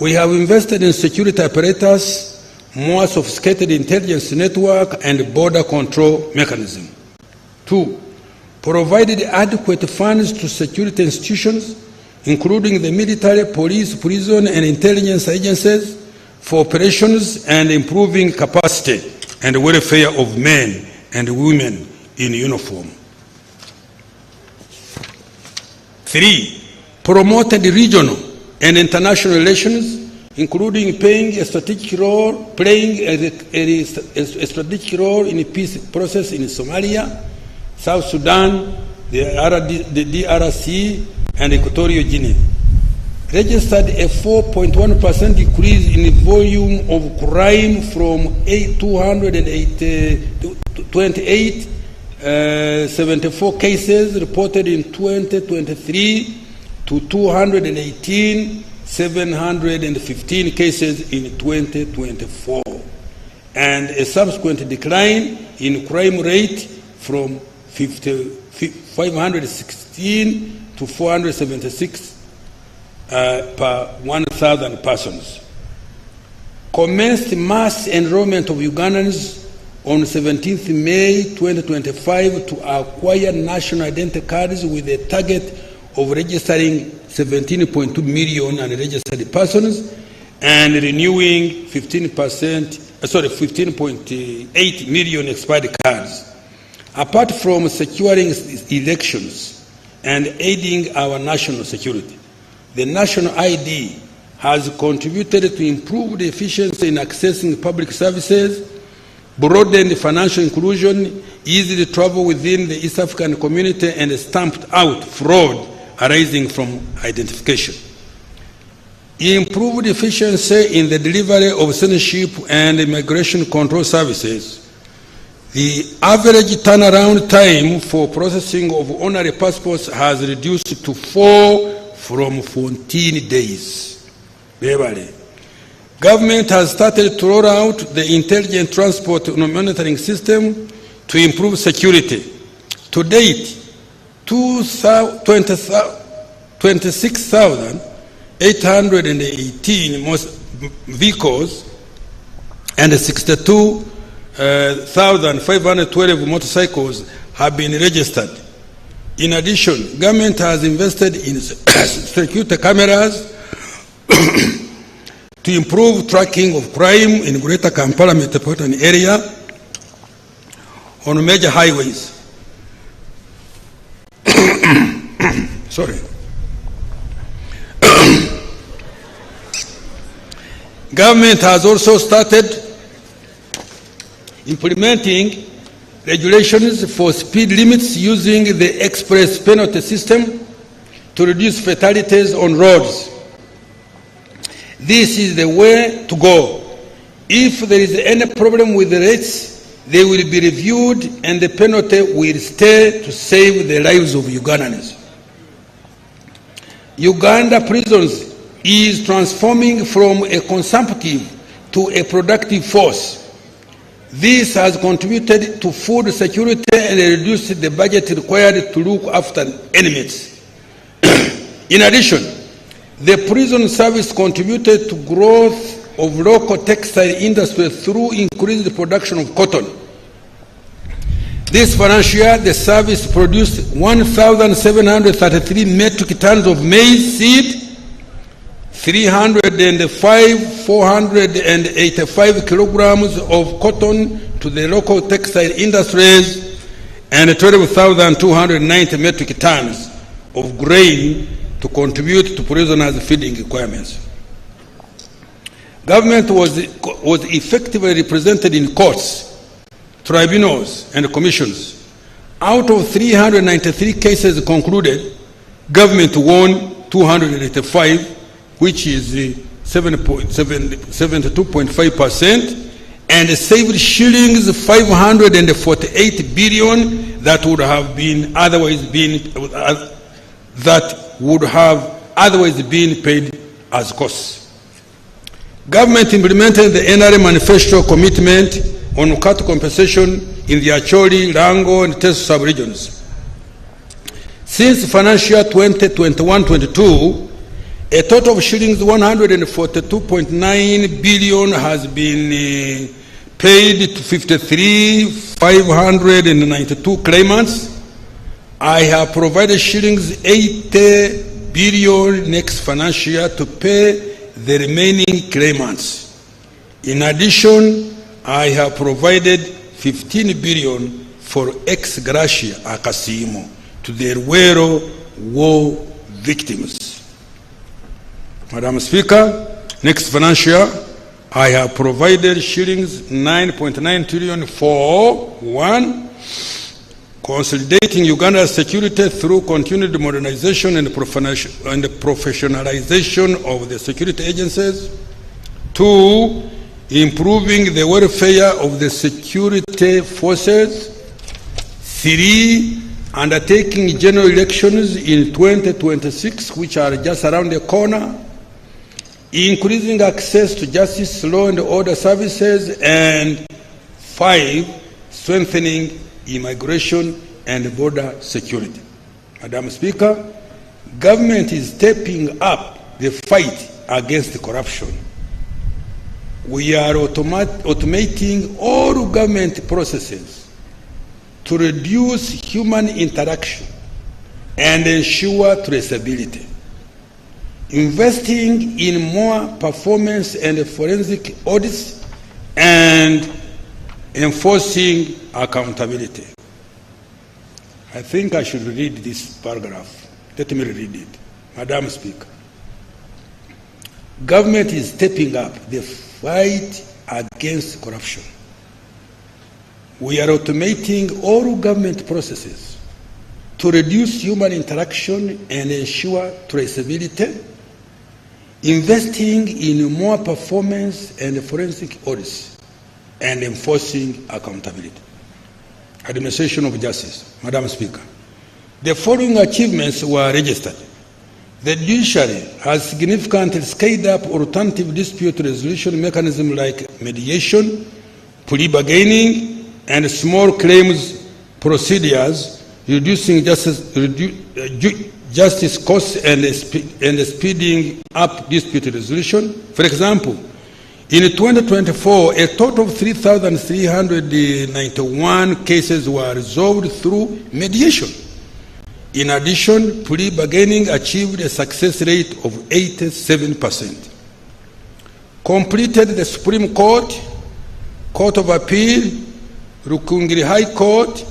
We have invested in security apparatus, more sophisticated intelligence network, and border control mechanism. 2. Provided adequate funds to security institutions, including the military, police, prison, and intelligence agencies, for operations and improving capacity and welfare of men and women in uniform. 3. Promoted regional and international relations, including playing a strategic role in the peace process in Somalia, South Sudan, the DRC, and Equatorial Guinea. Registered a 4.1% decrease in the volume of crime from 274 cases reported in 2023 to 218,715 cases in 2024, and a subsequent decline in crime rate from 516 to 476 per 1,000 persons. Commenced mass enrollment of Ugandans on 17th May 2025 to acquire national identity cards with a target of registering 17.2 million unregistered persons and renewing 15.8 million expired cards. Apart from securing elections and aiding our national security, the national ID has contributed to improved efficiency in accessing public services, broadened financial inclusion, easily travel within the East African community, and stamped out fraud arising from identification. Improved efficiency in the delivery of citizenship and immigration control services. The average turnaround time for processing of honorary passports has reduced to 4 from 14 days. Government has started to roll out the intelligent transport monitoring system to improve security. To date, 26,818 vehicles and 62,512 motorcycles have been registered. In addition, government has invested in security cameras to improve tracking of crime in Greater Kampala metropolitan area on major highways. Sorry. Government has also started implementing regulations for speed limits using the express penalty system to reduce fatalities on roads. This is the way to go. If there is any problem with the rates, they will be reviewed and the penalty will stay to save the lives of Ugandans. Uganda prisons is transforming from a consumptive to a productive force. This has contributed to food security and reduced the budget required to look after inmates. In addition, the prison service contributed to growth of local textile industry through increased production of cotton. This financial year, the service produced 1,733 metric tons of maize seed, 485 kilograms of cotton to the local textile industries, and 12,290 metric tons of grain to contribute to prisoners' feeding requirements. Government was effectively represented in courts, tribunals, and commissions. Out of 393 cases concluded, government won 285, which is 72.5%, and saved shillings 548 billion that would have otherwise been paid as costs. Government implemented the NRA manifesto commitment on cattle compensation in the Acholi, Rango, and Teso sub-regions. Since financial year 2021-22, a total of shillings 142.9 billion has been paid to 592 claimants. I have provided shillings 80 billion next financial year to pay the remaining claimants. In addition, I have provided 15 billion for ex gratia Akasimo to the Ruero war victims. Madam Speaker, next financial year, I have provided shillings 9.9 trillion for 1. Consolidating Uganda's security through continued modernization and professionalization of the security agencies. 2. Improving the welfare of the security forces. 3. Undertaking general elections in 2026, which are just around the corner. Increasing access to justice, law and order services. And 5. Strengthening immigration and border security. Madam Speaker, government is stepping up the fight against corruption. We are automating all government processes to reduce human interaction and ensure traceability. Investing in more performance and forensic audits and enforcing accountability. I think I should read this paragraph. Let me read it. Madam Speaker, government is stepping up the fight against corruption. We are automating all government processes to reduce human interaction and ensure traceability, investing in more performance and forensic audits, and enforcing accountability. Administration of justice. Madam Speaker, the following achievements were registered. The judiciary has significantly scaled up alternative dispute resolution mechanisms like mediation, plea bargaining, and small claims procedures, reducing justice costs and speeding up dispute resolution. For example, in 2024, a total of 3,391 cases were resolved through mediation. In addition, plea bargaining achieved a success rate of 87%. Completed the Supreme Court, Court of Appeal, Rukungiri High Court,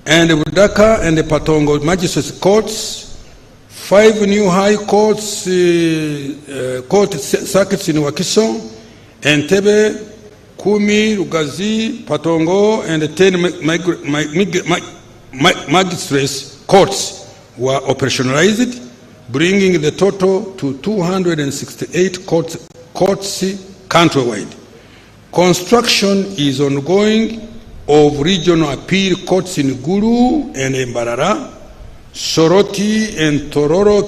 and Budaka and the Patongo Magistrates Courts. 5 new High Courts court circuits in Wakiso, Entebbe, Kumi, Rugazi, Patongo, and 10 magistrates courts were operationalized, bringing the total to 268 courts countrywide. Construction is ongoing of regional appeal courts in Gulu and Mbarara, Soroti and Tororo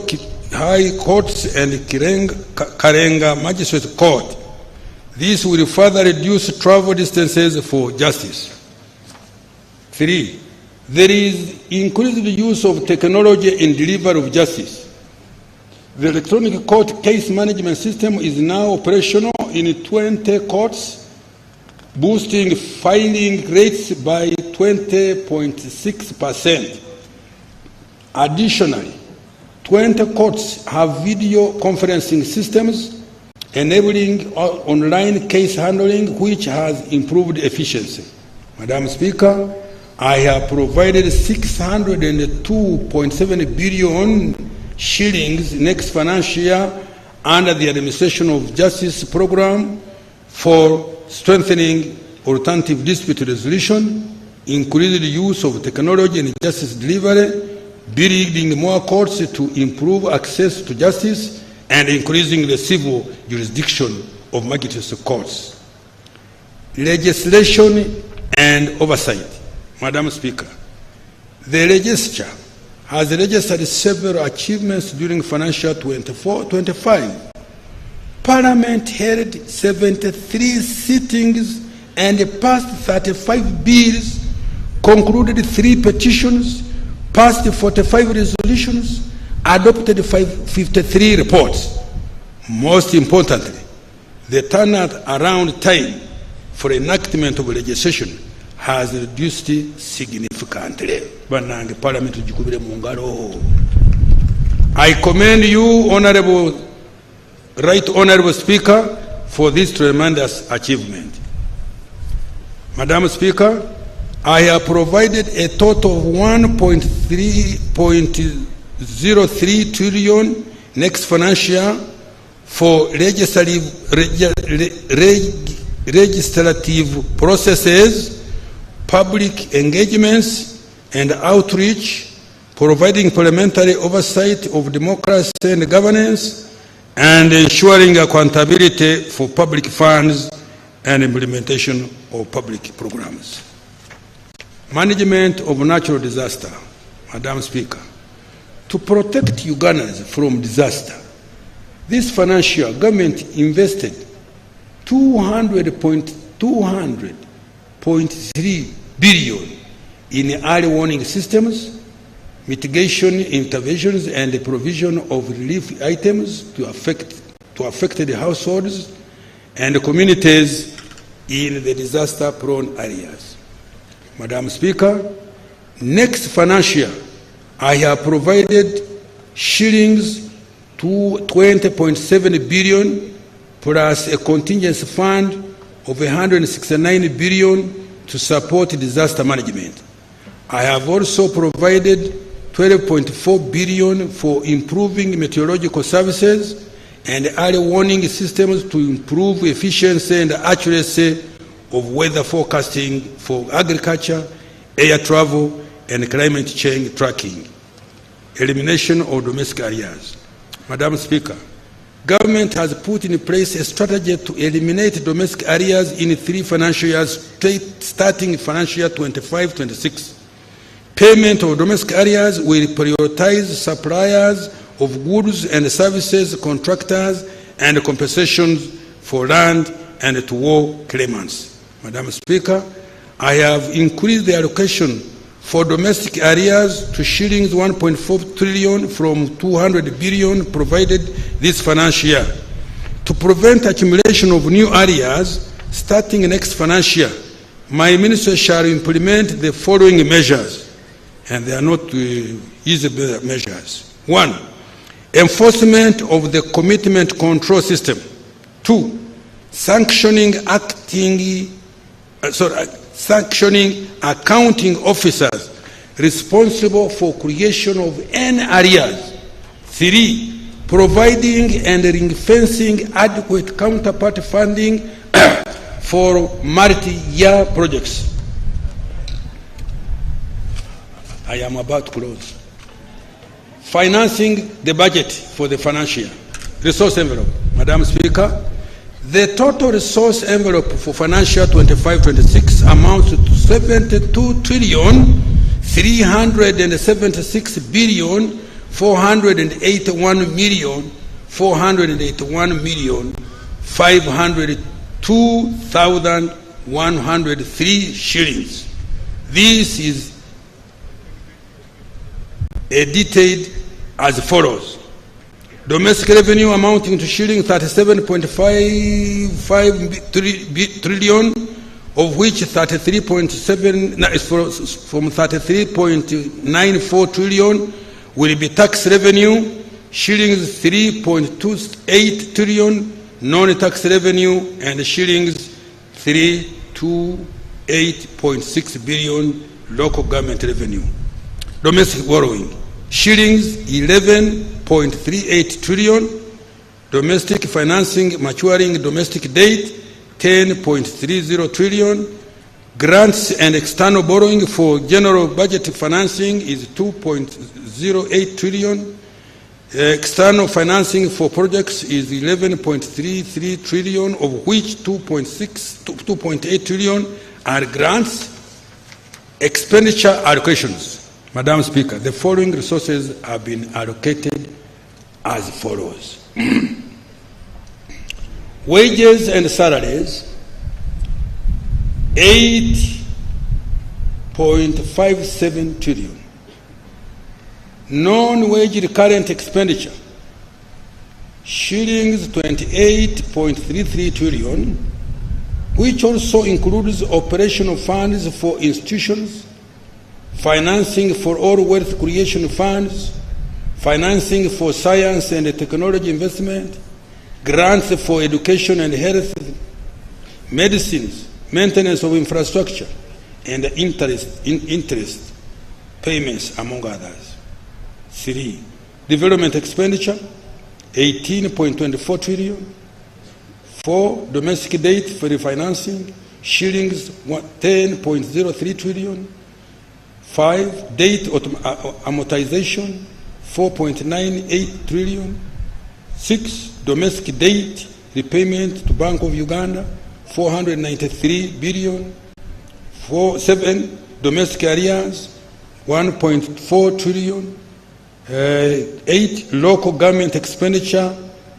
High Courts, and Karenga Magistrate Court. This will further reduce travel distances for justice. 3. There is increased use of technology in delivery of justice. The electronic court case management system is now operational in 20 courts, boosting filing rates by 20.6%. Additionally, 20 courts have video conferencing systems enabling online case handling, which has improved efficiency. Madam Speaker, I have provided 602.7 billion shillings next financial year under the Administration of Justice program for strengthening alternative dispute resolution, increasing the use of technology in justice delivery, building more courts to improve access to justice, and increasing the civil jurisdiction of magistrates' courts. Legislation and oversight. Madam Speaker, the legislature has registered several achievements during financial 24-25. Parliament held 73 sittings and passed 35 bills, concluded 3 petitions, passed 45 resolutions, adopted 53 reports. Most importantly, the turnaround time for enactment of legislation has reduced significantly. I commend you, Right Honorable Speaker, for this tremendous achievement. Madam Speaker, I have provided a total of 1.03 trillion next financial year for legislative processes, public engagements, and outreach, providing parliamentary oversight of democracy and governance, and ensuring accountability for public funds and implementation of public programs. Management of natural disaster. Madam Speaker, to protect Ugandans from disaster, this financial year, government invested 200.3 billion in early warning systems, mitigation interventions, and the provision of relief items to affected households and communities in the disaster-prone areas. Madam Speaker, next financial year, I have provided shillings to 20.7 billion plus a contingency fund of 169 billion to support disaster management. I have also provided 12.4 billion for improving meteorological services and early warning systems to improve efficiency and accuracy of weather forecasting for agriculture, air travel, and climate change tracking. Elimination of domestic arrears. Madam Speaker, government has put in place a strategy to eliminate domestic arrears in 3 financial years, starting financial year 25-26. Payment of domestic arrears will prioritize suppliers of goods and services, contractors, and compensations for land and to war claimants. Madam Speaker, I have increased the allocation for domestic arrears to shillings 1.4 trillion from 200 billion provided this financial year. To prevent accumulation of new arrears, starting next financial year, my minister shall implement the following measures, and they are not easy measures. 1, enforcement of the commitment control system. 2, sanctioning accounting officers responsible for creation of any arrears. 3, providing and ring-fencing adequate counterpart funding for multi-year projects. I am about to close. Financing the budget for the financial year. Resource envelope. Madam Speaker, the total resource envelope for financial 25-26 amounts to 72 trillion 376 billion 481 million 502,103 shillings. This is detailed as follows. Domestic revenue amounting to shilling 37.55 trillion, of which 33.7 is from 33.94 trillion will be tax revenue, shillings 3.28 trillion non-tax revenue, and shillings 328.6 billion local government revenue. Domestic borrowing, shillings 11.38 trillion, domestic financing maturing domestic debt 10.30 trillion, grants and external borrowing for general budget financing is 2.08 trillion, external financing for projects is 11.33 trillion, of which 2.8 trillion are grants. Expenditure allocations. Madam Speaker, the following resources have been allocated as follows. Wages and salaries, 8.57 trillion. Non-wage recurrent expenditure, shillings 28.33 trillion, which also includes operational funds for institutions, financing for all wealth creation funds, financing for science and technology investment, grants for education and health, medicines, maintenance of infrastructure, and interest payments, among others. 3. Development expenditure, 18.24 trillion. 4. Domestic debt for refinancing, shillings 10.03 trillion. 5. Debt amortization, 4.98 trillion. 6. Domestic debt repayment to Bank of Uganda, 493 billion. 7. Domestic arrears, 1.4 trillion. 8. Local government expenditure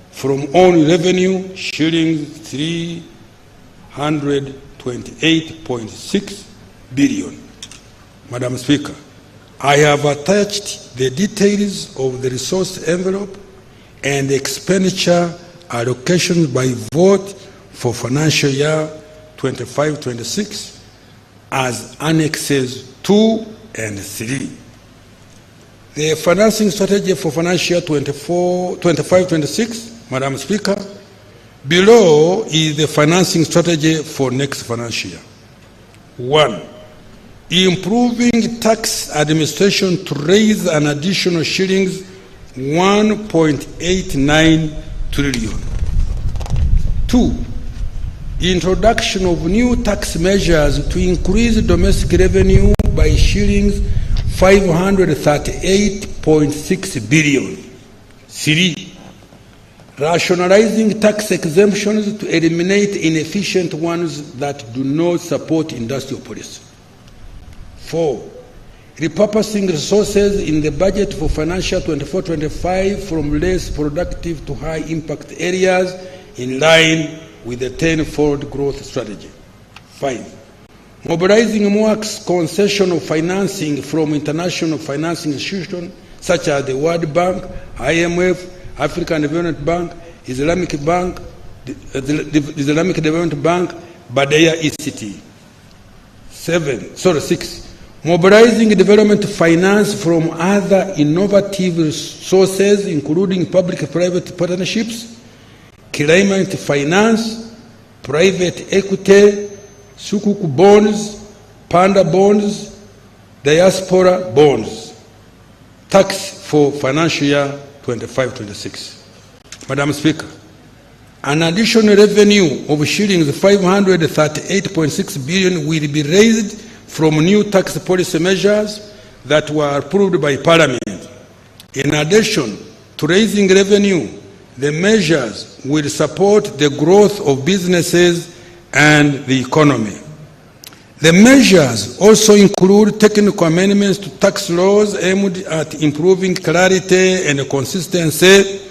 from own revenue, shillings 328.6 billion. Madam Speaker, I have attached the details of the resource envelope and expenditure allocations by vote for financial year 25-26 as annexes 2 and 3. The financing strategy for financial year 25-26, Madam Speaker, below is the financing strategy for next financial year. 1. Improving tax administration to raise an additional shillings 1.89 trillion. 2. Introduction of new tax measures to increase domestic revenue by shillings 538.6 billion. 3. Rationalizing tax exemptions to eliminate inefficient ones that do not support industrial policy. 4. Repurposing resources in the budget for financial 24-25 from less productive to high-impact areas in line with the 10-fold growth strategy. 5. Mobilizing more concessional financing from international financing institutions such as the World Bank, IMF, African Development Bank, Islamic Development Bank, Badeya ECT. 6. Mobilizing development finance from other innovative sources, including public-private partnerships, climate finance, private equity, sukuk bonds, panda bonds, diaspora bonds. Tax for financial year 25-26. Madam Speaker, an additional revenue of shillings 538.6 billion will be raised from new tax policy measures that were approved by Parliament. In addition to raising revenue, the measures will support the growth of businesses and the economy. The measures also include technical amendments to tax laws aimed at improving clarity and consistency,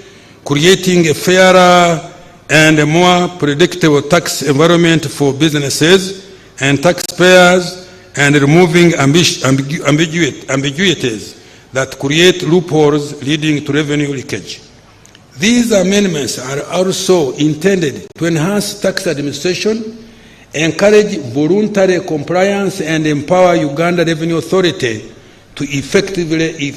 creating a fairer and a more predictable tax environment for businesses and taxpayers, and removing ambiguities that create loopholes leading to revenue leakage. These amendments are also intended to enhance tax administration, encourage voluntary compliance, and empower Uganda Revenue Authority to effectively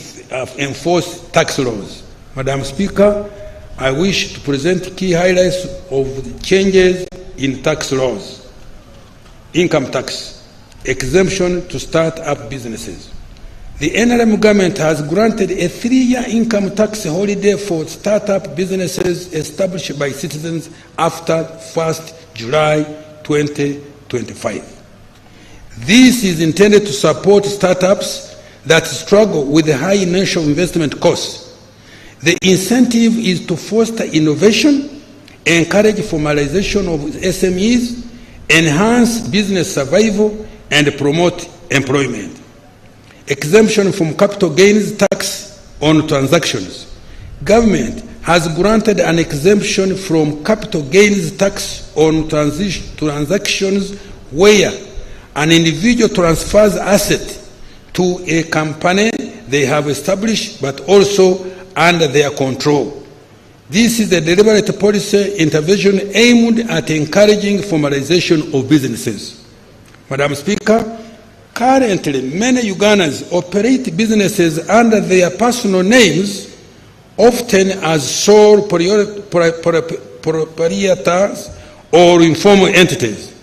enforce tax laws. Madam Speaker, I wish to present key highlights of the changes in tax laws. Income tax, exemption to start-up businesses. The NRM government has granted a 3-year income tax holiday for start-up businesses established by citizens after 1st July 2025. This is intended to support startups that struggle with high initial investment costs. The incentive is to foster innovation, encourage formalization of SMEs, enhance business survival, and promote employment. Exemption from capital gains tax on transactions. Government has granted an exemption from capital gains tax on transactions where an individual transfers asset to a company they have established but also under their control. This is a deliberate policy intervention aimed at encouraging formalization of businesses. Madam Speaker, currently many Ugandans operate businesses under their personal names, often as sole proprietors or informal entities.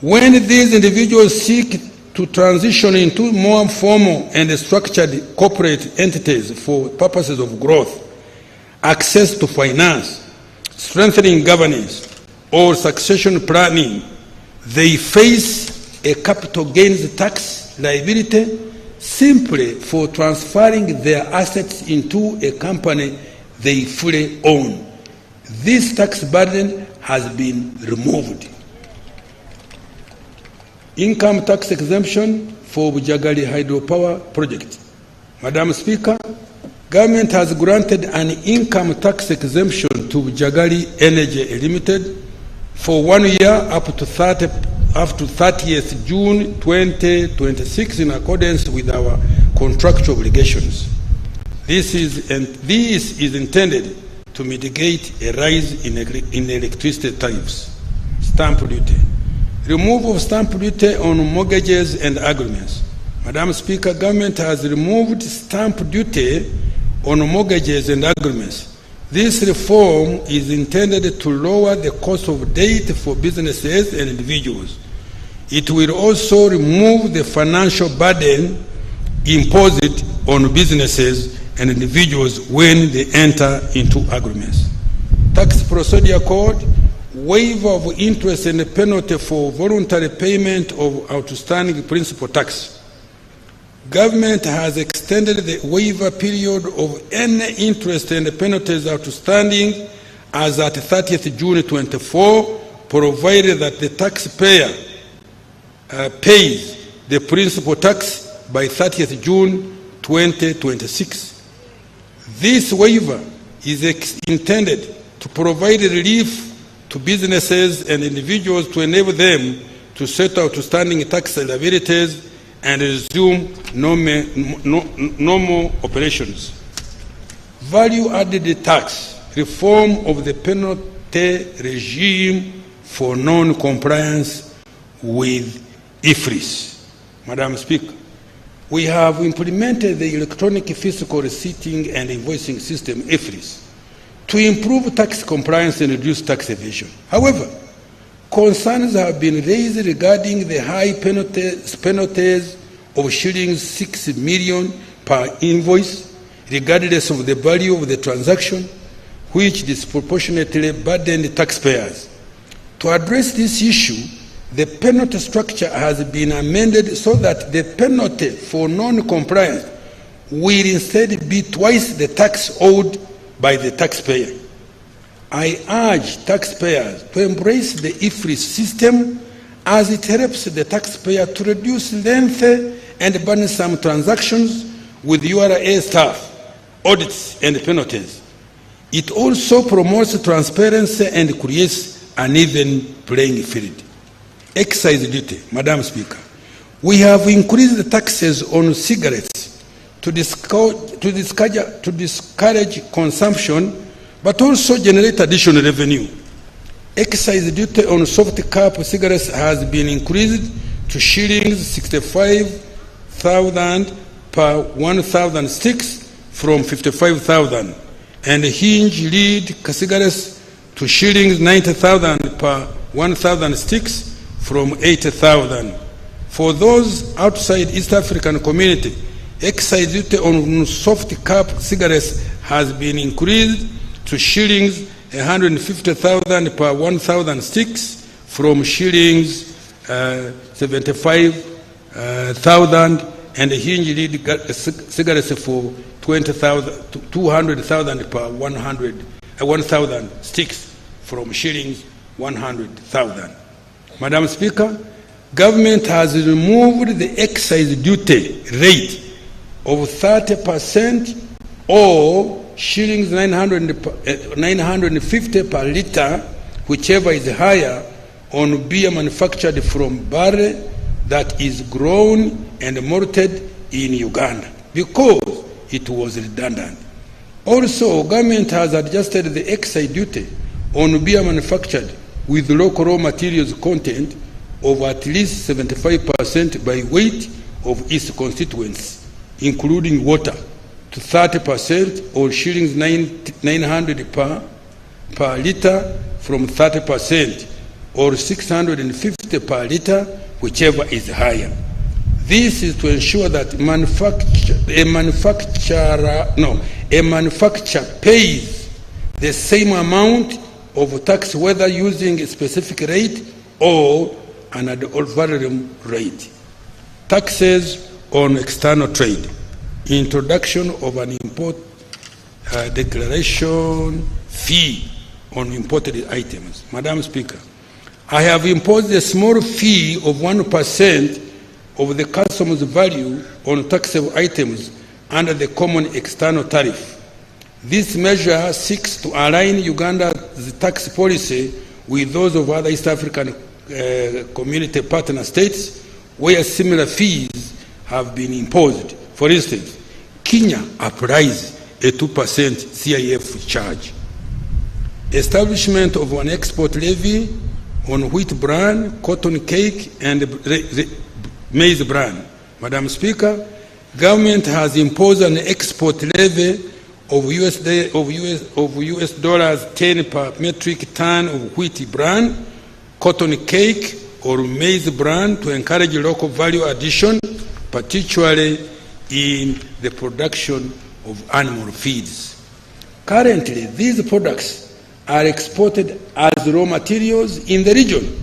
When these individuals seek to transition into more formal and structured corporate entities for purposes of growth, access to finance, strengthening governance, or succession planning, they face a capital gains tax liability simply for transferring their assets into a company they fully own. This tax burden has been removed. Income tax exemption for Bujagali hydropower project. Madam Speaker, government has granted an income tax exemption to Bujagali Energy Limited for 1 year up to 30th June 2026 in accordance with our contractual obligations. This is intended to mitigate a rise in electricity tariffs. Stamp duty. Removal of stamp duty on mortgages and agreements. Madam Speaker, government has removed stamp duty on mortgages and agreements. This reform is intended to lower the cost of debt for businesses and individuals. It will also remove the financial burden imposed on businesses and individuals when they enter into agreements. Tax Procedure Code, waiver of interest and penalty for voluntary payment of outstanding principal tax. Government has extended the waiver period of any interest and penalties outstanding as at 30th June 24, provided that the taxpayer pays the principal tax by 30th June 2026. This waiver is intended to provide relief to businesses and individuals to enable them to settle outstanding tax liabilities and resume normal operations. Value-added tax, reform of the penalty regime for non-compliance with IFRIS. Madam Speaker, we have implemented the electronic fiscal receipting and invoicing system, IFRIS, to improve tax compliance and reduce tax evasion. However, concerns have been raised regarding the high penalties of shillings 6 million per invoice, regardless of the value of the transaction, which disproportionately burden the taxpayers. To address this issue, the penalty structure has been amended so that the penalty for non-compliance will instead be twice the tax owed by the taxpayer. I urge taxpayers to embrace the IFRIS system as it helps the taxpayer to reduce lengthy and burdensome transactions with URA staff, audits, and penalties. It also promotes transparency and creates an even playing field. Excise duty, Madam Speaker. We have increased the taxes on cigarettes to discourage consumption but also generate additional revenue. Excise duty on soft cap cigarettes has been increased to shillings 65,000 per 1,000 sticks from 55,000, and hinge lead cigarettes to shillings 90,000 per 1,000 sticks from 80,000. For those outside East African community, excise duty on soft cap cigarettes has been increased to shillings 150,000 per 1,000 sticks from shillings 75,000, and hinge lead cigarettes for 200,000 per 1,000 sticks from shillings 100,000. Madam Speaker, government has removed the excise duty rate of 30% or shillings 950 per litre, whichever is higher, on beer manufactured from barley that is grown and malted in Uganda, because it was redundant. Also, government has adjusted the excise duty on beer manufactured with local raw materials content of at least 75% by weight of its constituents, including water, to 30% or shillings 900 per litre from 30%, or 650 per litre, whichever is higher. This is to ensure that a manufacturer pays the same amount of tax whether using a specific rate or an variable rate. Taxes on external trade. Introduction of an import declaration fee on imported items. Madam Speaker, I have imposed a small fee of 1% of the customs value on taxable items under the common external tariff. This measure seeks to align Uganda's tax policy with those of other East African community partner states where similar fees have been imposed. For instance, Kenya applies a 2% CIF charge. Establishment of an export levy on wheat bran, cotton cake, and maize bran. Madam Speaker, government has imposed an export levy of US dollars 10 per metric ton of wheat bran, cotton cake, or maize bran to encourage local value addition, particularly in the production of animal feeds. Currently, these products are exported as raw materials in the region,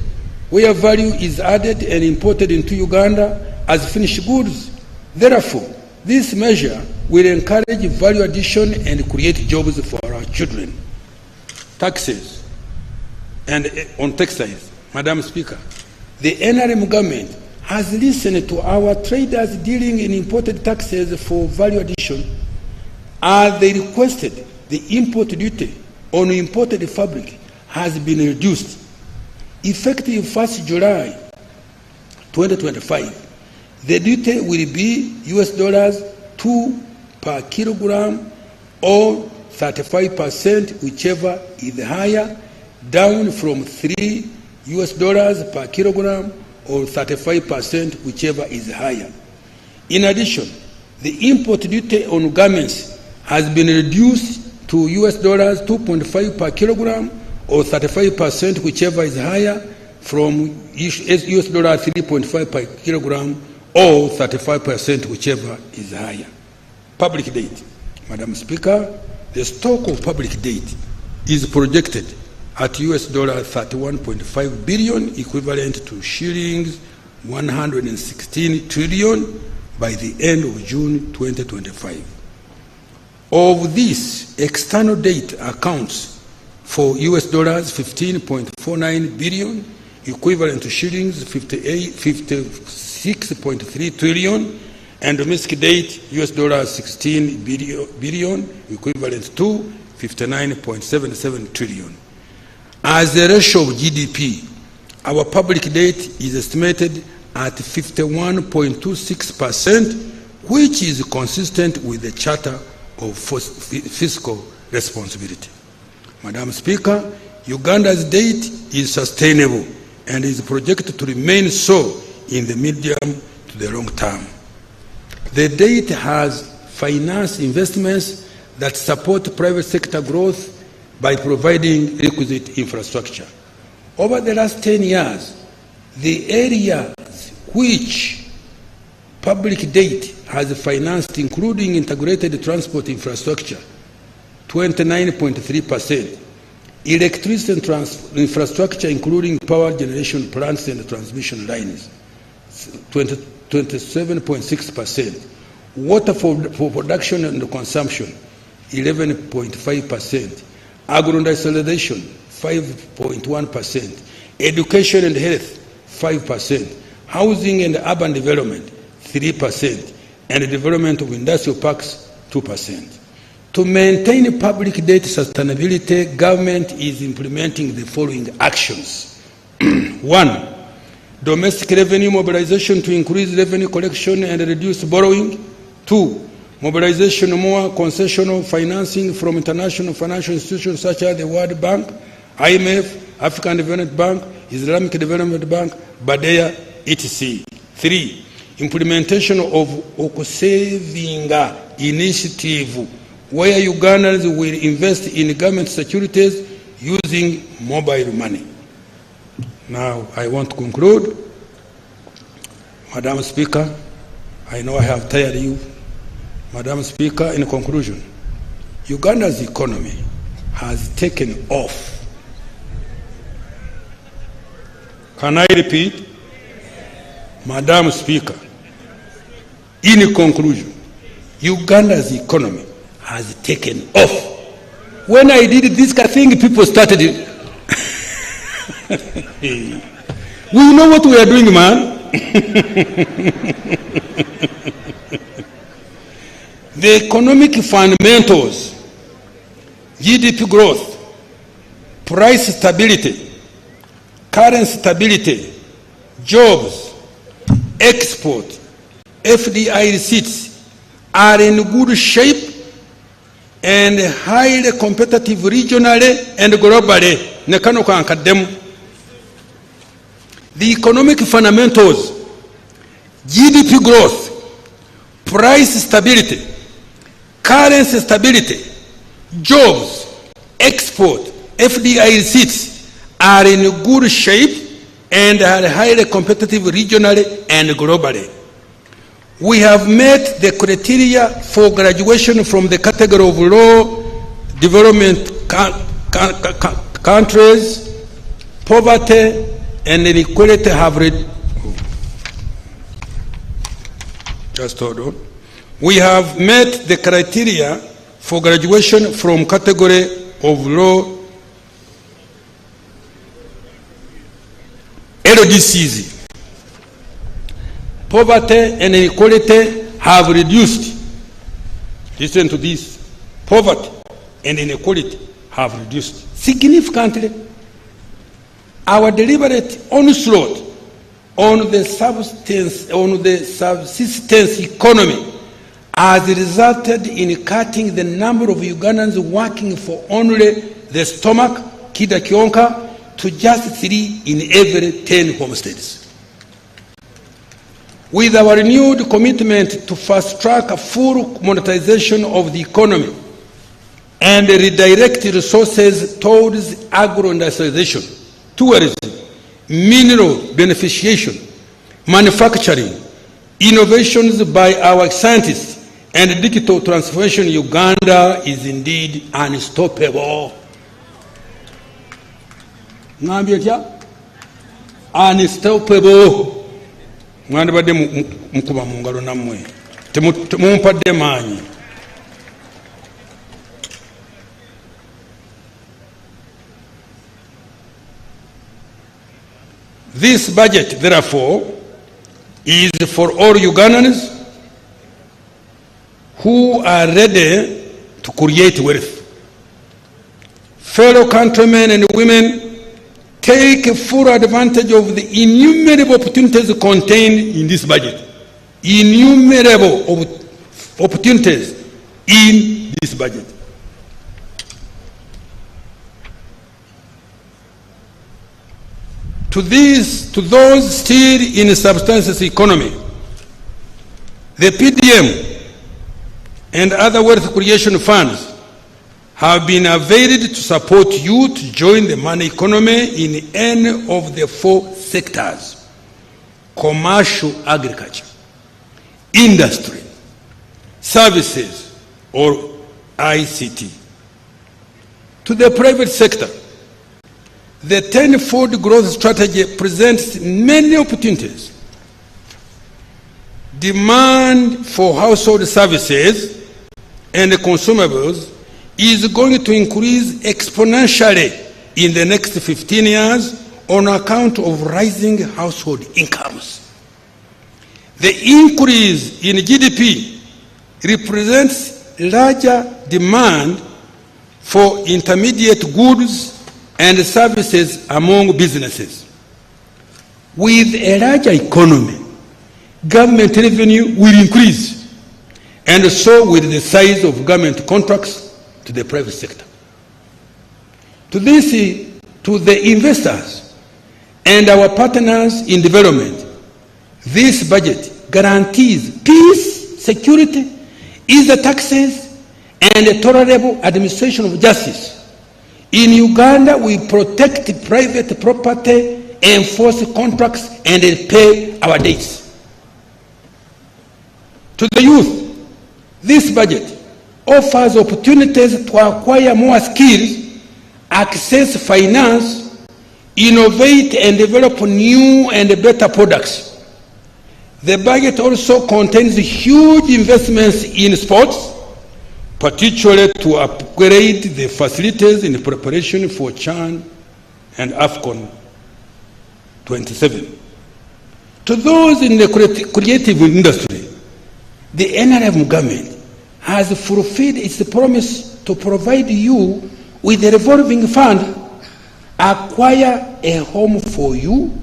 where value is added and imported into Uganda as finished goods. Therefore, this measure will encourage value addition and create jobs for our children. Taxes and on textiles. Madam Speaker, the NRM government has listened to our traders dealing in imported taxes for value addition, as they requested the import duty on imported fabric has been reduced. Effective 1st July 2025, the duty will be $2 per kilogram or 35%, whichever is higher, down from $3 per kilogram or 35%, whichever is higher. In addition, the import duty on garments has been reduced to $2.5 per kilogram or 35%, whichever is higher, from $3.5 per kilogram or 35%, whichever is higher. Public debt. Madam Speaker, the stock of public debt is projected at $31.5 billion, equivalent to shillings 116 trillion by the end of June 2025. Of this, external debt accounts for $15.49 billion, equivalent to shillings 56.3 trillion, and domestic debt $16 billion, equivalent to 59.77 trillion. As a ratio of GDP, our public debt is estimated at 51.26%, which is consistent with the Charter of Fiscal Responsibility. Madam Speaker, Uganda's debt is sustainable and is projected to remain so in the medium to the long term. The debt has financed investments that support private sector growth by providing requisite infrastructure. Over the last 10 years, the areas which public debt has financed, including integrated transport infrastructure, 29.3%, electricity infrastructure, including power generation plants and transmission lines, 27.6%, water for production and consumption, 11.5%, agro-industrialization, 5.1%, education and health, 5%, housing and urban development, 3%, and the development of industrial parks, 2%. To maintain public debt sustainability, government is implementing the following actions. 1. Domestic revenue mobilization to increase revenue collection and reduce borrowing. 2. Mobilization of more concessional financing from international financial institutions such as the World Bank, IMF, African Development Bank, Islamic Development Bank, Badea, etc. 3. Implementation of saving initiative, where Ugandans will invest in government securities using mobile money. Now, I want to conclude. Madam Speaker, I know I have tired you. Madam Speaker, in conclusion, Uganda's economy has taken off. Can I repeat? Madam Speaker, in conclusion, Uganda's economy has taken off. When I did this thing, people started it. We know what we are doing, man. The economic fundamentals, GDP growth, price stability, currency stability, jobs, export, FDI receipts are in good shape and highly competitive regionally and globally. The economic fundamentals, GDP growth, price stability, currency stability, jobs, export, FDI receipts are in good shape and are highly competitive regionally and globally. We have met the criteria for graduation from the category of low development countries. Poverty and inequality have just hold on. We have met the criteria for graduation from category of low LDCs. Poverty and inequality have reduced. Listen to this. Poverty and inequality have reduced significantly. Our deliberate onslaught on the subsistence economy has resulted in cutting the number of Ugandans working for only the stomach, kida kionka, to just 3 in every 10 homesteads. With our renewed commitment to fast-track a full monetization of the economy and redirect resources towards agro-industrialization, tourism, mineral beneficiation, manufacturing, innovations by our scientists, and digital transformation, Uganda is indeed unstoppable. Unstoppable. Mwandibadde mukuba mu ngalo nammwe temumpadde maanyi. This budget, therefore, is for all Ugandans who are ready to create wealth. Fellow countrymen and women, take full advantage of the innumerable opportunities contained in this budget. Innumerable opportunities in this budget. To those still in subsistence economy, the PDM and other wealth creation funds have been availed to support you to join the money economy in any of the 4 sectors: commercial agriculture, industry, services, or ICT. To the private sector, the 10-fold growth strategy presents many opportunities. Demand for household services and consumables is going to increase exponentially in the next 15 years on account of rising household incomes. The increase in GDP represents larger demand for intermediate goods and services among businesses. With a larger economy, government revenue will increase, and so will the size of government contracts to the private sector. To the investors and our partners in development, this budget guarantees peace, security, ease the taxes, and a tolerable administration of justice. In Uganda, we protect private property, enforce contracts, and pay our debts. To the youth, this budget offers opportunities to acquire more skills, access finance, innovate and develop new and better products. The budget also contains huge investments in sports, particularly to upgrade the facilities in preparation for CHAN and AFCON 27. To those in the creative industry, the NRM government has fulfilled its promise to provide you with a revolving fund, acquire a home for you,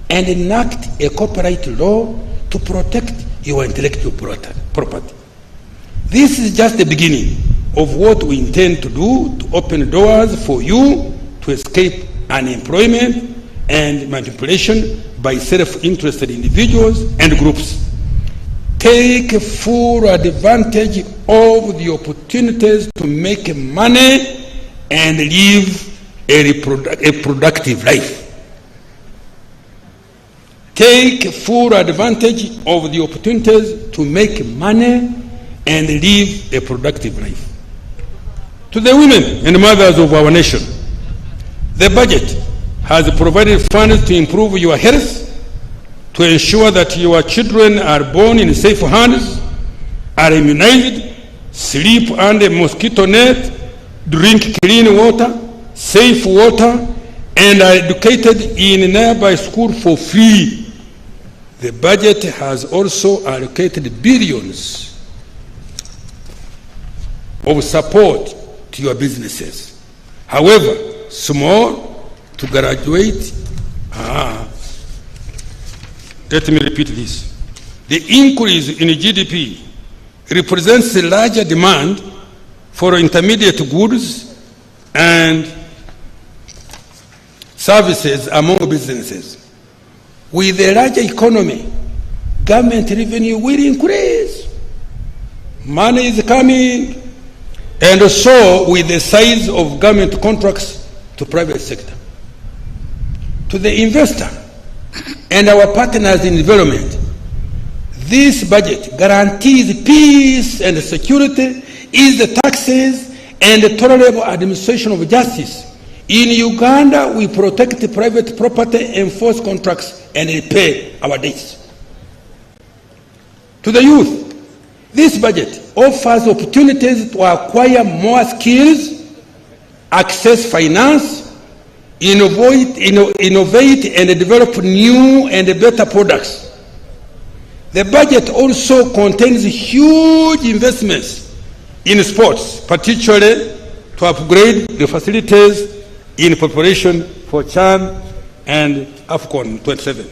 and enact a copyright law to protect your intellectual property. This is just the beginning of what we intend to do to open doors for you to escape unemployment and manipulation by self-interested individuals and groups. Take full advantage of the opportunities to make money and live a productive life. Take full advantage of the opportunities to make money and live a productive life. To the women and mothers of our nation, the budget has provided funds to improve your health, to ensure that your children are born in safe hands, are immunized, sleep under mosquito net, drink clean water, safe water, and are educated in nearby school for free. The budget has also allocated billions of support to your businesses. However, small to graduate. Let me repeat this. The increase in GDP represents a larger demand for intermediate goods and services among businesses. With a larger economy, government revenue will increase. Money is coming, and so with the size of government contracts to private sector. To the investor and our partners in development, this budget guarantees peace and security, ease the taxes, and the tolerable administration of justice. In Uganda, we protect private property, enforce contracts, and repay our debts. To the youth, this budget offers opportunities to acquire more skills, access finance, innovate and develop new and better products. The budget also contains huge investments in sports, particularly to upgrade the facilities in preparation for CHAN and AFCON 27.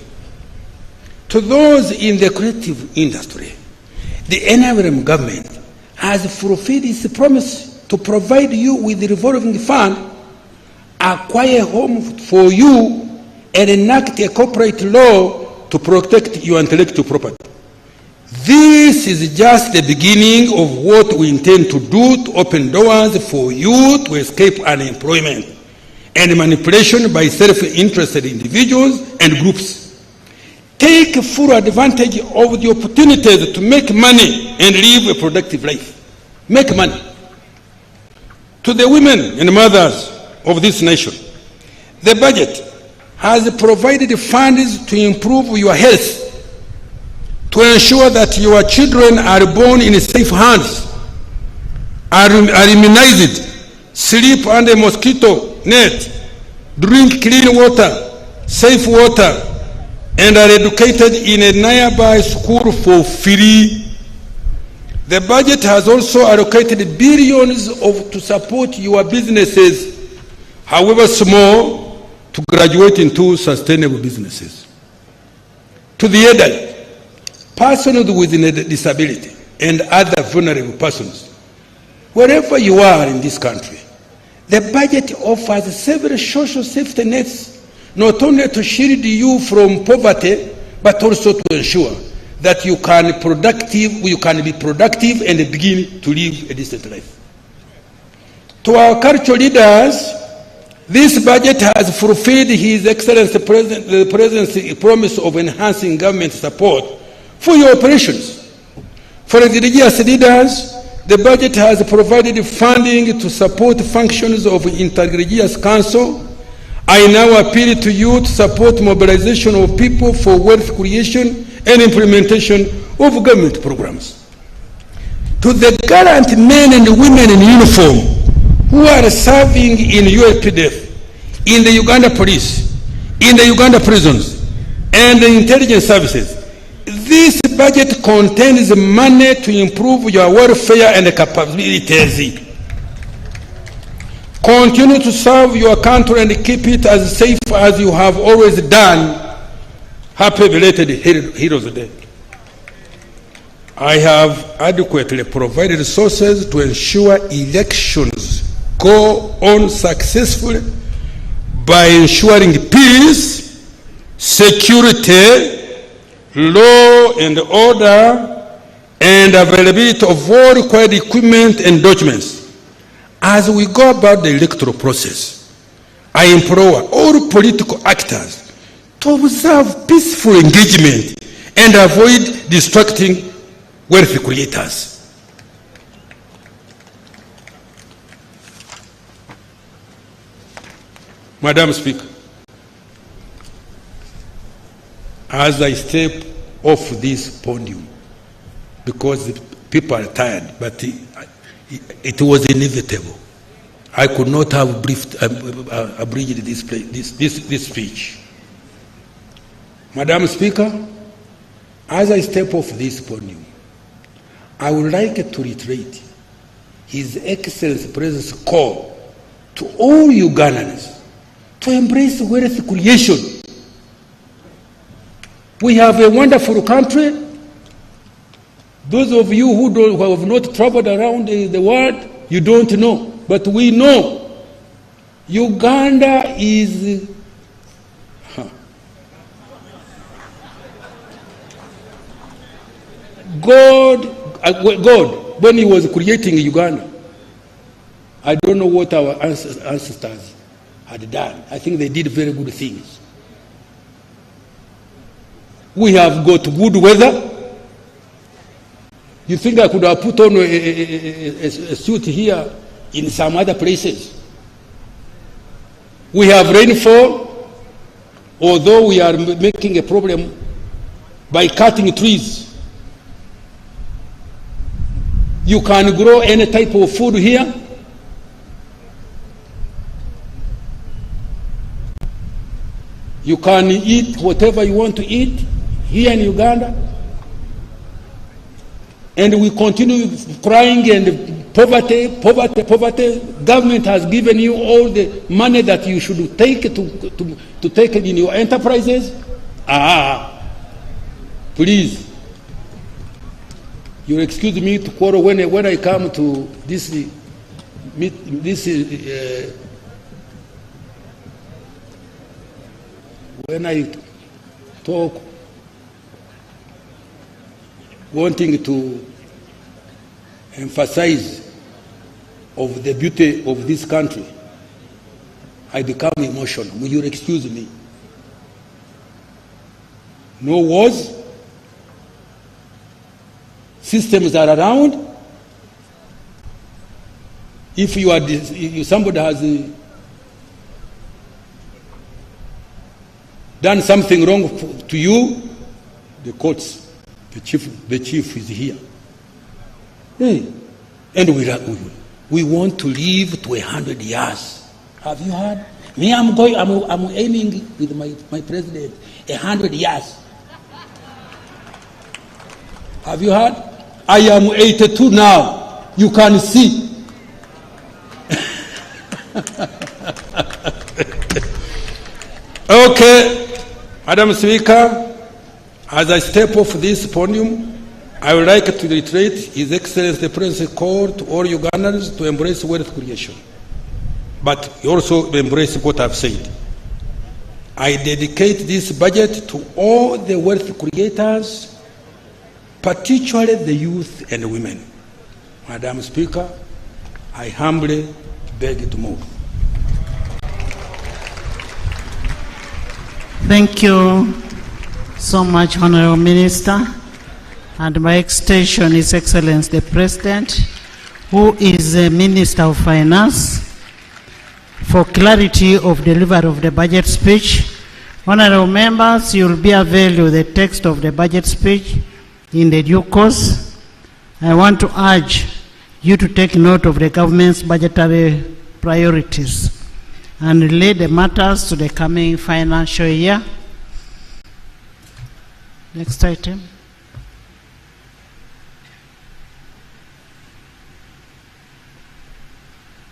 To those in the creative industry, the NRM government has fulfilled its promise to provide you with the revolving fund, acquire a home for you, and enact a corporate law to protect your intellectual property. This is just the beginning of what we intend to do to open doors for youth to escape unemployment and manipulation by self-interested individuals and groups. Take full advantage of the opportunities to make money and live a productive life. Make money. To the women and mothers of this nation, the budget has provided funds to improve your health, to ensure that your children are born in safe hands, are immunized, sleep under a mosquito net, drink clean water, safe water, and are educated in a nearby school for free. The budget has also allocated billions to support your businesses, however small, to graduate into sustainable businesses. To the elderly, persons with a disability, and other vulnerable persons, wherever you are in this country, the budget offers several social safety nets, not only to shield you from poverty, but also to ensure that you can be productive and begin to live a decent life. To our cultural leaders, this budget has fulfilled His Excellency the President's promise of enhancing government support for your operations. For the religious leaders, the budget has provided funding to support functions of Interreligious Council. I now appeal to you to support mobilization of people for wealth creation and implementation of government programs. To the gallant men and women in uniform who are serving in UPDF, in the Uganda Police, in the Uganda prisons, and the intelligence services, this budget contains money to improve your welfare and capabilities. Continue to serve your country and keep it as safe as you have always done. Happy belated Heroes Day. I have adequately provided resources to ensure elections go on successfully by ensuring peace, security, law and order, and availability of all required equipment and documents. As we go about the electoral process, I implore all political actors to observe peaceful engagement and avoid distracting wealth creators. Madam Speaker, as I step off this podium, because people are tired, but it was inevitable. I could not have abridged this speech. Madam Speaker, as I step off this podium, I would like to reiterate His Excellency President's call to all Ugandans to embrace wealth creation. We have a wonderful country. Those of you who have not traveled around the world, you don't know. But we know Uganda is God, when He was creating Uganda, I don't know what our ancestors had done. I think they did very good things. We have got good weather. You think I could have put on a suit here in some other places? We have rainfall, although we are making a problem by cutting trees. You can grow any type of food here. You can eat whatever you want to eat here in Uganda. And we continue crying and poverty. Government has given you all the money that you should take to take it in your enterprises. Please, you excuse me to quarrel when I come to this when I talk wanting to emphasize of the beauty of this country, I become emotional. Will you excuse me? No wars, systems are around. If you are somebody has done something wrong to you, the courts, the chief is here. Hey. And we want to live to 100 years. Have you heard? Me, I'm aiming with my president 100 years. Have you heard? I am 82 now. You can see. Okay, Madam Speaker, as I step off this podium, I would like to reiterate His Excellency the President called to all Ugandans to embrace wealth creation, but also embrace what I've said. I dedicate this budget to all the wealth creators, particularly the youth and women. Madam Speaker, I humbly beg to move. Thank you so much, Honorable Minister. And by extension, His Excellency the President, who is the Minister of Finance, for clarity of delivery of the budget speech. Honorable members, you will be available with the text of the budget speech in the due course. I want to urge you to take note of the government's budgetary priorities and relate the matters to the coming financial year. Next item.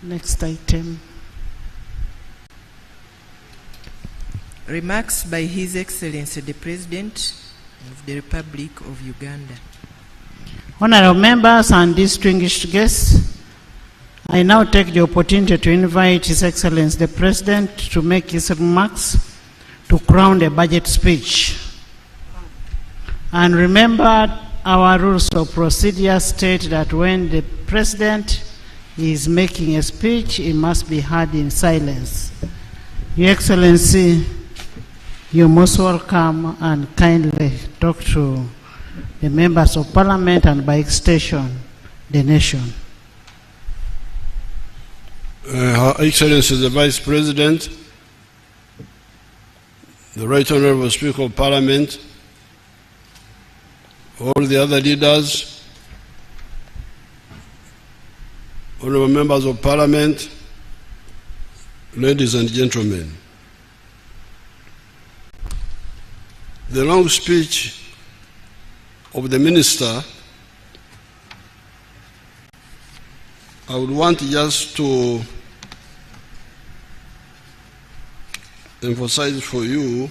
Next item. Remarks by His Excellency the President of the Republic of Uganda. Honorable members and distinguished guests, I now take the opportunity to invite His Excellency the President to make his remarks to crown the budget speech. And remember, our rules of procedure state that when the President is making a speech, it must be heard in silence. Your Excellency, you're most welcome, and kindly talk to the members of Parliament and by extension, the nation. Her Excellency the Vice President, the Right Honorable Speaker of Parliament, all the other leaders, honorable members of Parliament, ladies and gentlemen. The long speech of the Minister, I would want just to emphasize for you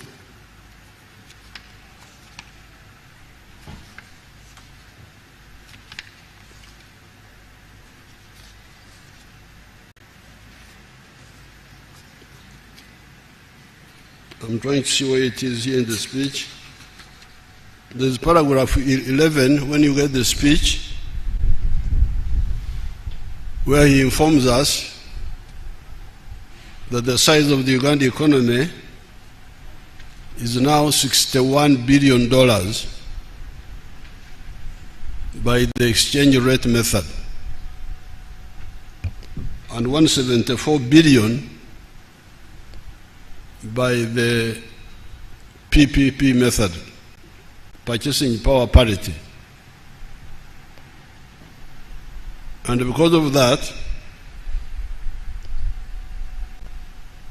I'm trying to see where it is here in the speech. There's paragraph 11 when you get the speech, where he informs us that the size of the Uganda economy is now $61 billion by the exchange rate method, and $174 billion by the PPP method, purchasing power parity. And because of that,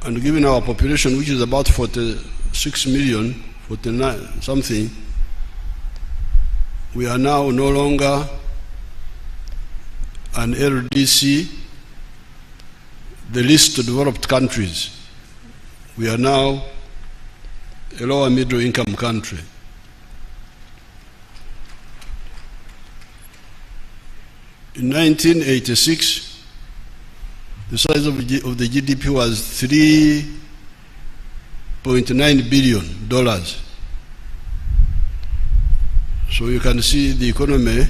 and given our population, which is about 46 million, 49 something, we are now no longer an LDC, the least developed countries. We are now a lower middle income country. In 1986, the size of the GDP was $3 $0.9 billion. So you can see the economy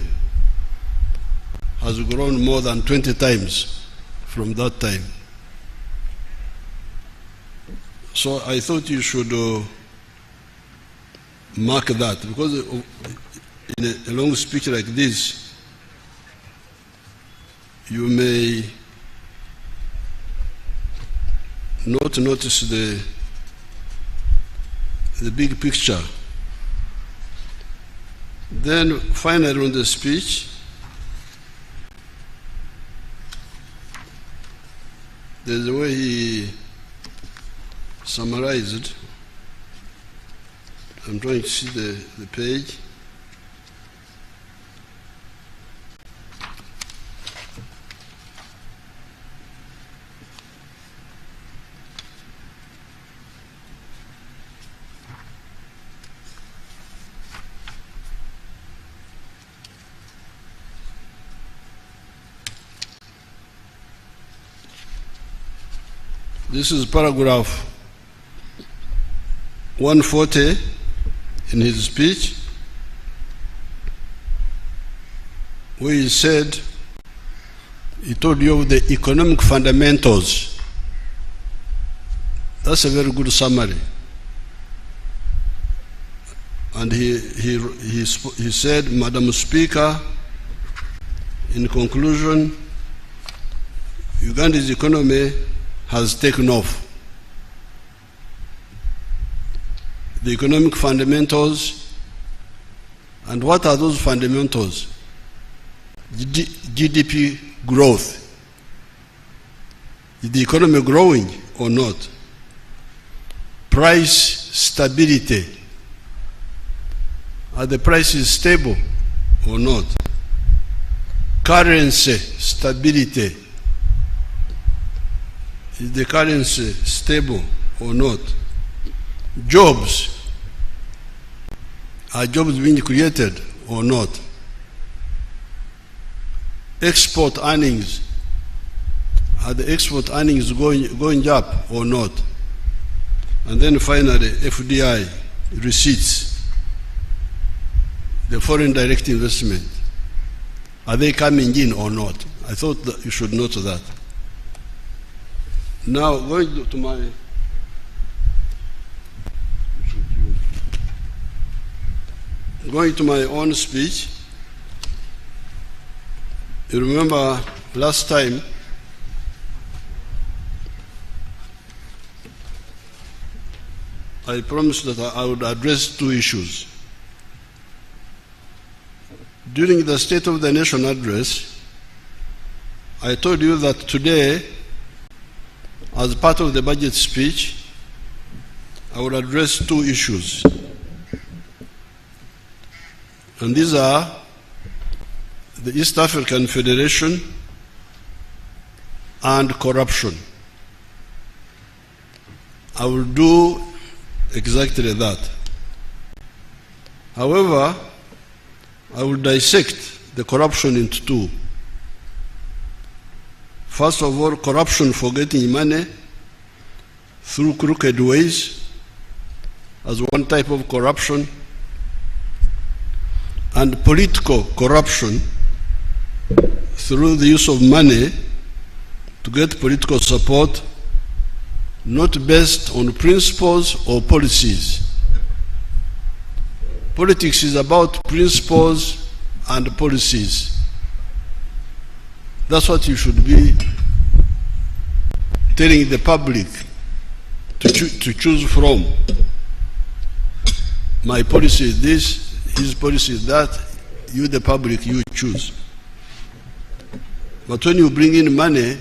has grown more than 20 times from that time. So I thought you should mark that, because in a long speech like this, you may not notice the big picture. Then finally on the speech, there's a way he summarized. I'm trying to see the page. This is paragraph 140 in his speech, where he said, he told you of the economic fundamentals. That's a very good summary. And he said, Madam Speaker, in conclusion, Uganda's economy has taken off. The economic fundamentals, and what are those fundamentals? GDP growth. Is the economy growing or not? Price stability. Are the prices stable or not? Currency stability. Is the currency stable or not? Jobs. Are jobs being created or not? Export earnings. Are the export earnings going up or not? And then finally, FDI, receipts, the foreign direct investment. Are they coming in or not? I thought that you should note that. Now, going to my own speech, you remember last time I promised that I would address two issues. During the State of the Nation address, I told you that today, as part of the budget speech, I will address two issues. And these are the East African Federation and corruption. I will do exactly that. However, I will dissect the corruption into two. First of all, corruption for getting money through crooked ways as one type of corruption, and political corruption through the use of money to get political support, not based on principles or policies. Politics is about principles and policies. That's what you should be telling the public to choose from. My policy is this, his policy is that, you the public, you choose. But when you bring in money,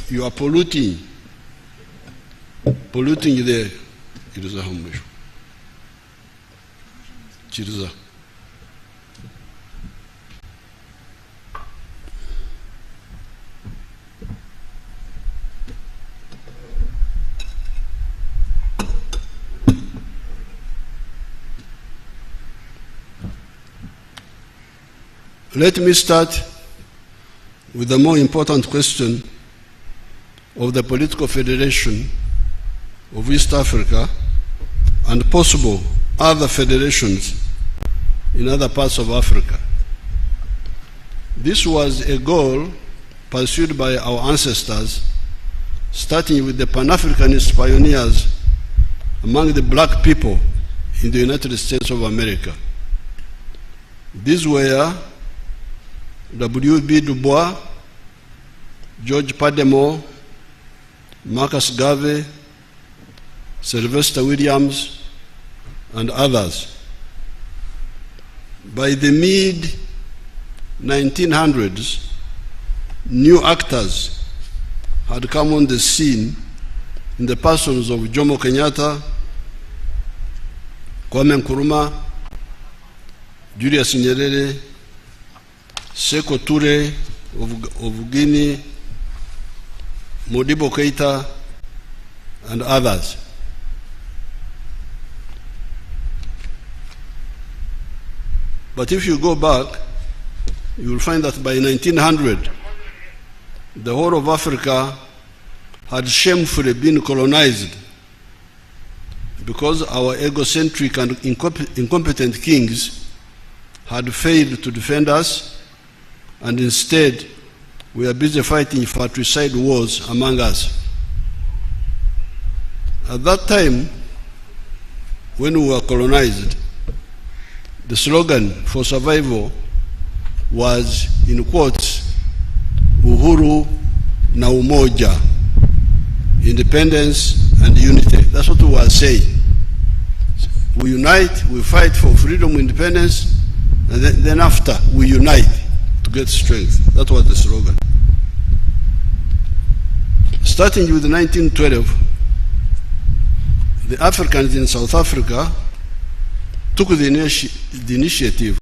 you are polluting the Chiriza. Let me start with the more important question of the political federation of East Africa and possible other federations in other parts of Africa. This was a goal pursued by our ancestors, starting with the Pan-Africanist pioneers among the black people in the United States of America. These were W.B. Du Bois, George Padmore, Marcus Garvey, Sylvester Williams, and others. By the mid-1900s, new actors had come on the scene in the persons of Jomo Kenyatta, Kwame Nkrumah, Julius Nyerere, Sekou Toure of Guinea, Modibo Keita, and others. But if you go back, you will find that by 1900, the whole of Africa had shamefully been colonized because our egocentric and incompetent kings had failed to defend us, and instead we are busy fighting fratricide wars among us. At that time, when we were colonized, the slogan for survival was, in quotes, Uhuru na Umoja, independence and unity. That's what we were saying. We unite, we fight for freedom, independence, and then after we unite to get strength. That was the slogan. Starting with 1912, the Africans in South Africa took the initiative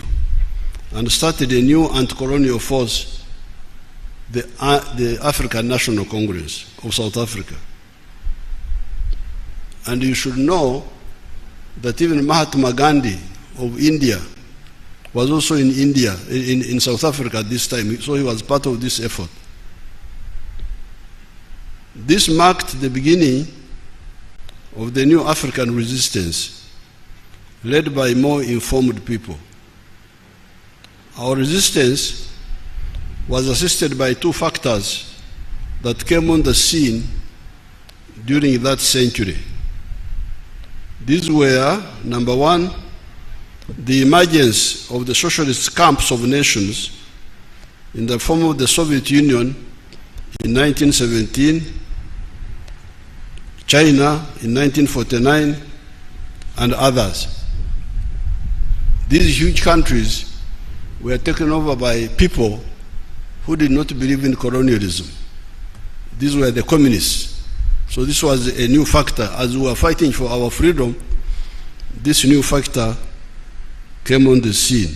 and started a new anti-colonial force, the African National Congress of South Africa. And you should know that even Mahatma Gandhi of India was also in India, in South Africa at this time, so he was part of this effort. This marked the beginning of the new African resistance, led by more informed people. Our resistance was assisted by two factors that came on the scene during that century. These were, number one, the emergence of the socialist camps of nations in the form of the Soviet Union in 1917, China in 1949, and others. These huge countries were taken over by people who did not believe in colonialism. These were the communists. So this was a new factor. As we were fighting for our freedom, this new factor came on the scene.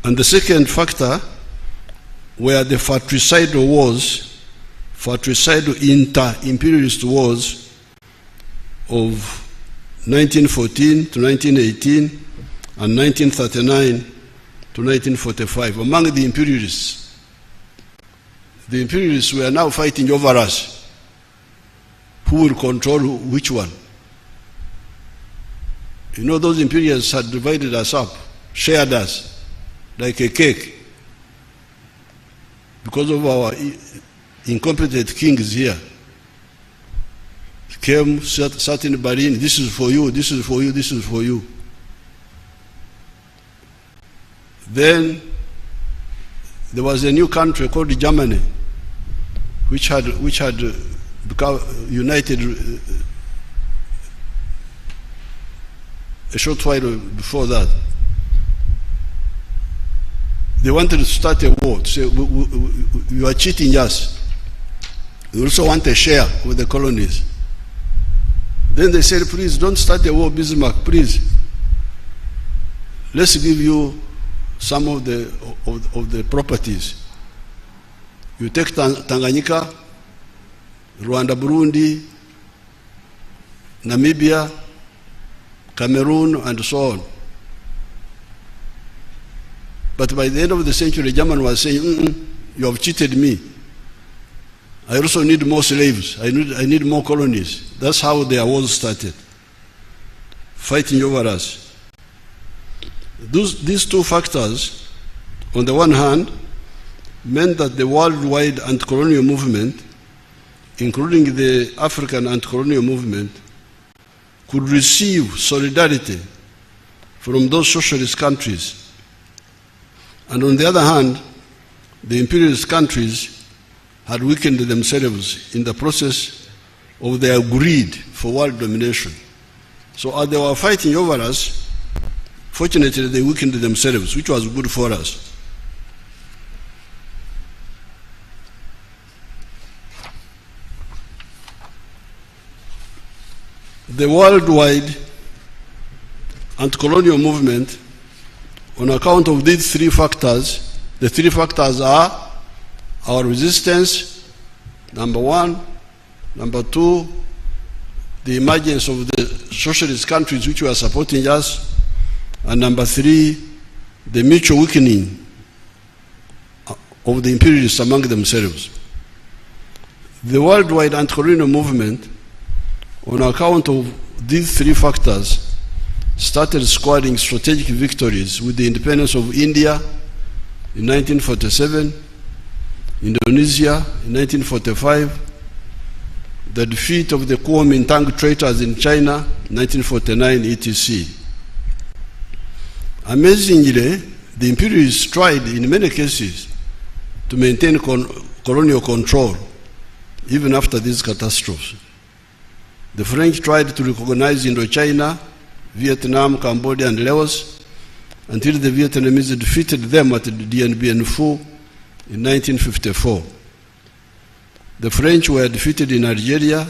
And the second factor were the fratricidal wars, fratricidal inter-imperialist wars of 1914 to 1918 and 1939 to 1945 among the imperialists. The imperialists were now fighting over us. Who will control which one? You know, those imperialists had divided us up, shared us like a cake because of our incompetent kings here. Came, sat in Berlin, this is for you, this is for you, this is for you. Then there was a new country called Germany, which had become united a short while before that. They wanted to start a war, to say, you are cheating us. We also want a share with the colonies. Then they said, please don't start a war, Bismarck, please. Let's give you some of the properties. You take Tanganyika, Rwanda, Burundi, Namibia, Cameroon, and so on. But by the end of the century, Germany was saying, you have cheated me. I also need more slaves. I need more colonies. That's how their wars started, fighting over us. These two factors, on the one hand, meant that the worldwide anti-colonial movement, including the African anti-colonial movement, could receive solidarity from those socialist countries. And on the other hand, the imperialist countries had weakened themselves in the process of their greed for world domination. So as they were fighting over us, fortunately they weakened themselves, which was good for us. The worldwide anti-colonial movement, on account of these three factors, the three factors are our resistance, number one. Number two, the emergence of the socialist countries which were supporting us. And number three, the mutual weakening of the imperialists among themselves. The worldwide anti-colonial movement, on account of these three factors, started scoring strategic victories with the independence of India in 1947, Indonesia in 1945, the defeat of the Kuomintang traitors in China, 1949, etc. Amazingly, the imperialists tried in many cases to maintain colonial control even after these catastrophes. The French tried to recognize Indochina, Vietnam, Cambodia, and Laos until the Vietnamese defeated them at Dien Bien Phu in 1954. The French were defeated in Algeria.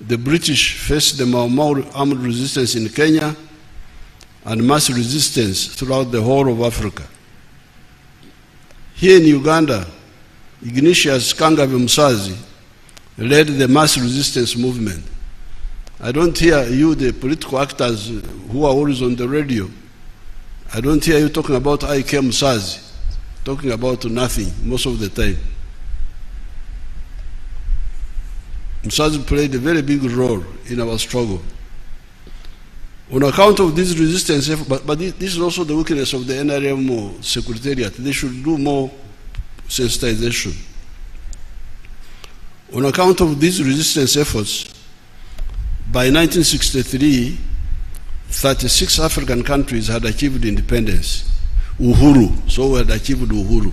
The British faced the Mau Mau armed resistance in Kenya and mass resistance throughout the whole of Africa. Here in Uganda, Ignatius Kangabe Musazi led the mass resistance movement. I don't hear you, the political actors who are always on the radio, I don't hear you talking about I.K. Musazi, talking about nothing most of the time. Musazi played a very big role in our struggle. On account of this resistance, but this is also the weakness of the NRM Secretariat. They should do more sensitization. On account of these resistance efforts, by 1963, 36 African countries had achieved independence, uhuru, so we had achieved uhuru.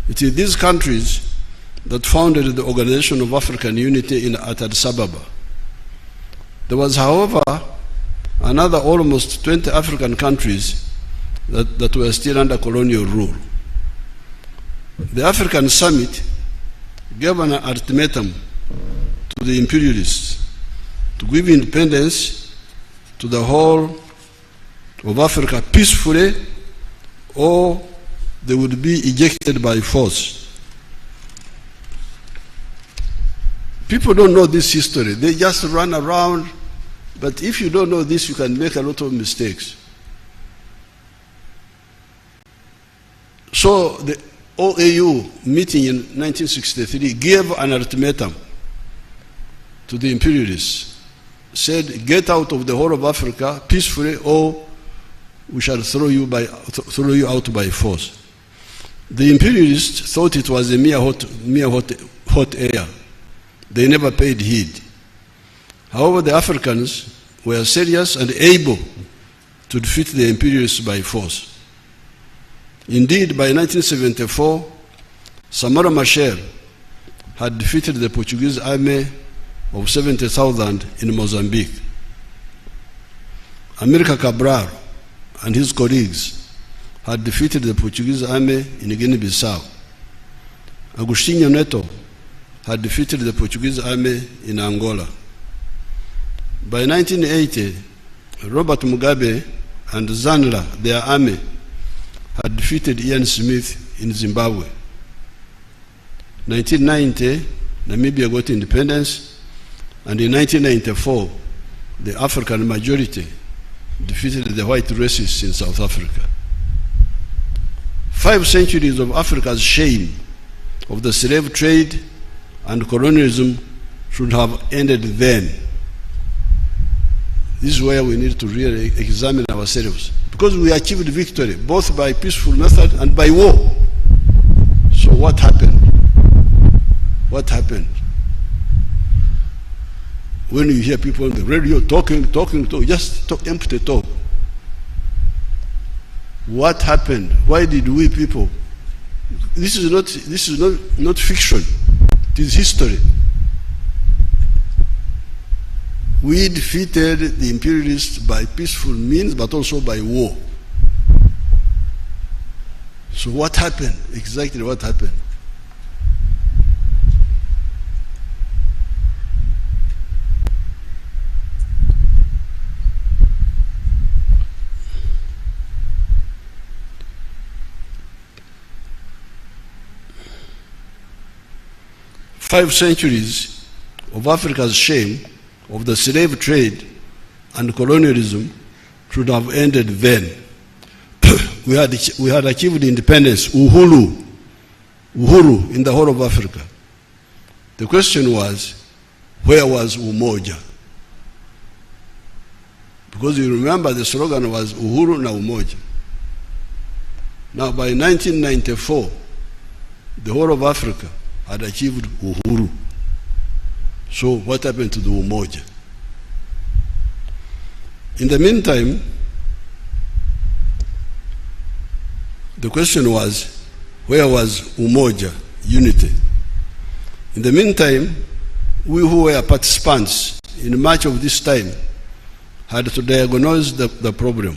It is these countries that founded the Organization of African Unity at Addis Ababa. There was, however, another almost 20 African countries that were still under colonial rule. The African Summit gave an ultimatum to the imperialists to give independence to the whole of Africa peacefully, or they would be ejected by force. People don't know this history. They just run around, but if you don't know this, you can make a lot of mistakes. So the OAU meeting in 1963 gave an ultimatum to the imperialists, said, get out of the whole of Africa peacefully, or we shall throw you out by force. The imperialists thought it was a mere hot air. They never paid heed. However, the Africans were serious and able to defeat the imperialists by force. Indeed, by 1974, Samora Machel had defeated the Portuguese army of 70,000 in Mozambique. Amílcar Cabral and his colleagues had defeated the Portuguese army in Guinea-Bissau. Agostinho Neto had defeated the Portuguese army in Angola. By 1980, Robert Mugabe and Zanla, their army, had defeated Ian Smith in Zimbabwe. 1990, Namibia got independence, and in 1994, the African majority defeated the white racists in South Africa. 5 centuries of Africa's shame of the slave trade and colonialism should have ended then. This is where we need to really examine ourselves, because we achieved victory both by peaceful method and by war. So what happened? What happened? When you hear people on the radio talking, just talk, empty talk. What happened? Why did we people? This is not fiction. It is history. We defeated the imperialists by peaceful means, but also by war. So what happened? Exactly what happened? Five centuries of Africa's shame of the slave trade and colonialism should have ended then. we had achieved independence, uhuru in the whole of Africa. The question was, where was umoja? Because you remember the slogan was uhuru na umoja. Now by 1994, the whole of Africa had achieved uhuru. So what happened to the umoja? In the meantime, the question was, where was umoja, unity? In the meantime, we who were participants in much of this time had to diagnose the problem.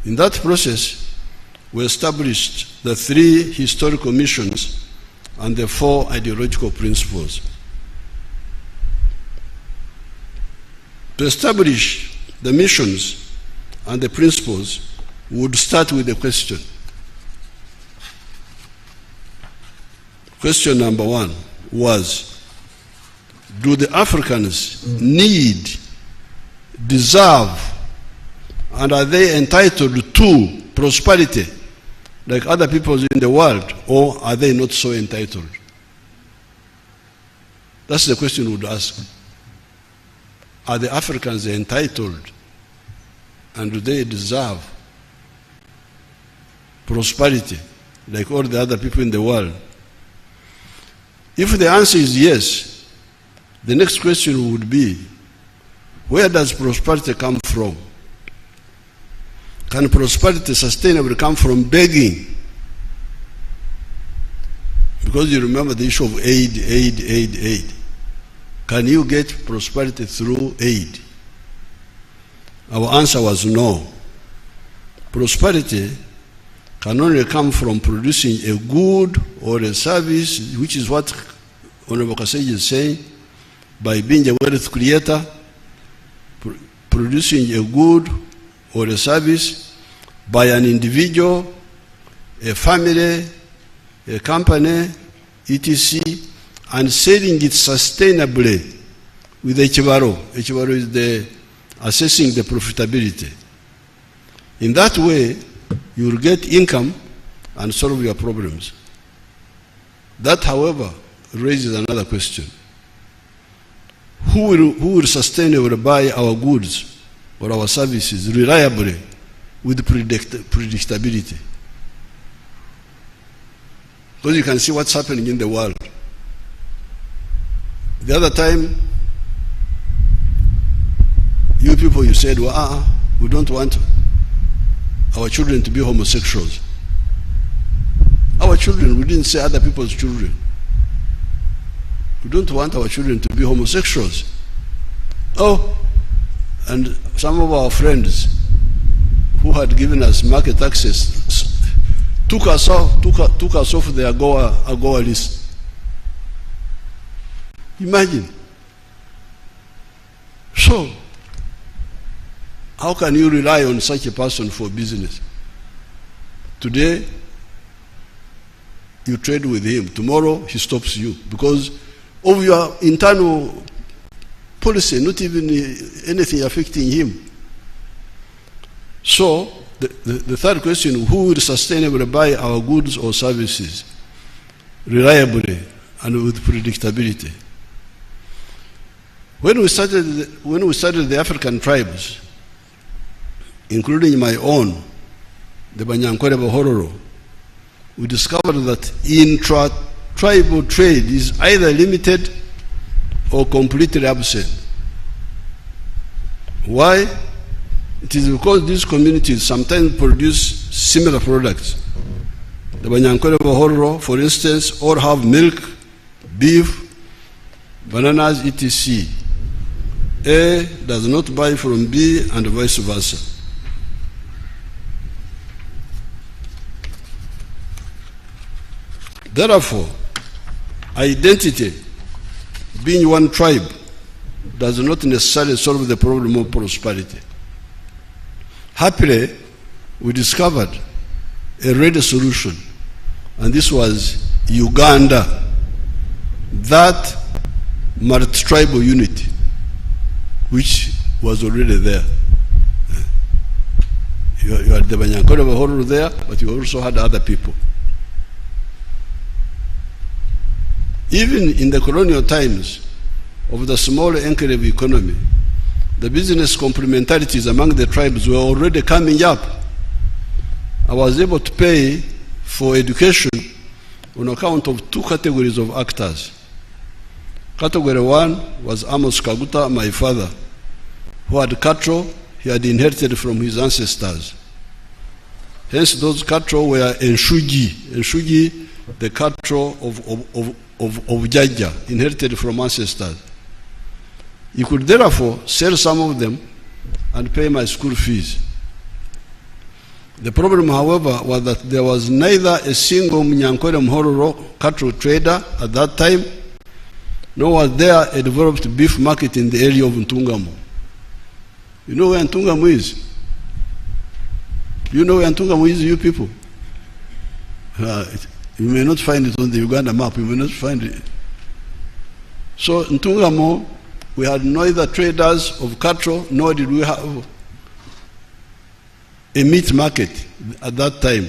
In that process, we established the 3 historical missions and the 4 ideological principles. To establish the missions and the principles, we would start with a question. Question number 1 was, do the Africans need, deserve, and are they entitled to prosperity like other peoples in the world, or are they not so entitled? That's the question we would ask. Are the Africans entitled, and do they deserve prosperity like all the other people in the world? If the answer is yes, the next question would be, where does prosperity come from? Can prosperity sustainably come from begging? Because you remember the issue of aid. Can you get prosperity through aid? Our answer was no. Prosperity can only come from producing a good or a service, which is what Honorable Kasej is saying, by being a wealth creator, producing a good or a service by an individual, a family, a company, etc., and selling it sustainably with Echibaro. Echibaro is the assessing the profitability. In that way, you will get income and solve your problems. That, however, raises another question. Who will sustainably buy our goods or our services reliably with predictability? Because you can see what's happening in the world. The other time, you people, you said, well, we don't want our children to be homosexuals. Our children, we didn't say other people's children. We don't want our children to be homosexuals. Oh, and some of our friends who had given us market access took us off their AGOA list. Imagine. So, how can you rely on such a person for business? Today, you trade with him. Tomorrow, he stops you because of your internal policy, not even anything affecting him. So, the third question, who will sustainably buy our goods or services reliably and with predictability. When we studied the African tribes, including my own, the Banyankore Bahororo, we discovered that intra-tribal trade is either limited or completely absent. Why? It is because these communities sometimes produce similar products. The Banyankore Bahororo, for instance, all have milk, beef, bananas, etc. A does not buy from B and vice versa. Therefore, identity, being one tribe, does not necessarily solve the problem of prosperity. Happily, we discovered a ready solution, and this was Uganda, that multi-tribal unity, which was already there. You had the Banyankore Bahororo there, but you also had other people. Even in the colonial times of the small enclave economy, the business complementarities among the tribes were already coming up. I was able to pay for education on account of two categories of actors. Category one was Amos Kaguta, my father, who had cattle he had inherited from his ancestors. Hence, those cattle were Enshugi, the cattle of Jaja, inherited from ancestors. You could therefore sell some of them and pay my school fees. The problem, however, was that there was neither a single Munyankore Mhororo cattle trader at that time, nor was there a developed beef market in the area of Ntungamo. You know where Ntungamo is? You know where Ntungamo is, you people? You may not find it on the Uganda map, you may not find it. So Ntungamo, we had neither traders of cattle, nor did we have a meat market at that time.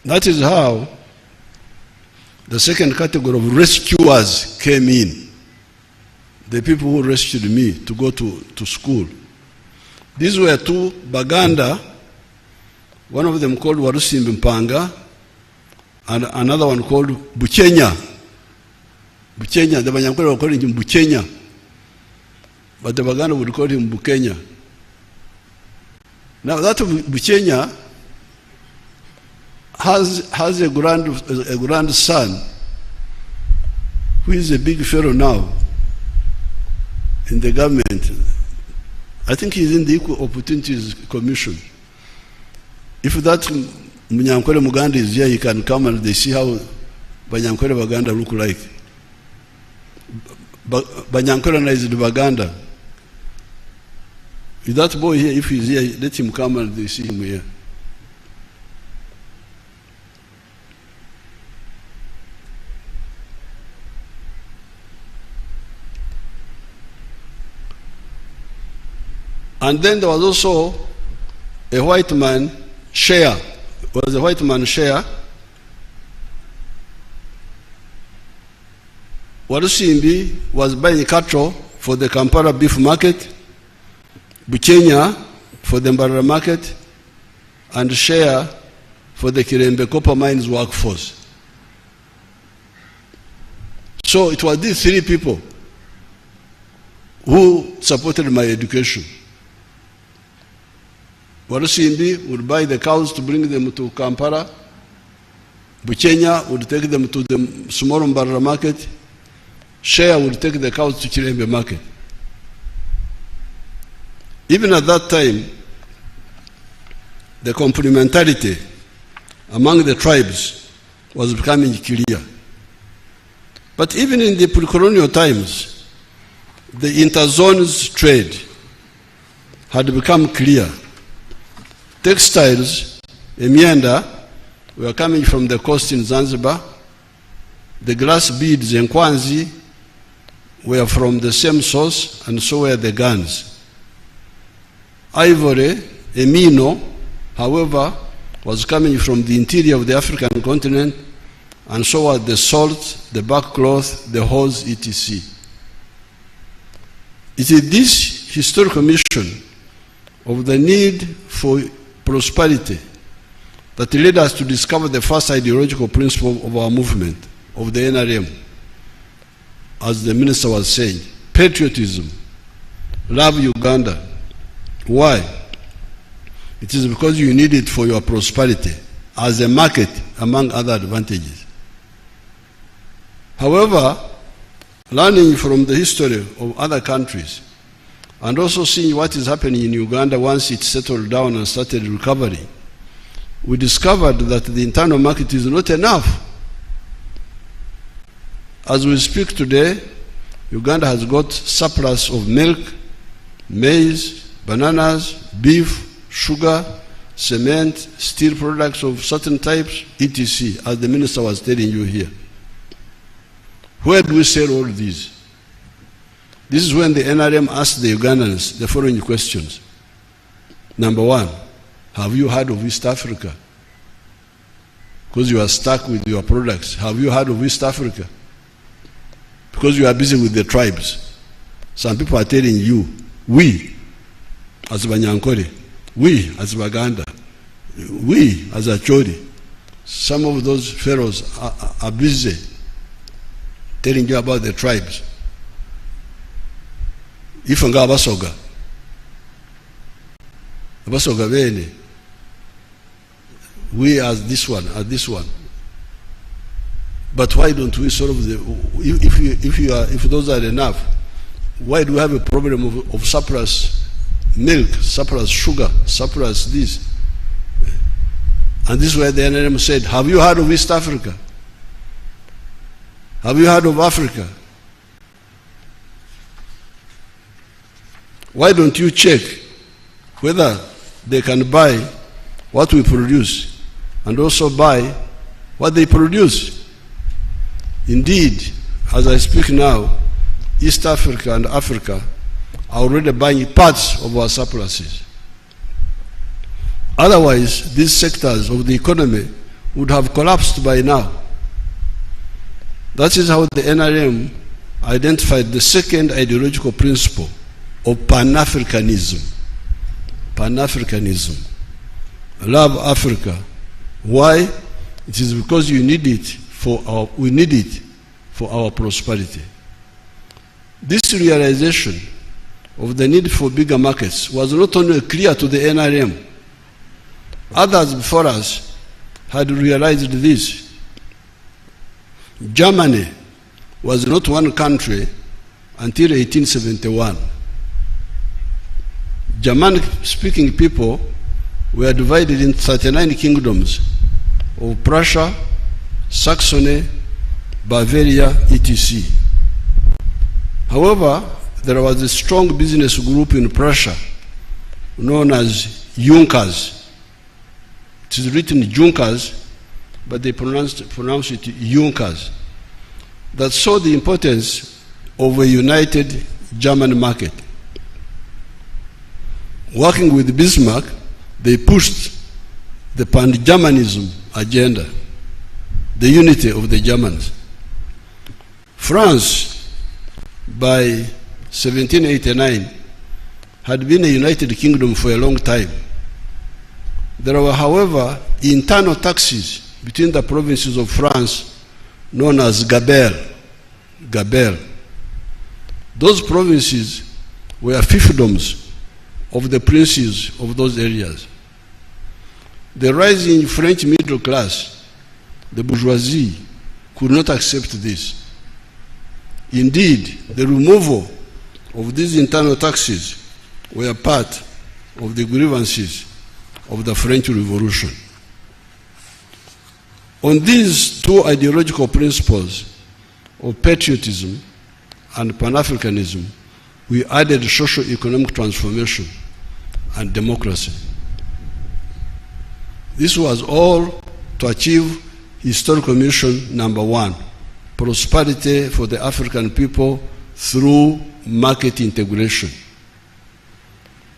That is how the second category of rescuers came in. The people who rescued me to go to school. These were two Baganda, one of them called Warusimbi Mpanga, and another one called Bukenya. Bukenya, the Banyankore were calling him Bukenya, but the Baganda would call him Bukenya. Now that Bukenya has a grandson who is a big fellow now in the government. I think he's in the Equal Opportunities Commission. If that Munyankore Muganda is here, he can come and they see how Banyankore Baganda look like. Banyankore is the Baganda. If that boy here, if he's here, let him come and they see him here. And then there was also a white man share. Was a white man share. Warusimbi was buying cattle for the Kampala beef market, Bukenya for the Mbarara market, and share for the Kirembe copper mines workforce. So it was these three people who supported my education. Warusimbi would buy the cows to bring them to Kampala. Bukenya would take them to the small Mbarara market. Share would take the cows to Kirembe market. Even at that time, the complementarity among the tribes was becoming clear. But even in the pre-colonial times, the interzones trade had become clear. Textiles, emyenda, were coming from the coast in Zanzibar. The glass beads and kwanzi were from the same source, and so were the guns. Ivory, emino, however, was coming from the interior of the African continent, and so are the salt, the backcloth, the hose, etc. It is this historical mission of the need for prosperity that led us to discover the first ideological principle of our movement, of the NRM. As the minister was saying, patriotism, love Uganda. Why? It is because you need it for your prosperity as a market, among other advantages. However, learning from the history of other countries and also seeing what is happening in Uganda once it settled down and started recovery, we discovered that the internal market is not enough. As we speak today, Uganda has got surplus of milk, maize, bananas, beef, sugar, cement, steel products of certain types, etc., as the minister was telling you here. Where do we sell all these? This is when the NRM asked the Ugandans the following questions. Number one, have you heard of East Africa? Because you are stuck with your products. Have you heard of East Africa? Because you are busy with the tribes. Some people are telling you, we, as Banyankore, we, as Baganda, we, as Achori. Some of those pharaohs are busy telling you about the tribes. Ifanga Abasoga. Abasoga Bene. We as this one, as this one. But why don't we solve the, if those are enough, why do we have a problem of surplus milk, surplus sugar, surplus this? And this is where the NRM said, have you heard of East Africa? Have you heard of Africa? Why don't you check whether they can buy what we produce and also buy what they produce? Indeed, as I speak now, East Africa and Africa are already buying parts of our surpluses. Otherwise, these sectors of the economy would have collapsed by now. That is how the NRM identified the second ideological principle of Pan-Africanism. Pan-Africanism. Love Africa. Why? It is because you need it for our, we need it for our prosperity. This realization of the need for bigger markets was not only clear to the NRM, others before us had realized this. Germany was not one country until 1871. Germanic-speaking people were divided into 39 kingdoms of Prussia, Saxony, Bavaria, etc. However, there was a strong business group in Prussia known as Junkers. It is written Junkers, but they pronounce it Junkers, that saw the importance of a united German market. Working with Bismarck, they pushed the pan-Germanism agenda, the unity of the Germans. France, by 1789, had been a united kingdom for a long time. There were, however, internal taxes between the provinces of France known as gabelle. Those provinces were fiefdoms of the princes of those areas. The rising French middle class, the bourgeoisie, could not accept this. Indeed, the removal of these internal taxes were part of the grievances of the French Revolution. On these two ideological principles of patriotism and Pan-Africanism, we added socio-economic transformation and democracy. This was all to achieve historical mission number one, prosperity for the African people through market integration.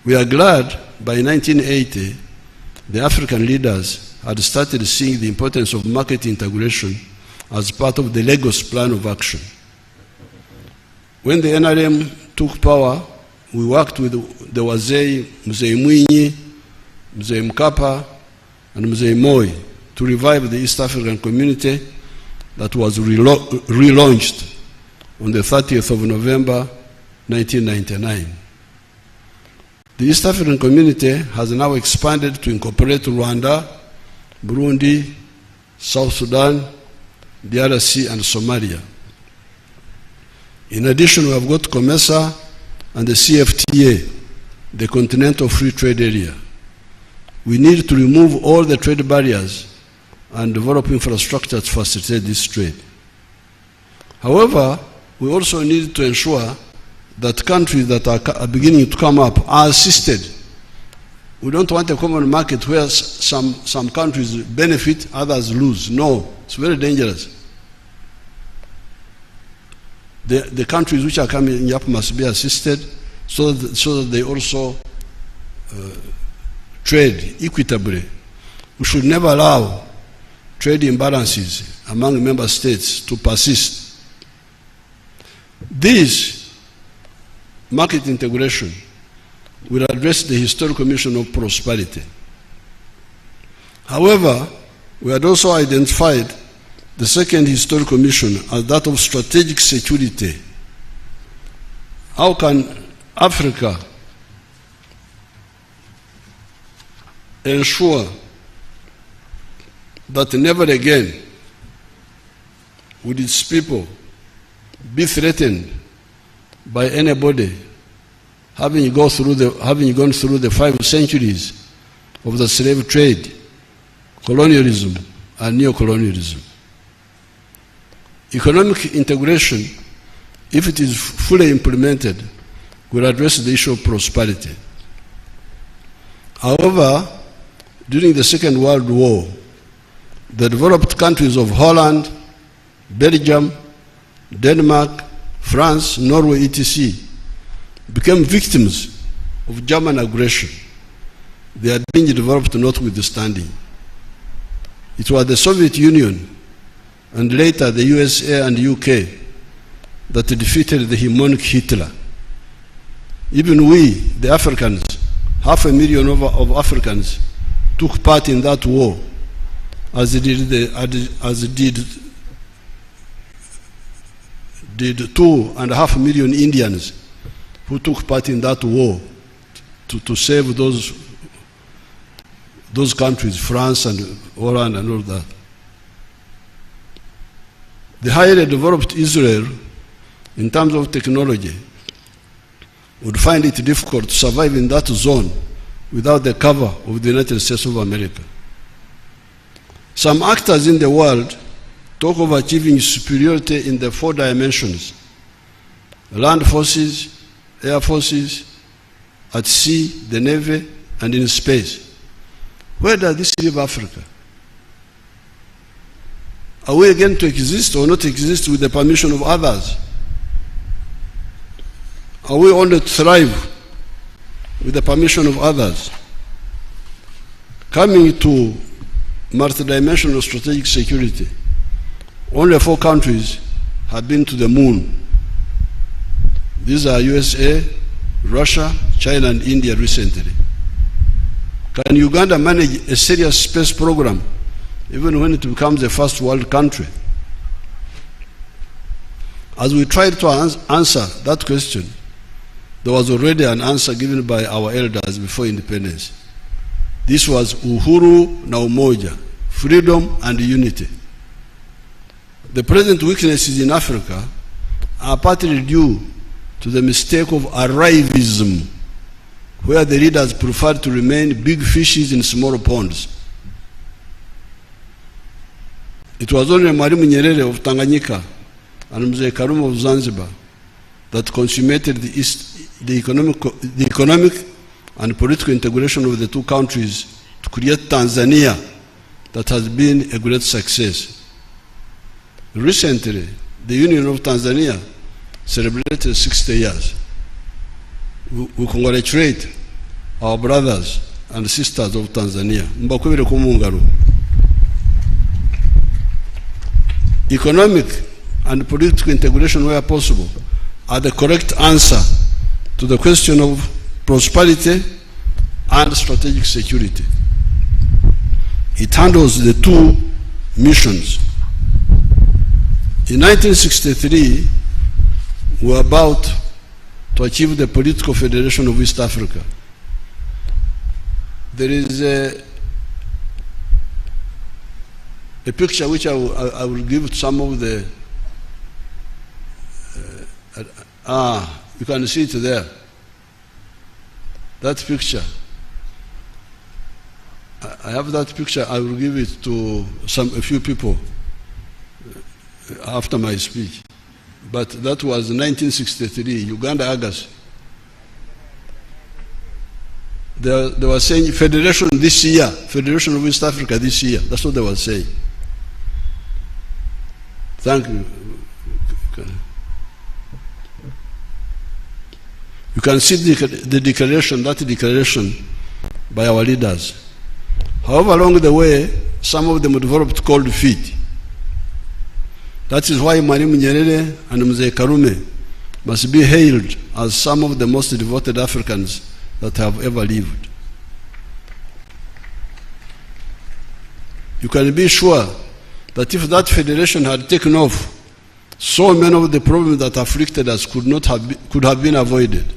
We are glad by 1980, the African leaders had started seeing the importance of market integration as part of the Lagos Plan of Action. When the NRM took power, we worked with the Wazee, Mzee Mwinyi, Mzee Mkapa, and Mzee Moi to revive the East African community that was relaunched on the 30th of November 1999. The East African community has now expanded to incorporate Rwanda, Burundi, South Sudan, DRC, and Somalia. In addition, we have got COMESA and the CFTA, the Continental Free Trade Area. We need to remove all the trade barriers and develop infrastructure to facilitate this trade. However, we also need to ensure that countries that are beginning to come up are assisted. We don't want a common market where some countries benefit, others lose. No, it's very dangerous. The countries which are coming up must be assisted so that they also trade equitably. We should never allow trade imbalances among member states to persist. This market integration will address the historical mission of prosperity. However, we had also identified the second historical mission as that of strategic security. How can Africa ensure that never again would its people be threatened by anybody having gone through the 5 centuries of the slave trade, colonialism, and neocolonialism? Economic integration, if it is fully implemented, will address the issue of prosperity. However, during the Second World War, the developed countries of Holland, Belgium, Denmark, France, Norway, etc. became victims of German aggression. They had been developed notwithstanding. It was the Soviet Union and later the USA and UK that defeated the hegemonic Hitler. Even we, the Africans, 500,000 of Africans took part in that war, as did 2.5 million Indians who took part in that war to save those countries, France and Holland and all that. The highly developed Israel, in terms of technology, would find it difficult to survive in that zone without the cover of the United States of America. Some actors in the world talk of achieving superiority in the 4 dimensions: land forces, air forces, at sea, the navy, and in space. Where does this leave Africa? Are we going to exist or not exist with the permission of others? Are we only to thrive with the permission of others? Coming to multidimensional strategic security, only 4 countries have been to the moon. These are USA, Russia, China, and India recently. Can Uganda manage a serious space program even when it becomes a first world country? As we tried to answer that question, there was already an answer given by our elders before independence. This was Uhuru na Umoja, freedom and unity. The present weaknesses in Africa are partly due to the mistake of arrivism, where the leaders prefer to remain big fishes in small ponds. It was only Mwalimu Nyerere of Tanganyika and Mzee Karume of Zanzibar that consummated the economic and political integration of the 2 countries to create Tanzania that has been a great success. Recently, the Union of Tanzania celebrated 60 years. We congratulate our brothers and sisters of Tanzania. Mbakwebere kumungaro. economic and political integration where possible are the correct answer to the question of prosperity and strategic security. It handles the two missions. In 1963, we were about to achieve the political federation of East Africa. There is a picture which I will give some of the, you can see it there. That picture. I have that picture. I will give it to a few people after my speech. But that was 1963, Uganda, August. They were saying federation this year, Federation of East Africa this year. That's what they were saying. Thank you. You can see the declaration, that declaration by our leaders. However, along the way, some of them developed cold feet. That is why Mwalimu Nyerere and Mzee Karume must be hailed as some of the most devoted Africans that have ever lived. You can be sure that if that federation had taken off, so many of the problems that afflicted us could have been avoided.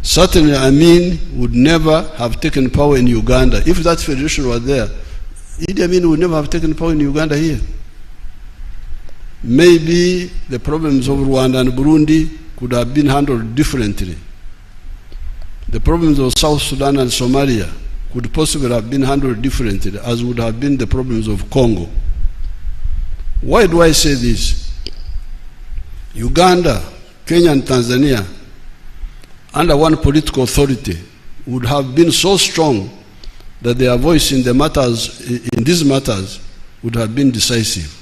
Certainly, Amin would never have taken power in Uganda. If that federation were there, Idi Amin would never have taken power in Uganda here. Maybe the problems of Rwanda and Burundi could have been handled differently. The problems of South Sudan and Somalia could possibly have been handled differently, as would have been the problems of Congo. Why do I say this? Uganda, Kenya, and Tanzania, under one political authority, would have been so strong that their voice in these matters would have been decisive.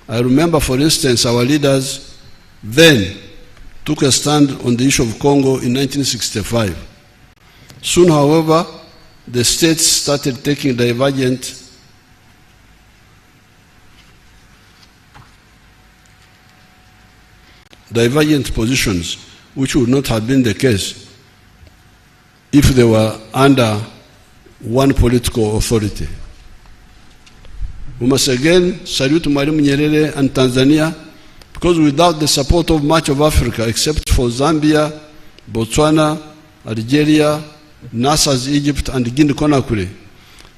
I remember, for instance, our leaders then took a stand on the issue of Congo in 1965. Soon, however, the states started taking divergent positions, which would not have been the case if they were under one political authority. We must again salute Mwalimu Nyerere and Tanzania, because without the support of much of Africa, except for Zambia, Botswana, Algeria, Nasser's Egypt, and Guinea-Conakry,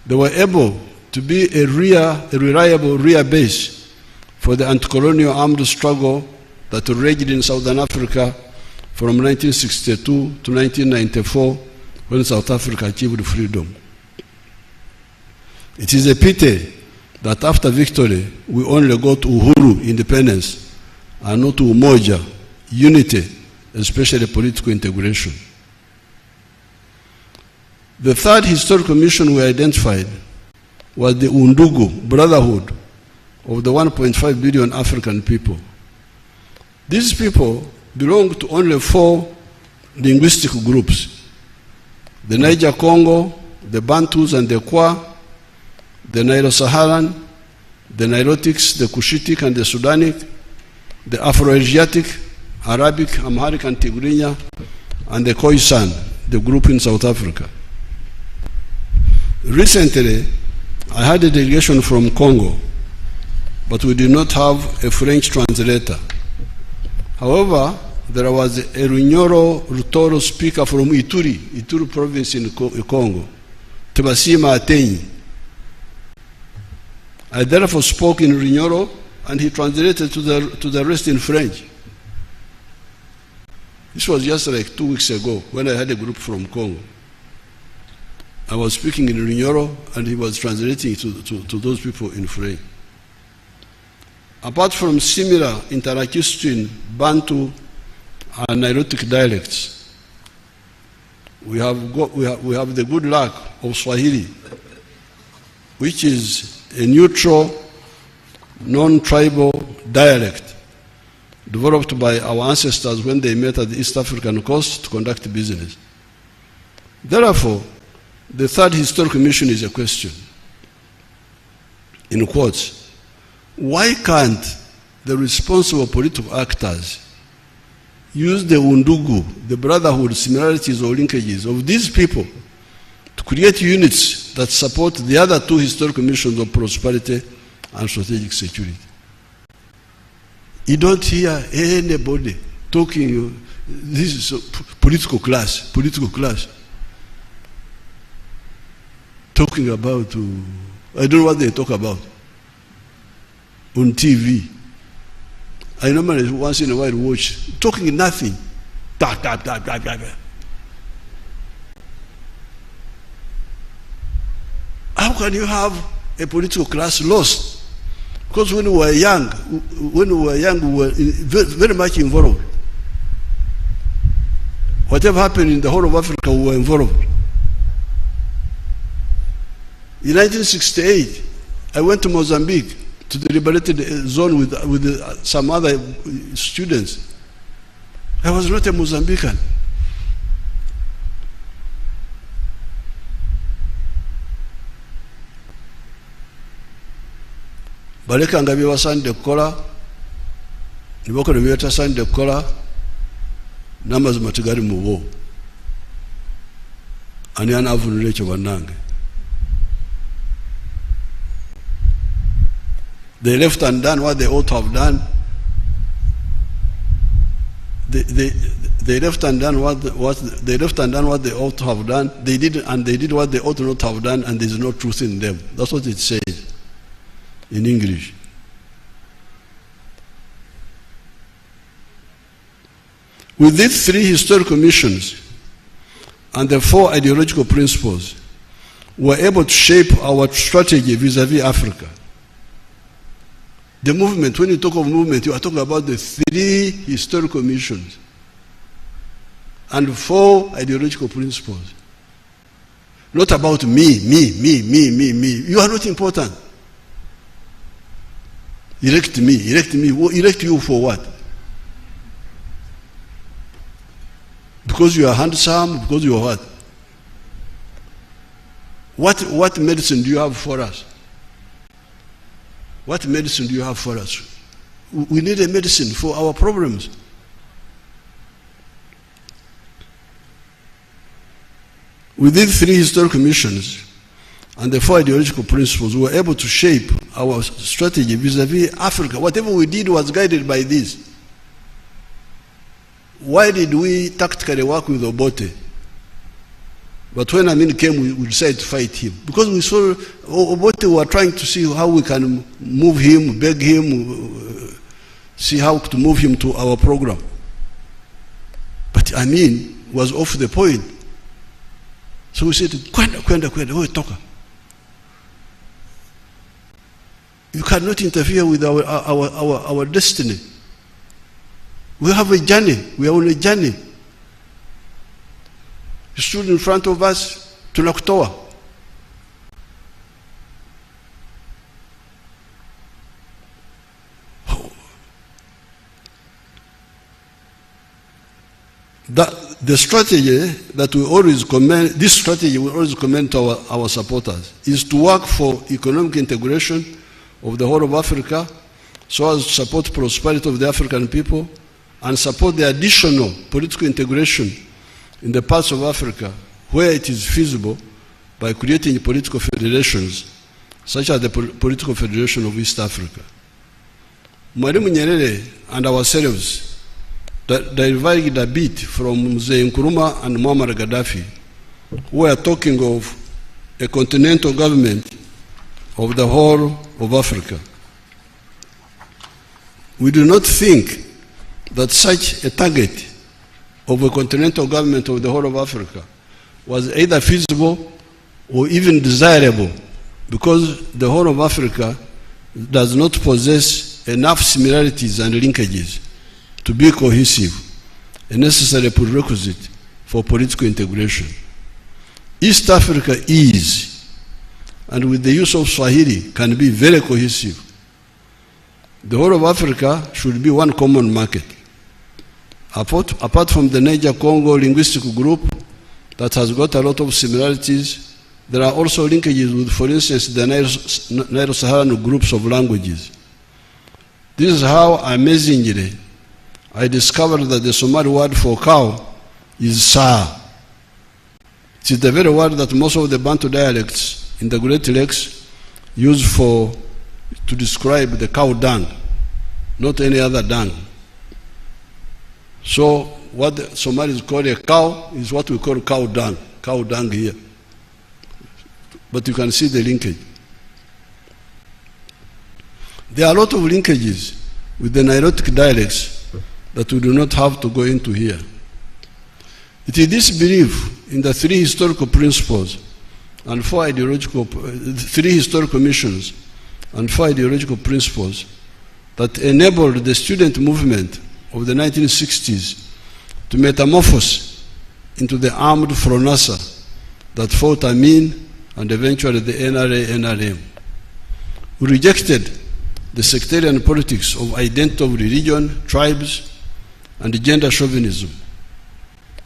they were able to be a reliable rear base for the anti-colonial armed struggle that raged in Southern Africa from 1962 to 1994, when South Africa achieved freedom. It is a pity that after victory, we only got Uhuru, independence, and not Umoja, unity, especially political integration. The third historical mission we identified was the Undugu, brotherhood of the 1.5 billion African people. These people belong to only 4 linguistic groups: the Niger-Congo, the Bantus and the Kwa, the Nilo-Saharan, the Nilotics, the Cushitic and the Sudanic, the Afro-Asiatic, Arabic, Amharic and Tigrinya, and the Khoisan, the group in South Africa. Recently, I had a delegation from Congo, but we did not have a French translator. However, there was a Runyoro-Rutoro speaker from Ituri province in Congo, Tebasima Atenyi. I therefore spoke in Runyoro, and he translated to the rest in French. This was just like 2 weeks ago when I had a group from Congo. I was speaking in Runyoro, and he was translating to those people in French. Apart from similar Interaquistine, Bantu, and Nilotic dialects, we have the good luck of Swahili, which is a neutral, non-tribal dialect developed by our ancestors when they met at the East African coast to conduct business. Therefore, the third historical mission is a question, in quotes: Why can't the responsible political actors use the undugu, the brotherhood, similarities or linkages of these people to create units that support the other two historical missions of prosperity and strategic security? You don't hear anybody talking, this is political class, talking about, I don't know what they talk about on TV. I normally once in a while watch, talking nothing. How can you have a political class lost? Because when we were young, we were very much involved. Whatever happened in the whole of Africa, we were involved. In 1968, I went to Mozambique, to the liberated zone with some other students. I was not a Mozambican. Baleka nga byewasande kukola, nibakola byebatasande kukola, n'amazima tegali mu bo. Ani anaavunula ekyo bannange? They left undone what they ought to have done. They left undone what they ought to have done. They did what they ought not to have done, and there is no truth in them. That's what it says in English. With these three historical missions and the four ideological principles, we were able to shape our strategy vis-à-vis Africa. The movement, when you talk of movement, you are talking about the three historical missions and four ideological principles. Not about me. You are not important. Elect me. Elect you for what? Because you are handsome, because you are what? What medicine do you have for us? What medicine do you have for us? We need a medicine for our problems. With these three historical missions and the four ideological principles, we were able to shape our strategy vis-à-vis Africa. Whatever we did was guided by this. Why did we tactically work with Obote? But when Amin came, we decided to fight him. Because we saw Obote were trying to see how we can move him, beg him, see how to move him to our program. But Amin was off the point. So we said, Kwenda, talk. You cannot interfere with our destiny. We have a journey. We are on a journey. You stood in front of us, tunakutoa. The strategy that we always commend, this strategy we always commend to our supporters, is to work for economic integration of the whole of Africa, so as to support prosperity of the African people and support the additional political integration in the parts of Africa where it is feasible by creating political federations, such as the Political Federation of East Africa. Mwalimu Nyerere and ourselves derived a bit from Mzee Nkrumah and Muammar Gaddafi, who are talking of a continental government of the whole of Africa. We do not think that such a target of a continental government of the whole of Africa was either feasible or even desirable, because the whole of Africa does not possess enough similarities and linkages to be cohesive, a necessary prerequisite for political integration. East Africa is, and with the use of Swahili, can be very cohesive. The whole of Africa should be one common market. Apart from the Niger-Congo linguistic group that has got a lot of similarities, there are also linkages with, for instance, the Nilo-Saharan groups of languages. This is how, amazingly, I discovered that the Somali word for cow is Saa. It is the very word that most of the Bantu dialects in the Great Lakes use to describe the cow dung, not any other dung. So what the Somalis call a cow is what we call cow dung here. But you can see the linkage. There are a lot of linkages with the Nilotic dialects that we do not have to go into here. It is this belief in the three historical principles and three historical missions and 4 ideological principles that enabled the student movement of the 1960s to metamorphose into the armed Fronasa that fought Amin and eventually the NRA-NRM. We rejected the sectarian politics of identity of religion, tribes, and gender chauvinism.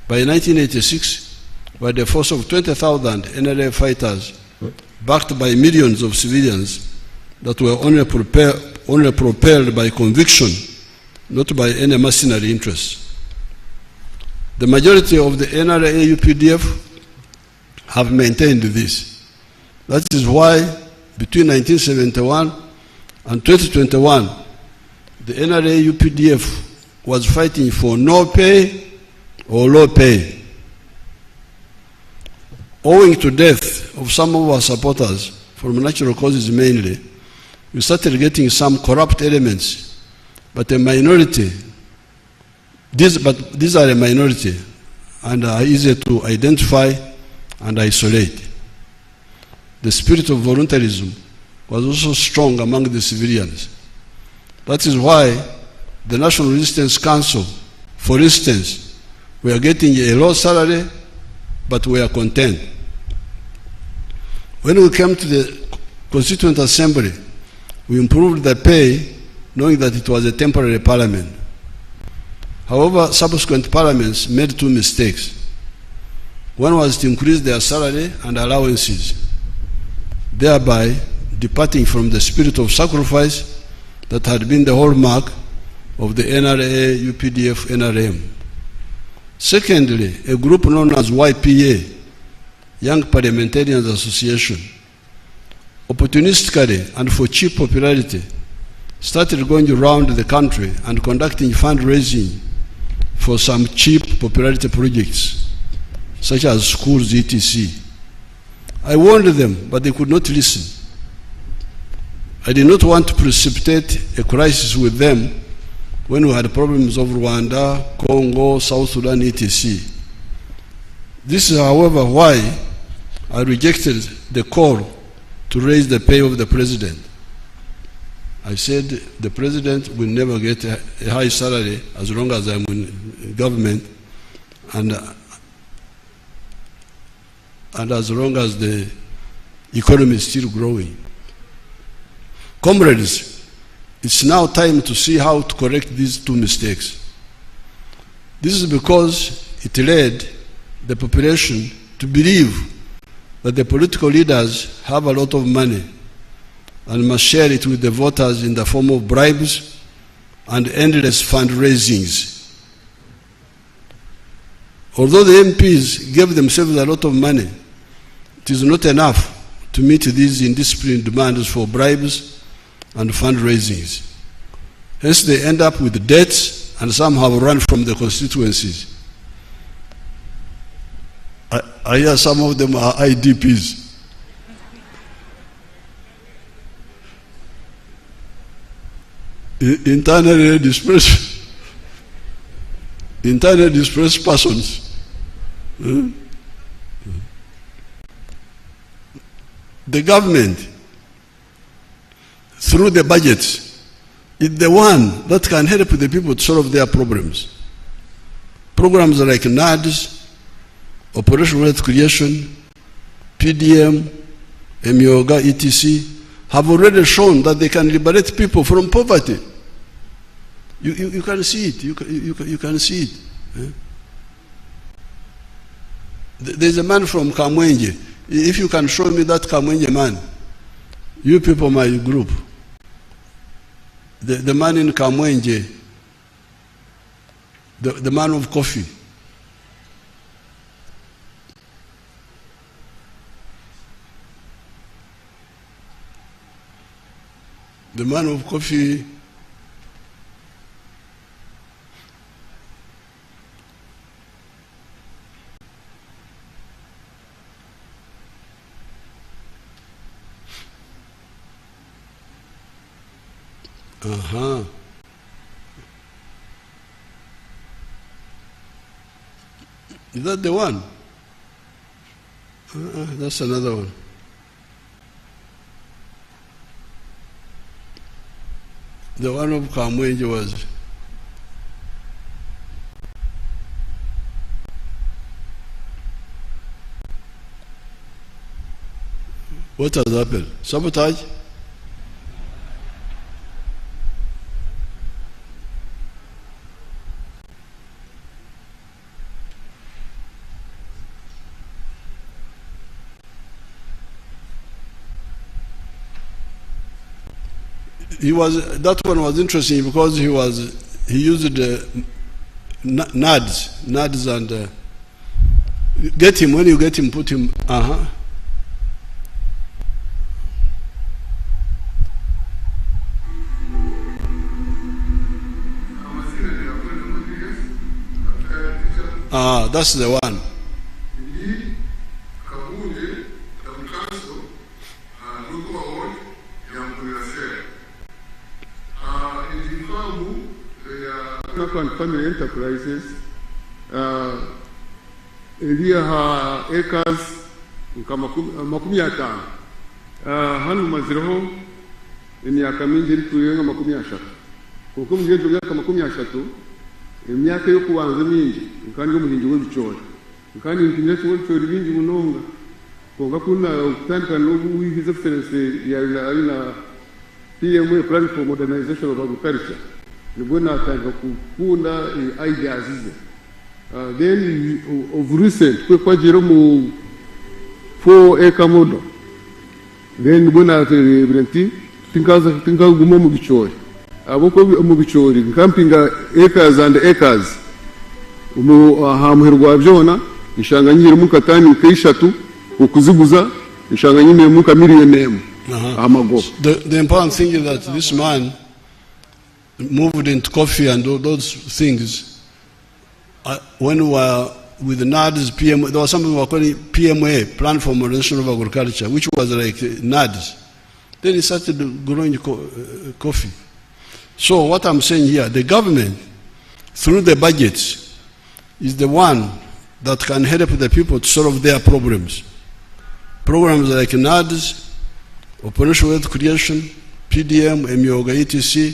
By 1986, by the force of 20,000 NRA fighters, backed by millions of civilians that were only propelled by conviction, not by any mercenary interests. The majority of the NRA-UPDF have maintained this. That is why between 1971 and 2021, the NRA-UPDF was fighting for no pay or low pay. Owing to death of some of our supporters, from natural causes mainly, we started getting some corrupt elements, but a minority. These are a minority and are easy to identify and isolate. The spirit of voluntarism was also strong among the civilians. That is why the National Resistance Council, for instance, we are getting a low salary, but we are content. When we came to the Constituent Assembly, we improved the pay, knowing that it was a temporary parliament. However, subsequent parliaments made 2 mistakes. One was to increase their salary and allowances, thereby departing from the spirit of sacrifice that had been the hallmark of the NRA, UPDF, NRM. Secondly, a group known as YPA, Young Parliamentarians Association, opportunistically and for cheap popularity, started going around the country and conducting fundraising for some cheap popularity projects, such as schools, etc. I warned them, but they could not listen. I did not want to precipitate a crisis with them when we had problems of Rwanda, Congo, South Sudan, etc. This is, however, why I rejected the call to raise the pay of the president. I said the president will never get a high salary as long as I'm in government and as long as the economy is still growing. Comrades, it's now time to see how to correct these 2 mistakes. This is because it led the population to believe that the political leaders have a lot of money and must share it with the voters in the form of bribes and endless fundraisings. Although the MPs gave themselves a lot of money, it is not enough to meet these indisciplined demands for bribes and fundraisings. Hence they end up with debts and some have run from the constituencies. I hear some of them are IDPs. Internally displaced persons. The government, through the budgets, is the one that can help the people to solve their problems. Programs like NADS, Operational Wealth Creation, PDM, Emyoga, etc. have already shown that they can liberate people from poverty. You can see it. You can see it. There's a man from Kamwenje. If you can show me that Kamwenje man, you people, my group, the man in Kamwenje, the man of coffee. The man of coffee. Is that the one? That's another one. The one of Kamwenje was. What has happened? Sabotage? That one was interesting because he used nads and get him, when you get him, put him, that's the one. And family enterprises, iliha acres makumi atano hano mazireho imyaka mingi iri kurenga 30 kuko mugenzo myaka 30 imyaka yo kubanza mingi kandi umuhingi w'ibicori kandi inkinesi w'ibicori bingi munonga konga kuna utandika no his excellency ya PMA plan for modernization of agriculture. Then of recent, we quite 4-acre model. Then when I think of Mubichori. I woke up Mubichori, camping acres and acres. Hamherwajona, Ishangani Mukatani, Keishatu, Ukuzubuza, Ishangani Muka million name. The important thing is that this man moved into coffee and all those things. When we were with the NADS, PMA, there was something we were calling PMA, Plan for Modernization of Agriculture, which was like NADS. Then he started growing coffee. So what I'm saying here, the government, through the budgets, is the one that can help the people to solve their problems. Programs like NADS, Operational Wealth Creation, PDM, Emioga, etc.,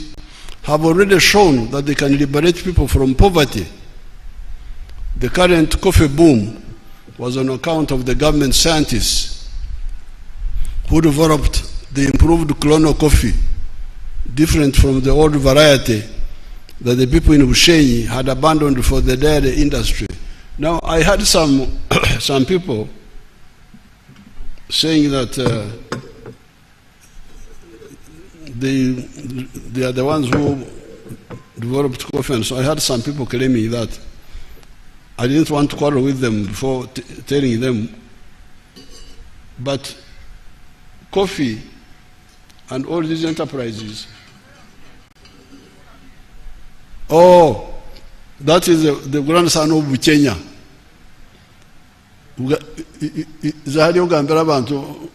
have already shown that they can liberate people from poverty. The current coffee boom was on account of the government scientists who developed the improved clonal coffee, different from the old variety that the people in Bushenyi had abandoned for the dairy industry. Now, I had some people saying that they are the ones who developed coffee, and so I had some people claiming that. I didn't want to quarrel with them before telling them, but coffee and all these enterprises, that is the grandson of Buchenya. Zahari Uganda Bantu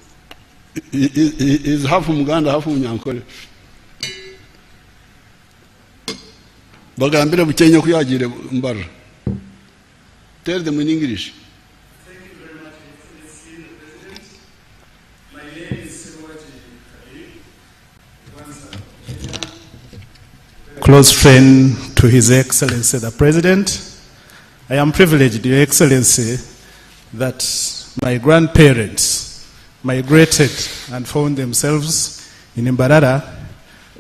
is half Uganda, half Munyankole. Bagambira Buchenya kuyagire mbara. Tell them in English. Thank you very much, Excellency the President. My name is Agro-industrialization, close friend to His Excellency the President. I am privileged, Your Excellency, that my grandparents migrated and found themselves in Mbarara.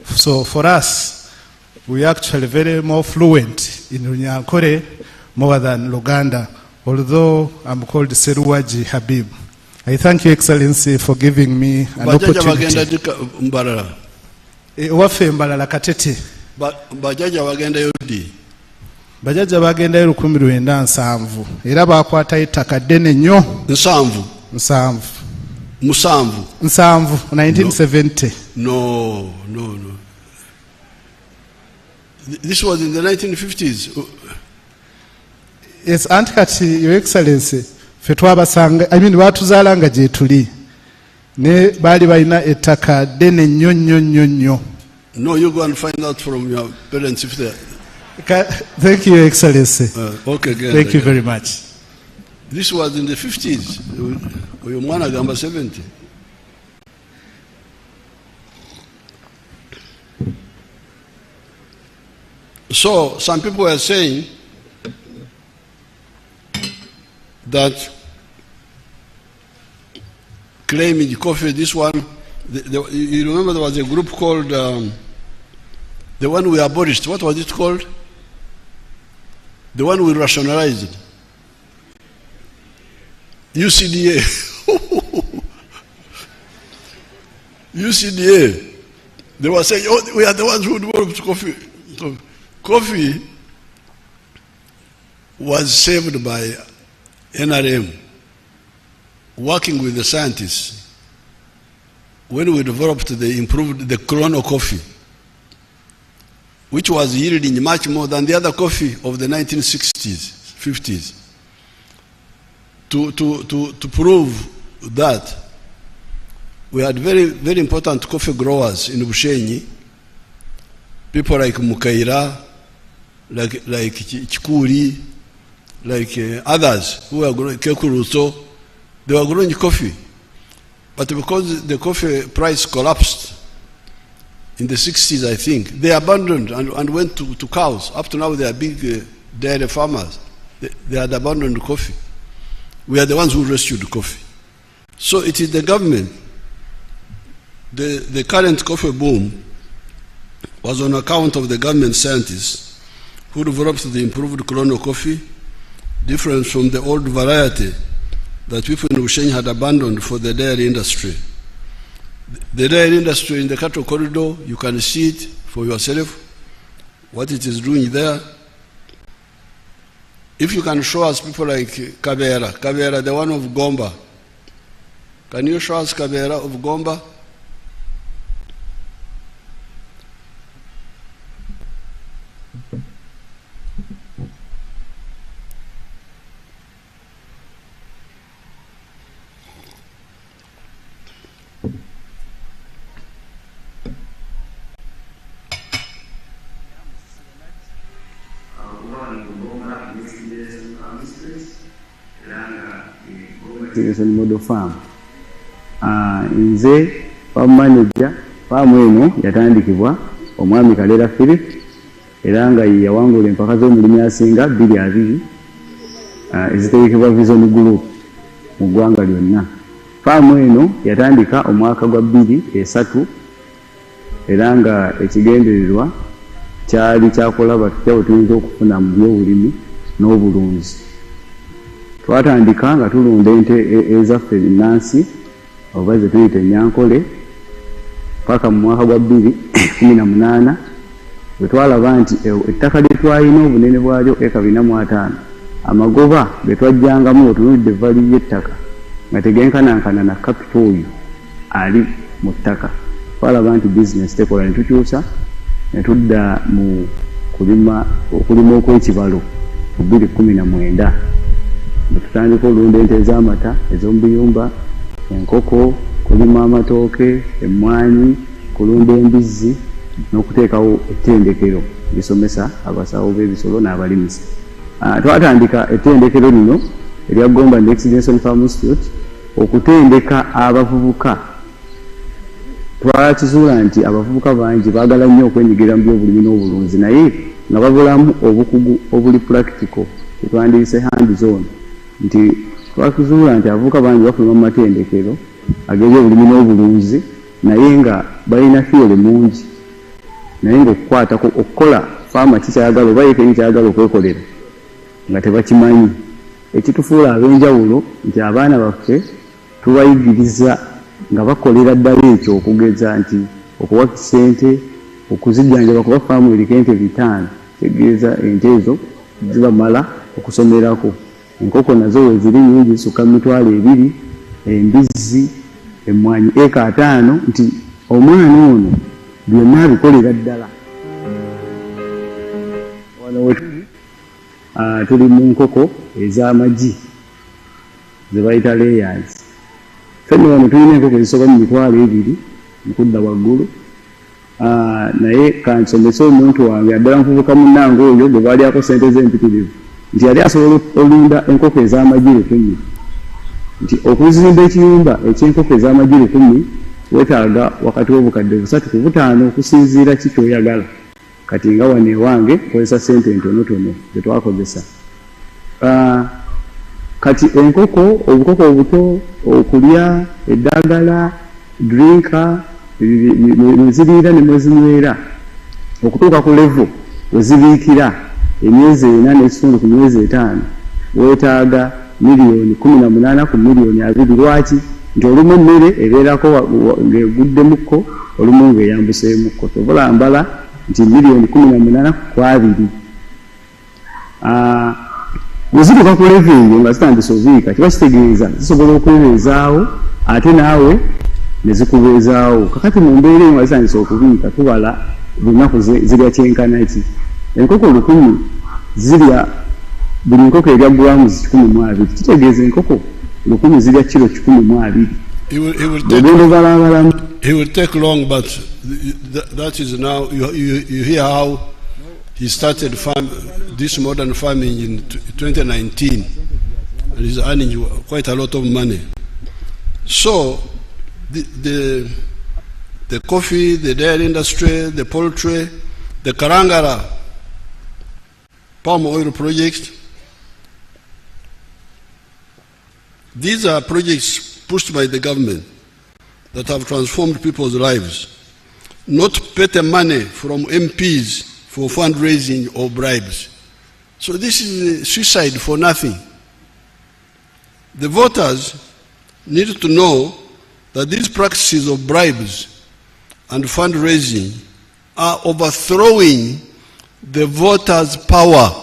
So for us, we are actually very more fluent in Runyankore more than Luganda, although I'm called Seruwaji Habib. I thank Your Excellency for giving me an opportunity. Ewaffe Mbalala Katete. Bajjajja bagendayo ddi? Bajjajja bagendayo 1970 era baakwatayo ettaka ddene nnyo. 1970. No. This was in the 1950s. Yes, anti kati Your Excellency ffe twabasanga baatuzaala nga gye tuli ne baali balina ettaka ddene nnyo. No, you go and find out from your parents if they... Thank you, Your Excellency. Okay, good. Thank you very much. This was in the 50s. Uyu mwana gamba 70. So, some people are saying that claiming coffee, this one, you remember there was a group called, the one we abolished, what was it called? The one we rationalized. UCDA. UCDA. They were saying, oh, we are the ones who developed coffee. Coffee was saved by NRM, working with the scientists. When we developed the Chrono coffee, which was yielding much more than the other coffee of the 1960s, 50s. To prove that, we had very, very important coffee growers in Bushenyi, people like Mukaira, like Chikuri, like others who were growing, Kekuruso, they were growing coffee. But because the coffee price collapsed in the 60s, I think, they abandoned and went to cows. Up to now, they are big dairy farmers. They had abandoned coffee. We are the ones who rescued coffee. So it is the government. The current coffee boom was on account of the government scientists who developed the improved Chrono coffee, different from the old variety that people in Ushenyi had abandoned for the dairy industry. The dairy industry in the cattle corridor, you can see it for yourself, what it is doing there. If you can show us people like Kabera, the one of Gomba. Can you show us Kabera of Gomba? Model farm. Nze farm manager farm eno yatandikibwa omwami Kalera Philip era nga yawangula empaka z'omulimi asinga 2 eziteekebwa Vision Group mu ggwanga lyonna. Farm eno yatandika omwaka gwa 2003 era nga ekigendererwa kyali kyakulaba tutya tuyinza okufuna mu byobulimi n'obulunzi. Twatandika nga tulunda ente ezaffe ennansi oba ze tuyita Enyankole paka mu mwaka gwa 2018 bwe twalaba nti ettaka lye twalina obunene bwalyo eka 405 amagoba ge twajjangamu otunulidde vali y'ettaka nga tegenkanankana na capital oyo ali mu ttaka. Twalaba nti bizinesi tekola ne tukyusa ne tudda mu okulima okw'ekibalo mu 2019. Tutandika olunda ente ez'amata ez'omubiyumba, enkoko, kulima amatooke, emmwanyi, kulunda embizzi n'okuteekawo ettendekero lisomesa abasawo b'ebisolo n'abalimisi. Twatandika ettendekero lino erya Gomba Next Generation Farm Institute okutendeka abavubuka. Twakizuula nti abavubuka bangi baagala nnyo okwenyigira mu byobulimi n'obulunzi naye nga babulamu obukugu obuli practical twandiyise hand zone. Nti twakizuula nti abavubuka bangi bafuluma mu matendekero ag'ebyobulimi n'obulunzi naye nga balina theory mungi naye ng'okukwatako okukola faama kikyayagala oba yeekeni kyayagala okwekolera nga tebakimanyi. Ekitufuula ab'enjawulo nti abaana baffe tubayigiriza nga bakolera ddala ekyo okugeza nti okuwa ssente okuzijjanjaba kuba faamu eriko ente 5 tegeeza ente ezo zibamala okusomerako. Enkoko nazo weziri nyingi zisukka 2,000, embizzi, emmwanyi eka 5, nti omwana ono byonna abikolera ddala. Wano tuli mu nkoko ez'amagi ze bayita layers. Fenno wano tulina enkoko ezisoba mu 2,000 mukudda waggulu. Naye kansomese omuntu wange addala nkuvuka munnange oyo gwe baalyako ssente z'empitirivu nti yali asobola olunda enkoko ez'amagi 1000. Nti okuzimba ekiyumba eky'enkoko ez'amagi 1000 weetaaga wakati w'obukadde 3 ku 5 okusinziira ki ky'oyagala. Kati nga wano ewange nkozesa ssente entonotono ze twakozesa. Kati enkoko, obukoko obuto, okulya, eddagala, drinka, mweziriira ne mwezinywera okutuuka ku level wezibiikira emyezi 4 n'ekitundu ku myezi 5 weetaaga miliyoni 18 ku miliyoni 2. Lwaki? Nti olumu emmere ebeerako ng'eguddemukko, olumu ng'eyambuseemukko. Tobulambala nti miliyoni 18 ku 2. Wezituuka ku level eyo nga zitandise obiika kiba kitegeeza zisobola okwebeezaawo ate naawe nezikubeezaawo. Kakati mu mbeera eyo nga zitandise okubiika tubala lunaku zirya kyenkana ki. Enkoko 100 zirya buli nkoko erya grams 12. Kitegeeza enkoko 100 zirya kilo 12. He will take long, but that is now, you hear how he started this modern farming in 2019, and he's earning quite a lot of money. So the coffee, the dairy industry, the poultry, the Karangara palm oil project, these are projects pushed by the government that have transformed people's lives, not petty money from MPs for fundraising or bribes. So this is suicide for nothing. The voters need to know that these practices of bribes and fundraising are overthrowing the voters' power.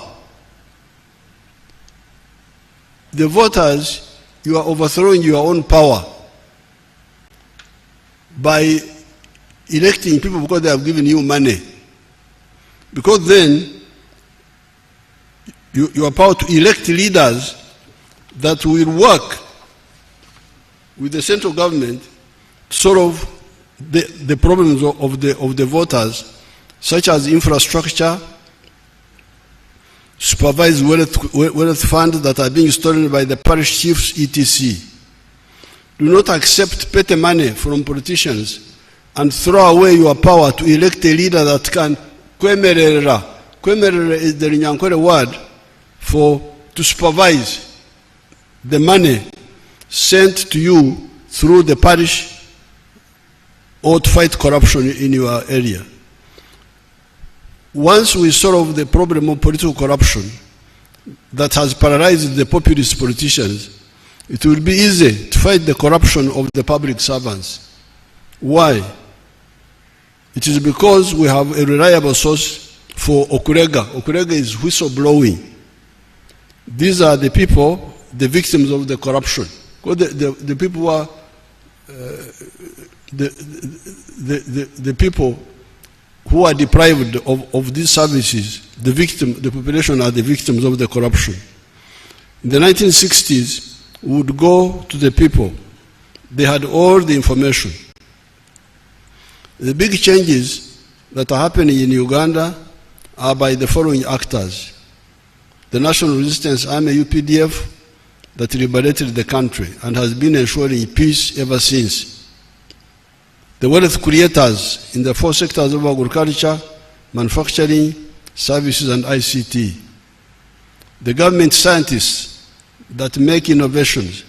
The voters, you are overthrowing your own power by electing people because they have given you money. Because then you are power to elect leaders that will work with the central government to solve the problems of the voters, such as infrastructure, supervise wealth funds that are being stolen by the parish chiefs, etc. Do not accept petty money from politicians and throw away your power to elect a leader that can kwemerera. Kwemerera is the Runyankore word to supervise the money sent to you through the parish or to fight corruption in your area. Once we solve the problem of political corruption that has paralyzed the populist politicians, it will be easy to fight the corruption of the public servants. Why? It is because we have a reliable source for Okurega. Okurega is whistleblowing. These are the people, the victims of the corruption. The people who are the people who are deprived of these services, the population are the victims of the corruption. In the 1960s, we would go to the people. They had all the information. The big changes that are happening in Uganda are by the following actors. The National Resistance Army, UPDF, that liberated the country and has been ensuring peace ever since. The wealth creators in the 4 sectors of agriculture, manufacturing, services, and ICT. The government scientists that make innovations,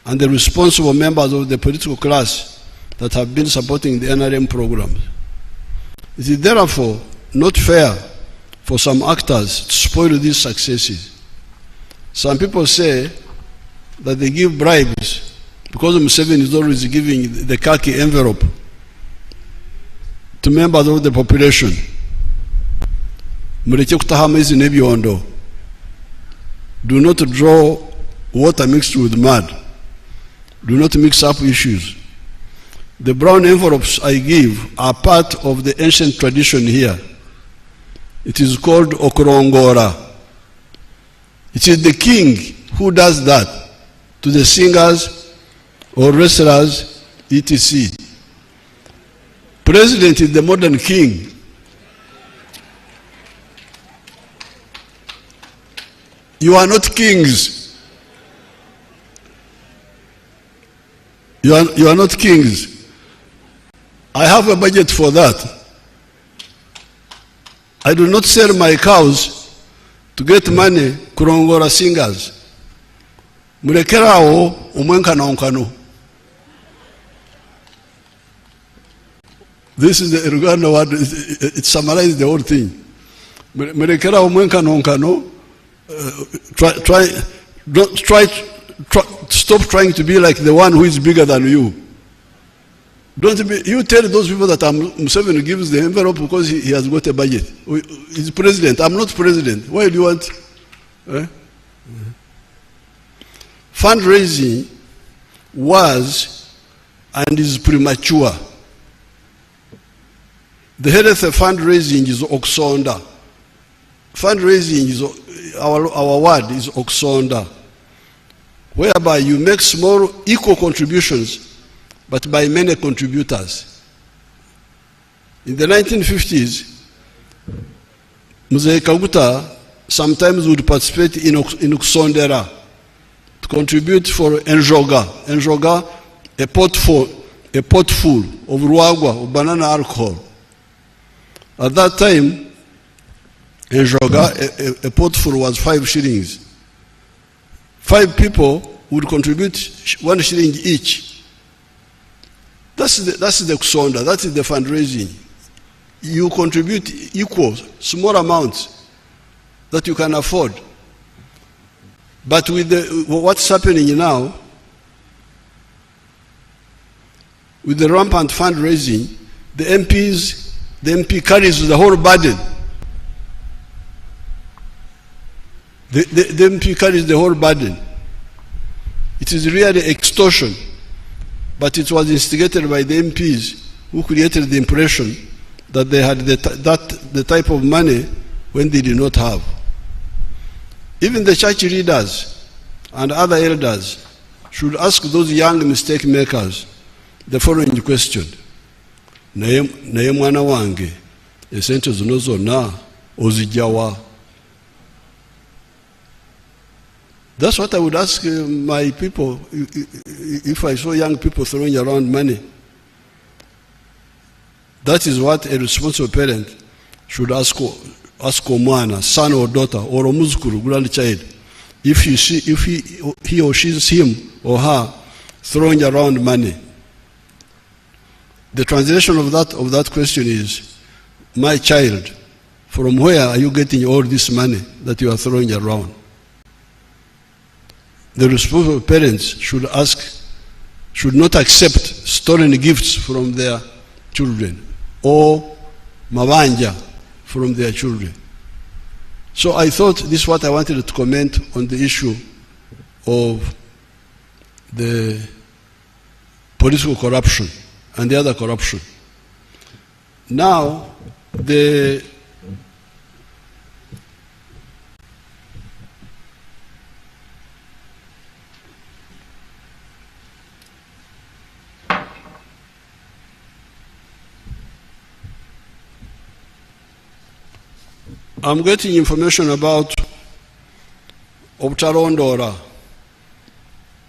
and the responsible members of the political class that have been supporting the NRM programs. It is therefore not fair for some actors to spoil these successes. Some people say that they give bribes because Museveni is always giving the khaki envelope to members of the population. Mureke kutaha amaizi n'ebyondo. Do not draw water mixed with mud. Do not mix up issues. The brown envelopes I give are part of the ancient tradition here. It is called okurongora. It is the king who does that to the singers or wrestlers, etc. President is the modern king. You are not kings. You are not kings. I have a budget for that. I do not sell my cows to get money kurongora singers. Murekerao umwenkano nkano. This is the Uganda word. It summarizes the whole thing. Murekerao umwenkano nkano. Stop trying to be like the one who is bigger than you. You tell those people that Museveni gives the envelope because he has got a budget. He's president. I'm not president. Why do you want? Fundraising was and is premature. The head of the fundraising is Oksonda. Fundraising is our word is Oksonda, whereby you make small equal contributions but by many contributors. In the 1950s, Mzee Kaguta sometimes would participate in Oksondera to contribute for Enjoga. Enjoga, a pot full of ruagwa, of banana alcohol. At that time, Enjoga, a pot full was 5 shillings. 5 people would contribute 1 shilling each. That's the Kusonda, that is the fundraising. You contribute equal, small amounts that you can afford. But with what's happening now, with the rampant fundraising, the MP carries the whole burden. The MP carries the whole burden. It is really extortion. But it was instigated by the MPs who created the impression that they had the type of money when they did not have. Even the church leaders and other elders should ask those young mistake makers the following question. Naye mwana wange, esente zino zonna ozijjawa? That's what I would ask my people if I saw young people throwing around money. That is what a responsible parent should ask Omwana, son or daughter, or Omuzukuru, grandchild, if he or she sees him or her throwing around money. The translation of that question is, my child, from where are you getting all this money that you are throwing around? The responsible parents should not accept stolen gifts from their children or mabanja from their children. So I thought this is what I wanted to comment on the issue of the political corruption and the other corruption. Now, I'm getting information about Obtarondora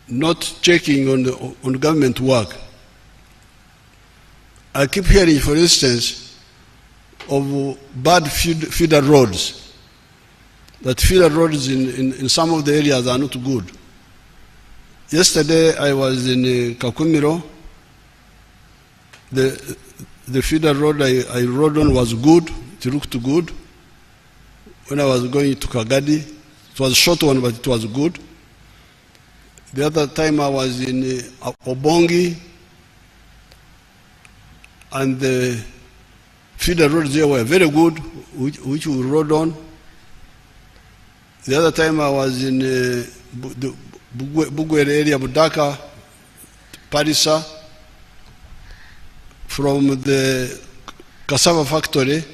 not checking on government work. I keep hearing, for instance, of bad feeder roads. That feeder roads in some of the areas are not good. Yesterday I was in Kakumiro. The feeder road I rode on was good. It looked good. When I was going to Kagadi, it was a short one, but it was good. The other time I was in Obongi, and the feeder roads there were very good, which we rode on. The other time I was in the Bugwere area, Budaka, Parish, from the cassava factory.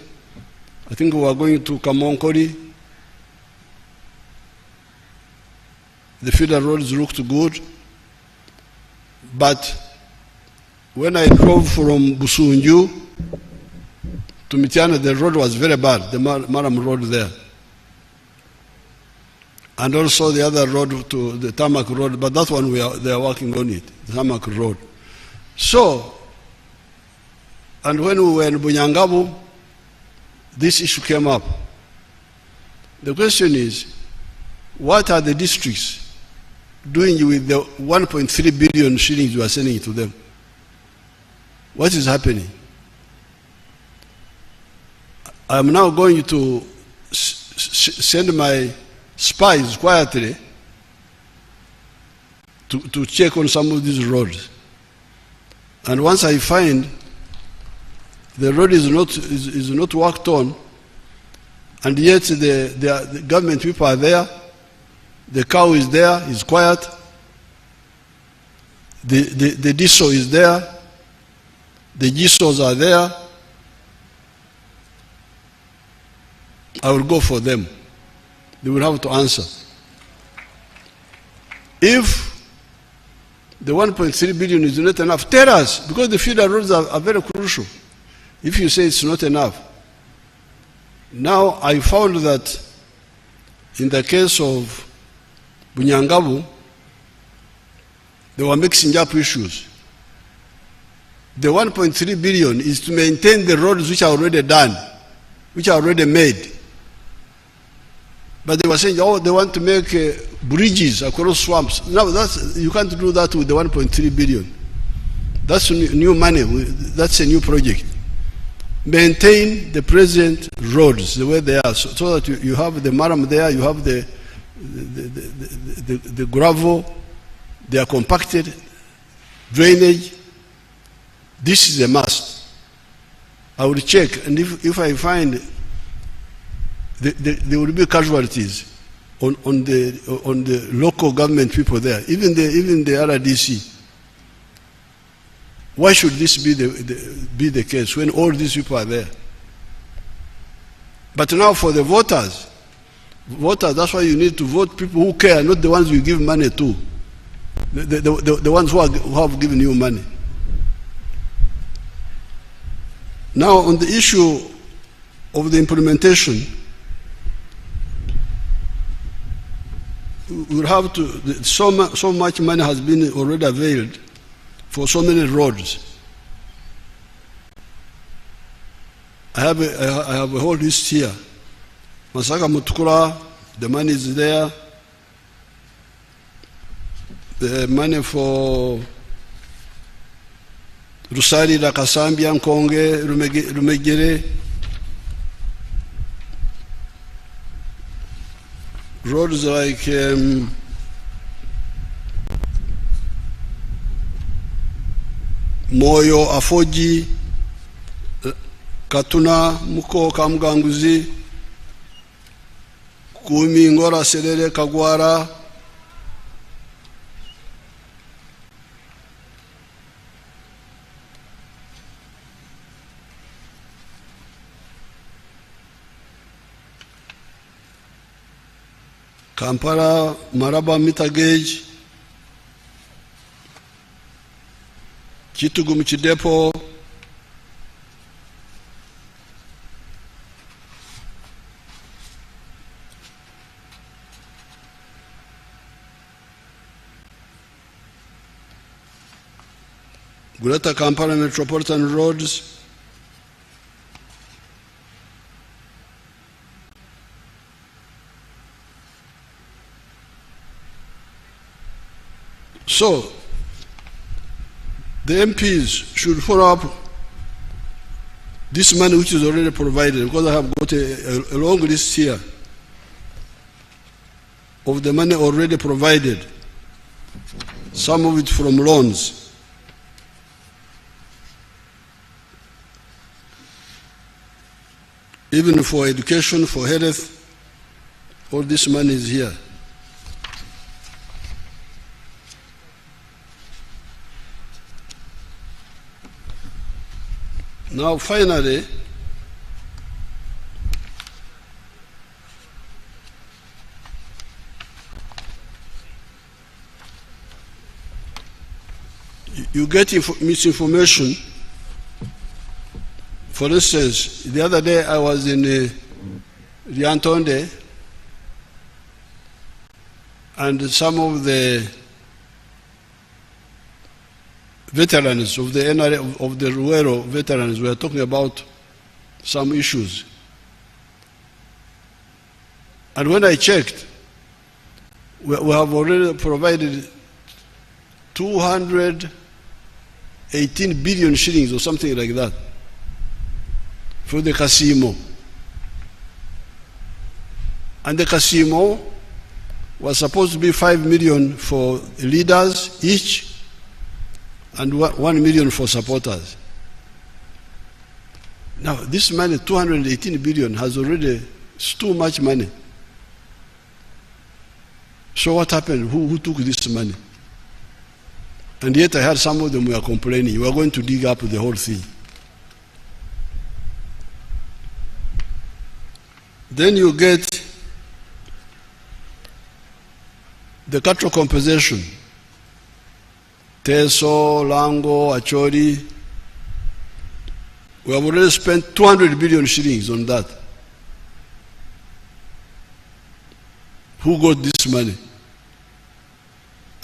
I think we were going to Kamonkori. The feeder roads looked good, but when I drove from Busunju to Mitiana, the road was very bad, the Maram road there. And also the other road to the Tarmac road, but that one they are working on it, the Tarmac road. So, and when we were in Bunyangabu, this issue came up. The question is, what are the districts doing with the 1.3 billion shillings you are sending to them? What is happening? I am now going to send my spies quietly to check on some of these roads. And once I find the road is not worked on, and yet the government people are there, the cow is there, is quiet, the diesel is there, the GSOs are there, I will go for them. They will have to answer. If the 1.3 billion is not enough, tell us, because the feeder roads are very crucial. If you say it's not enough. Now I found that in the case of Bunyangabu, they were mixing up issues. The 1.3 billion is to maintain the roads which are already done, which are already made. But they were saying, oh, they want to make bridges across swamps. No, you can't do that with the 1.3 billion. That's new money. That's a new project. Maintain the present roads the way they are, so that you have the maram there, you have the gravel, they are compacted, drainage. This is a must. I will check, and if I find there will be casualties on the local government people there, even the RDC. Why should this be the case when all these people are there? But now for the voters, that's why you need to vote people who care, not the ones you give money to, the ones who have given you money. Now on the issue of the implementation, we'll have to, so much money has been already availed for so many roads. I have a whole list here. Masaka Mutukura, the money is there. The money for Rusari, Lakasambia, Nkonge, Rumegere. Roads like Moyo, Afoji, Katuna, Muko, Kamganguzi, Kumi, Ngora, Serere, Kagwara, Kampala, Maraba, meter gauge, Chitugu, Mchidepo, Greater Kampala Metropolitan Roads, so the MPs should follow up this money which is already provided, because I have got a long list here of the money already provided, some of it from loans. Even for education, for health, all this money is here. Now finally, you get misinformation. For instance, the other day I was in Riantonde, and some of the veterans of the NRA, of the Ruero veterans, were talking about some issues. And when I checked, we have already provided 218 billion shillings or something like that for the casino. And the casino was supposed to be 5 million for leaders each, and 1 million for supporters. Now, this money, 218 billion, has already, it's too much money. So what happened? Who took this money? And yet I heard some of them were complaining, we are going to dig up the whole thing. Then you get the cattle compensation. Teso, Lango, Achori. We have already spent 200 billion shillings on that. Who got this money?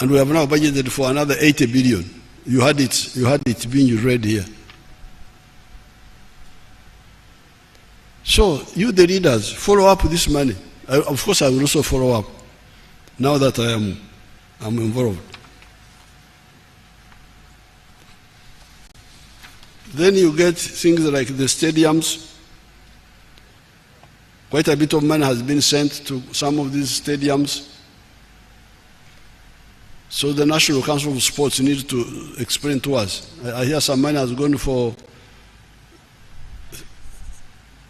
And we have now budgeted for another 80 billion. You had it being read here. So, you the leaders, follow up this money. Of course, I will also follow up, now that I'm involved. Then you get things like the stadiums. Quite a bit of money has been sent to some of these stadiums. So the National Council of Sports needs to explain to us. I hear some money has gone for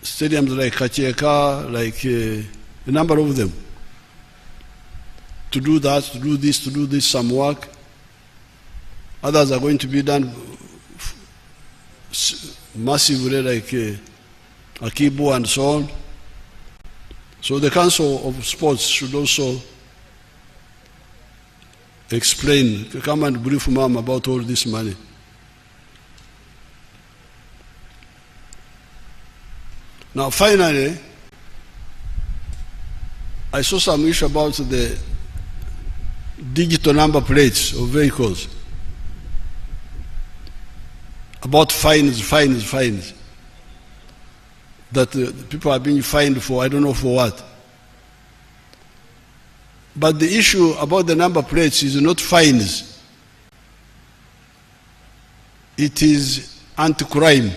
stadiums like Kachieka, like a number of them. To do that, to do this, some work. Others are going to be done massively, like Akibu and so on. So the Council of Sports should also explain, come and brief Mom about all this money. Now finally, I saw some issue about the digital number plates of vehicles. About fines. That people are being fined for, I don't know for what. But the issue about the number plates is not fines. It is anti-crime.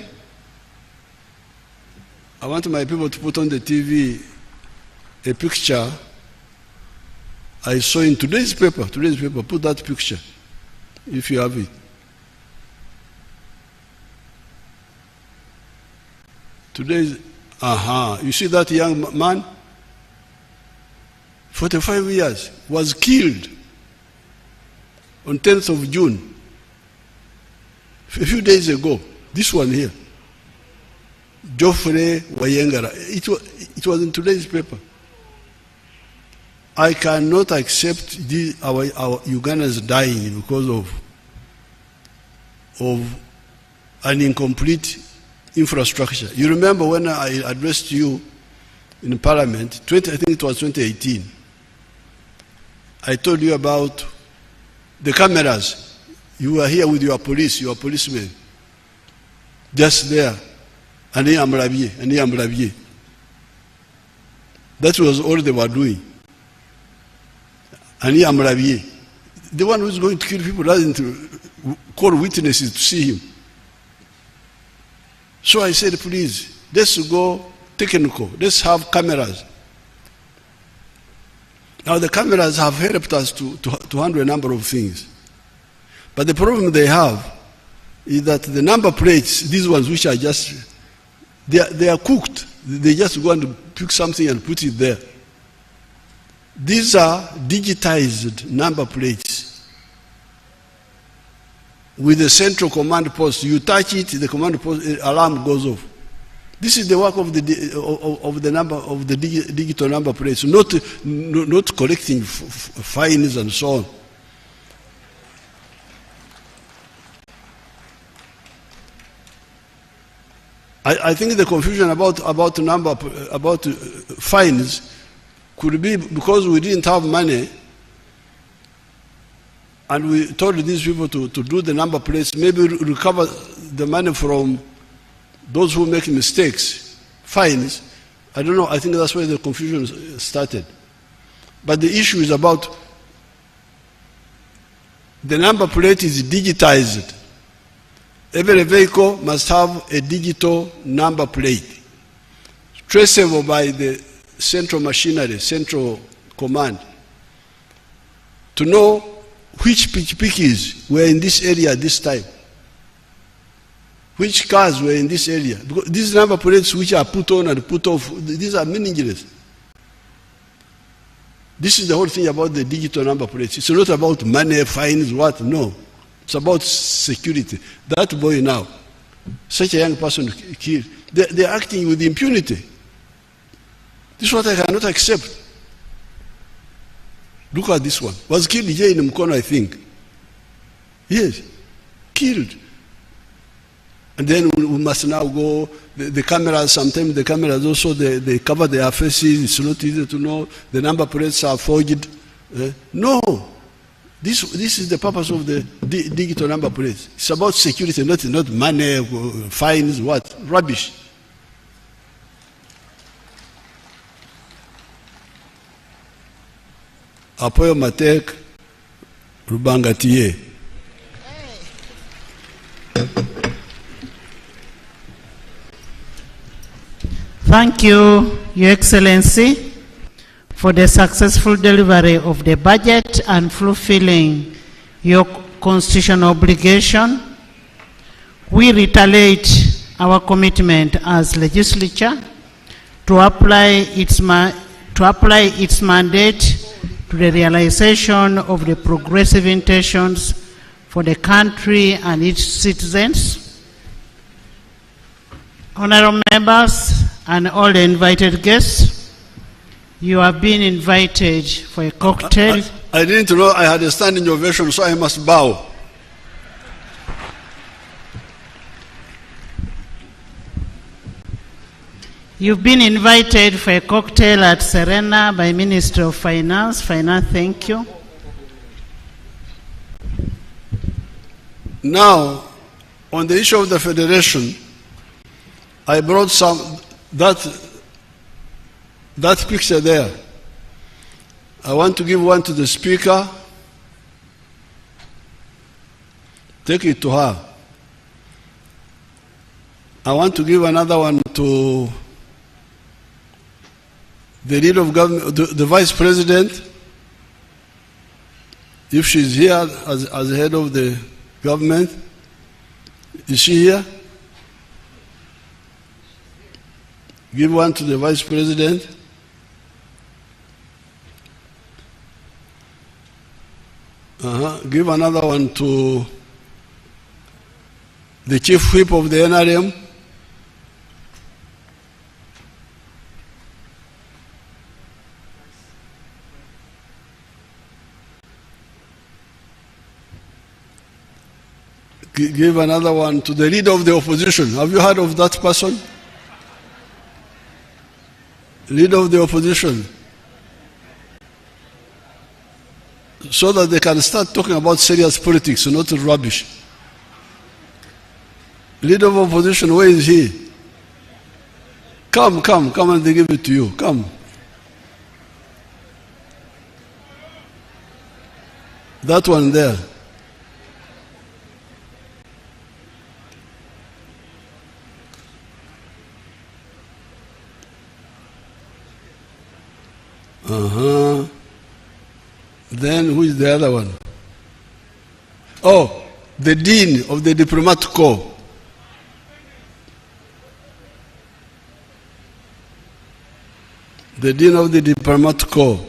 I want my people to put on the TV a picture I saw in today's paper. Put that picture, if you have it. Today's, you see that young man? 45 years, was killed on 10th of June, a few days ago. This one here, Geoffrey Wayengara. It was in today's paper. I cannot accept our Ugandans dying because of an incomplete infrastructure. You remember when I addressed you in Parliament, I think it was 2018, I told you about the cameras. You were here with your policemen, just there, and Amrabiye. That was all they were doing. And Amrabiye, the one who's going to kill people doesn't call witnesses to see him. So I said, please, let's go technical, let's have cameras. Now the cameras have helped us to handle a number of things. But the problem they have is that the number plates, these ones which are just, they are cooked. They just go and pick something and put it there. These are digitized number plates with a central command post. You touch it, the command post alarm goes off. This is the work of the digital number plates, not collecting fines and so on. I think the confusion about fines could be because we didn't have money, and we told these people to do the number plates, maybe recover the money from those who make mistakes, fines. I don't know, I think that's where the confusion started. But the issue is about the number plate is digitized. Every vehicle must have a digital number plate, traceable by the central machinery, central command, to know which pikipikis were in this area at this time, which cars were in this area. Because these number plates which are put on and put off, these are meaningless. This is the whole thing about the digital number plates. It's not about money, fines, what, no. It's about security. That boy now, such a young person killed, they're acting with impunity. This is what I cannot accept. Look at this one. Was killed here in Mkono, I think. Yes, killed. And then we must now go, the cameras, sometimes the cameras also, they cover their faces, it's not easy to know, the number plates are forged. No. This is the purpose of the digital number plates. It's about security, not money, fines, what? Rubbish. Apoyo Matek, Rubanga Tie. Thank you, Your Excellency, for the successful delivery of the budget and fulfilling your constitutional obligation. We reiterate our commitment as legislature to apply its mandate to the realization of the progressive intentions for the country and its citizens. Honorable members and all the invited guests, you have been invited for a cocktail. I didn't know I had a standing ovation, so I must bow. You've been invited for a cocktail at Serena by Minister of Finance. Thank you. Now, on the issue of the federation, I brought that picture there. I want to give one to the speaker. Take it to her. I want to give another one to the leader of government, the vice president, if she's here as head of the government. Is she here? Give one to the vice president. Give another one to the chief whip of the NRM. Give another one to the leader of the opposition. Have you heard of that person? Leader of the opposition. So that they can start talking about serious politics, not rubbish. Leader of opposition, where is he? Come and they give it to you. Come. That one there. Then who is the other one? Oh, the Dean of the Diplomat Corps. The Dean of the Diplomat Corps.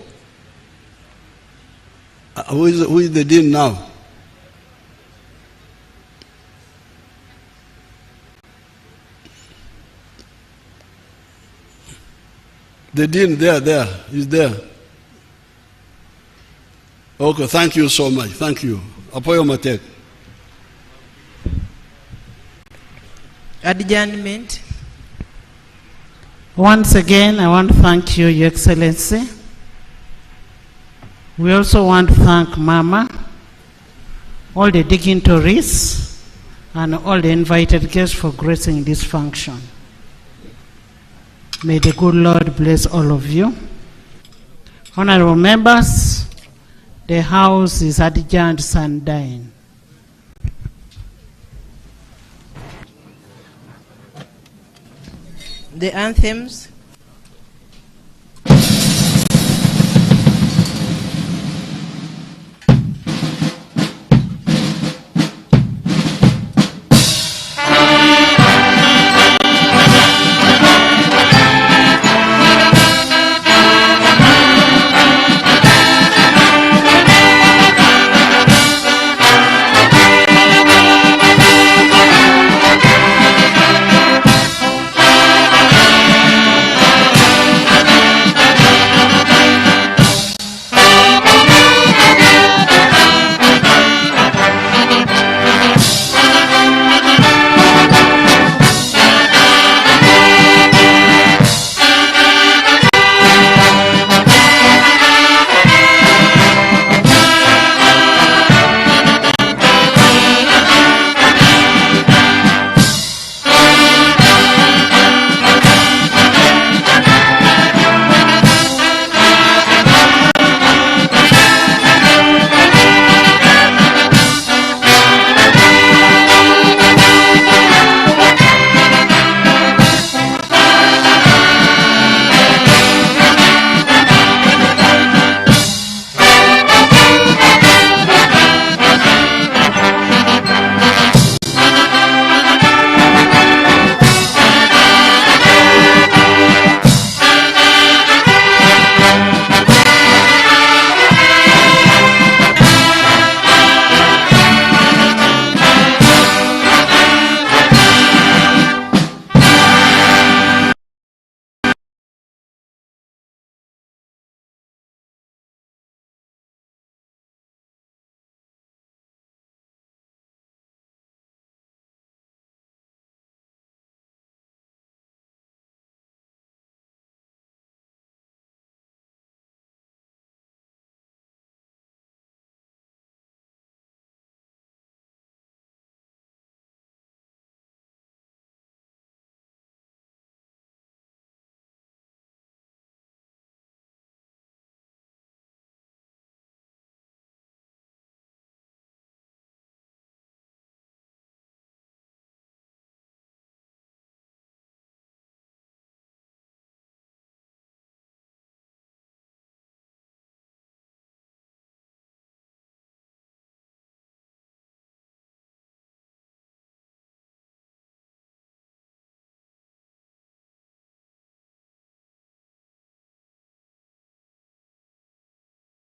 Who is the Dean now? The Dean there, he's there. Okay, thank you so much. Thank you. Apoyo Matek. Adjournment. Once again, I want to thank you, Your Excellency. We also want to thank Mama, all the dignitaries, and all the invited guests for gracing this function. May the good Lord bless all of you. Honorable members, the House is adjourned sundown. The anthems.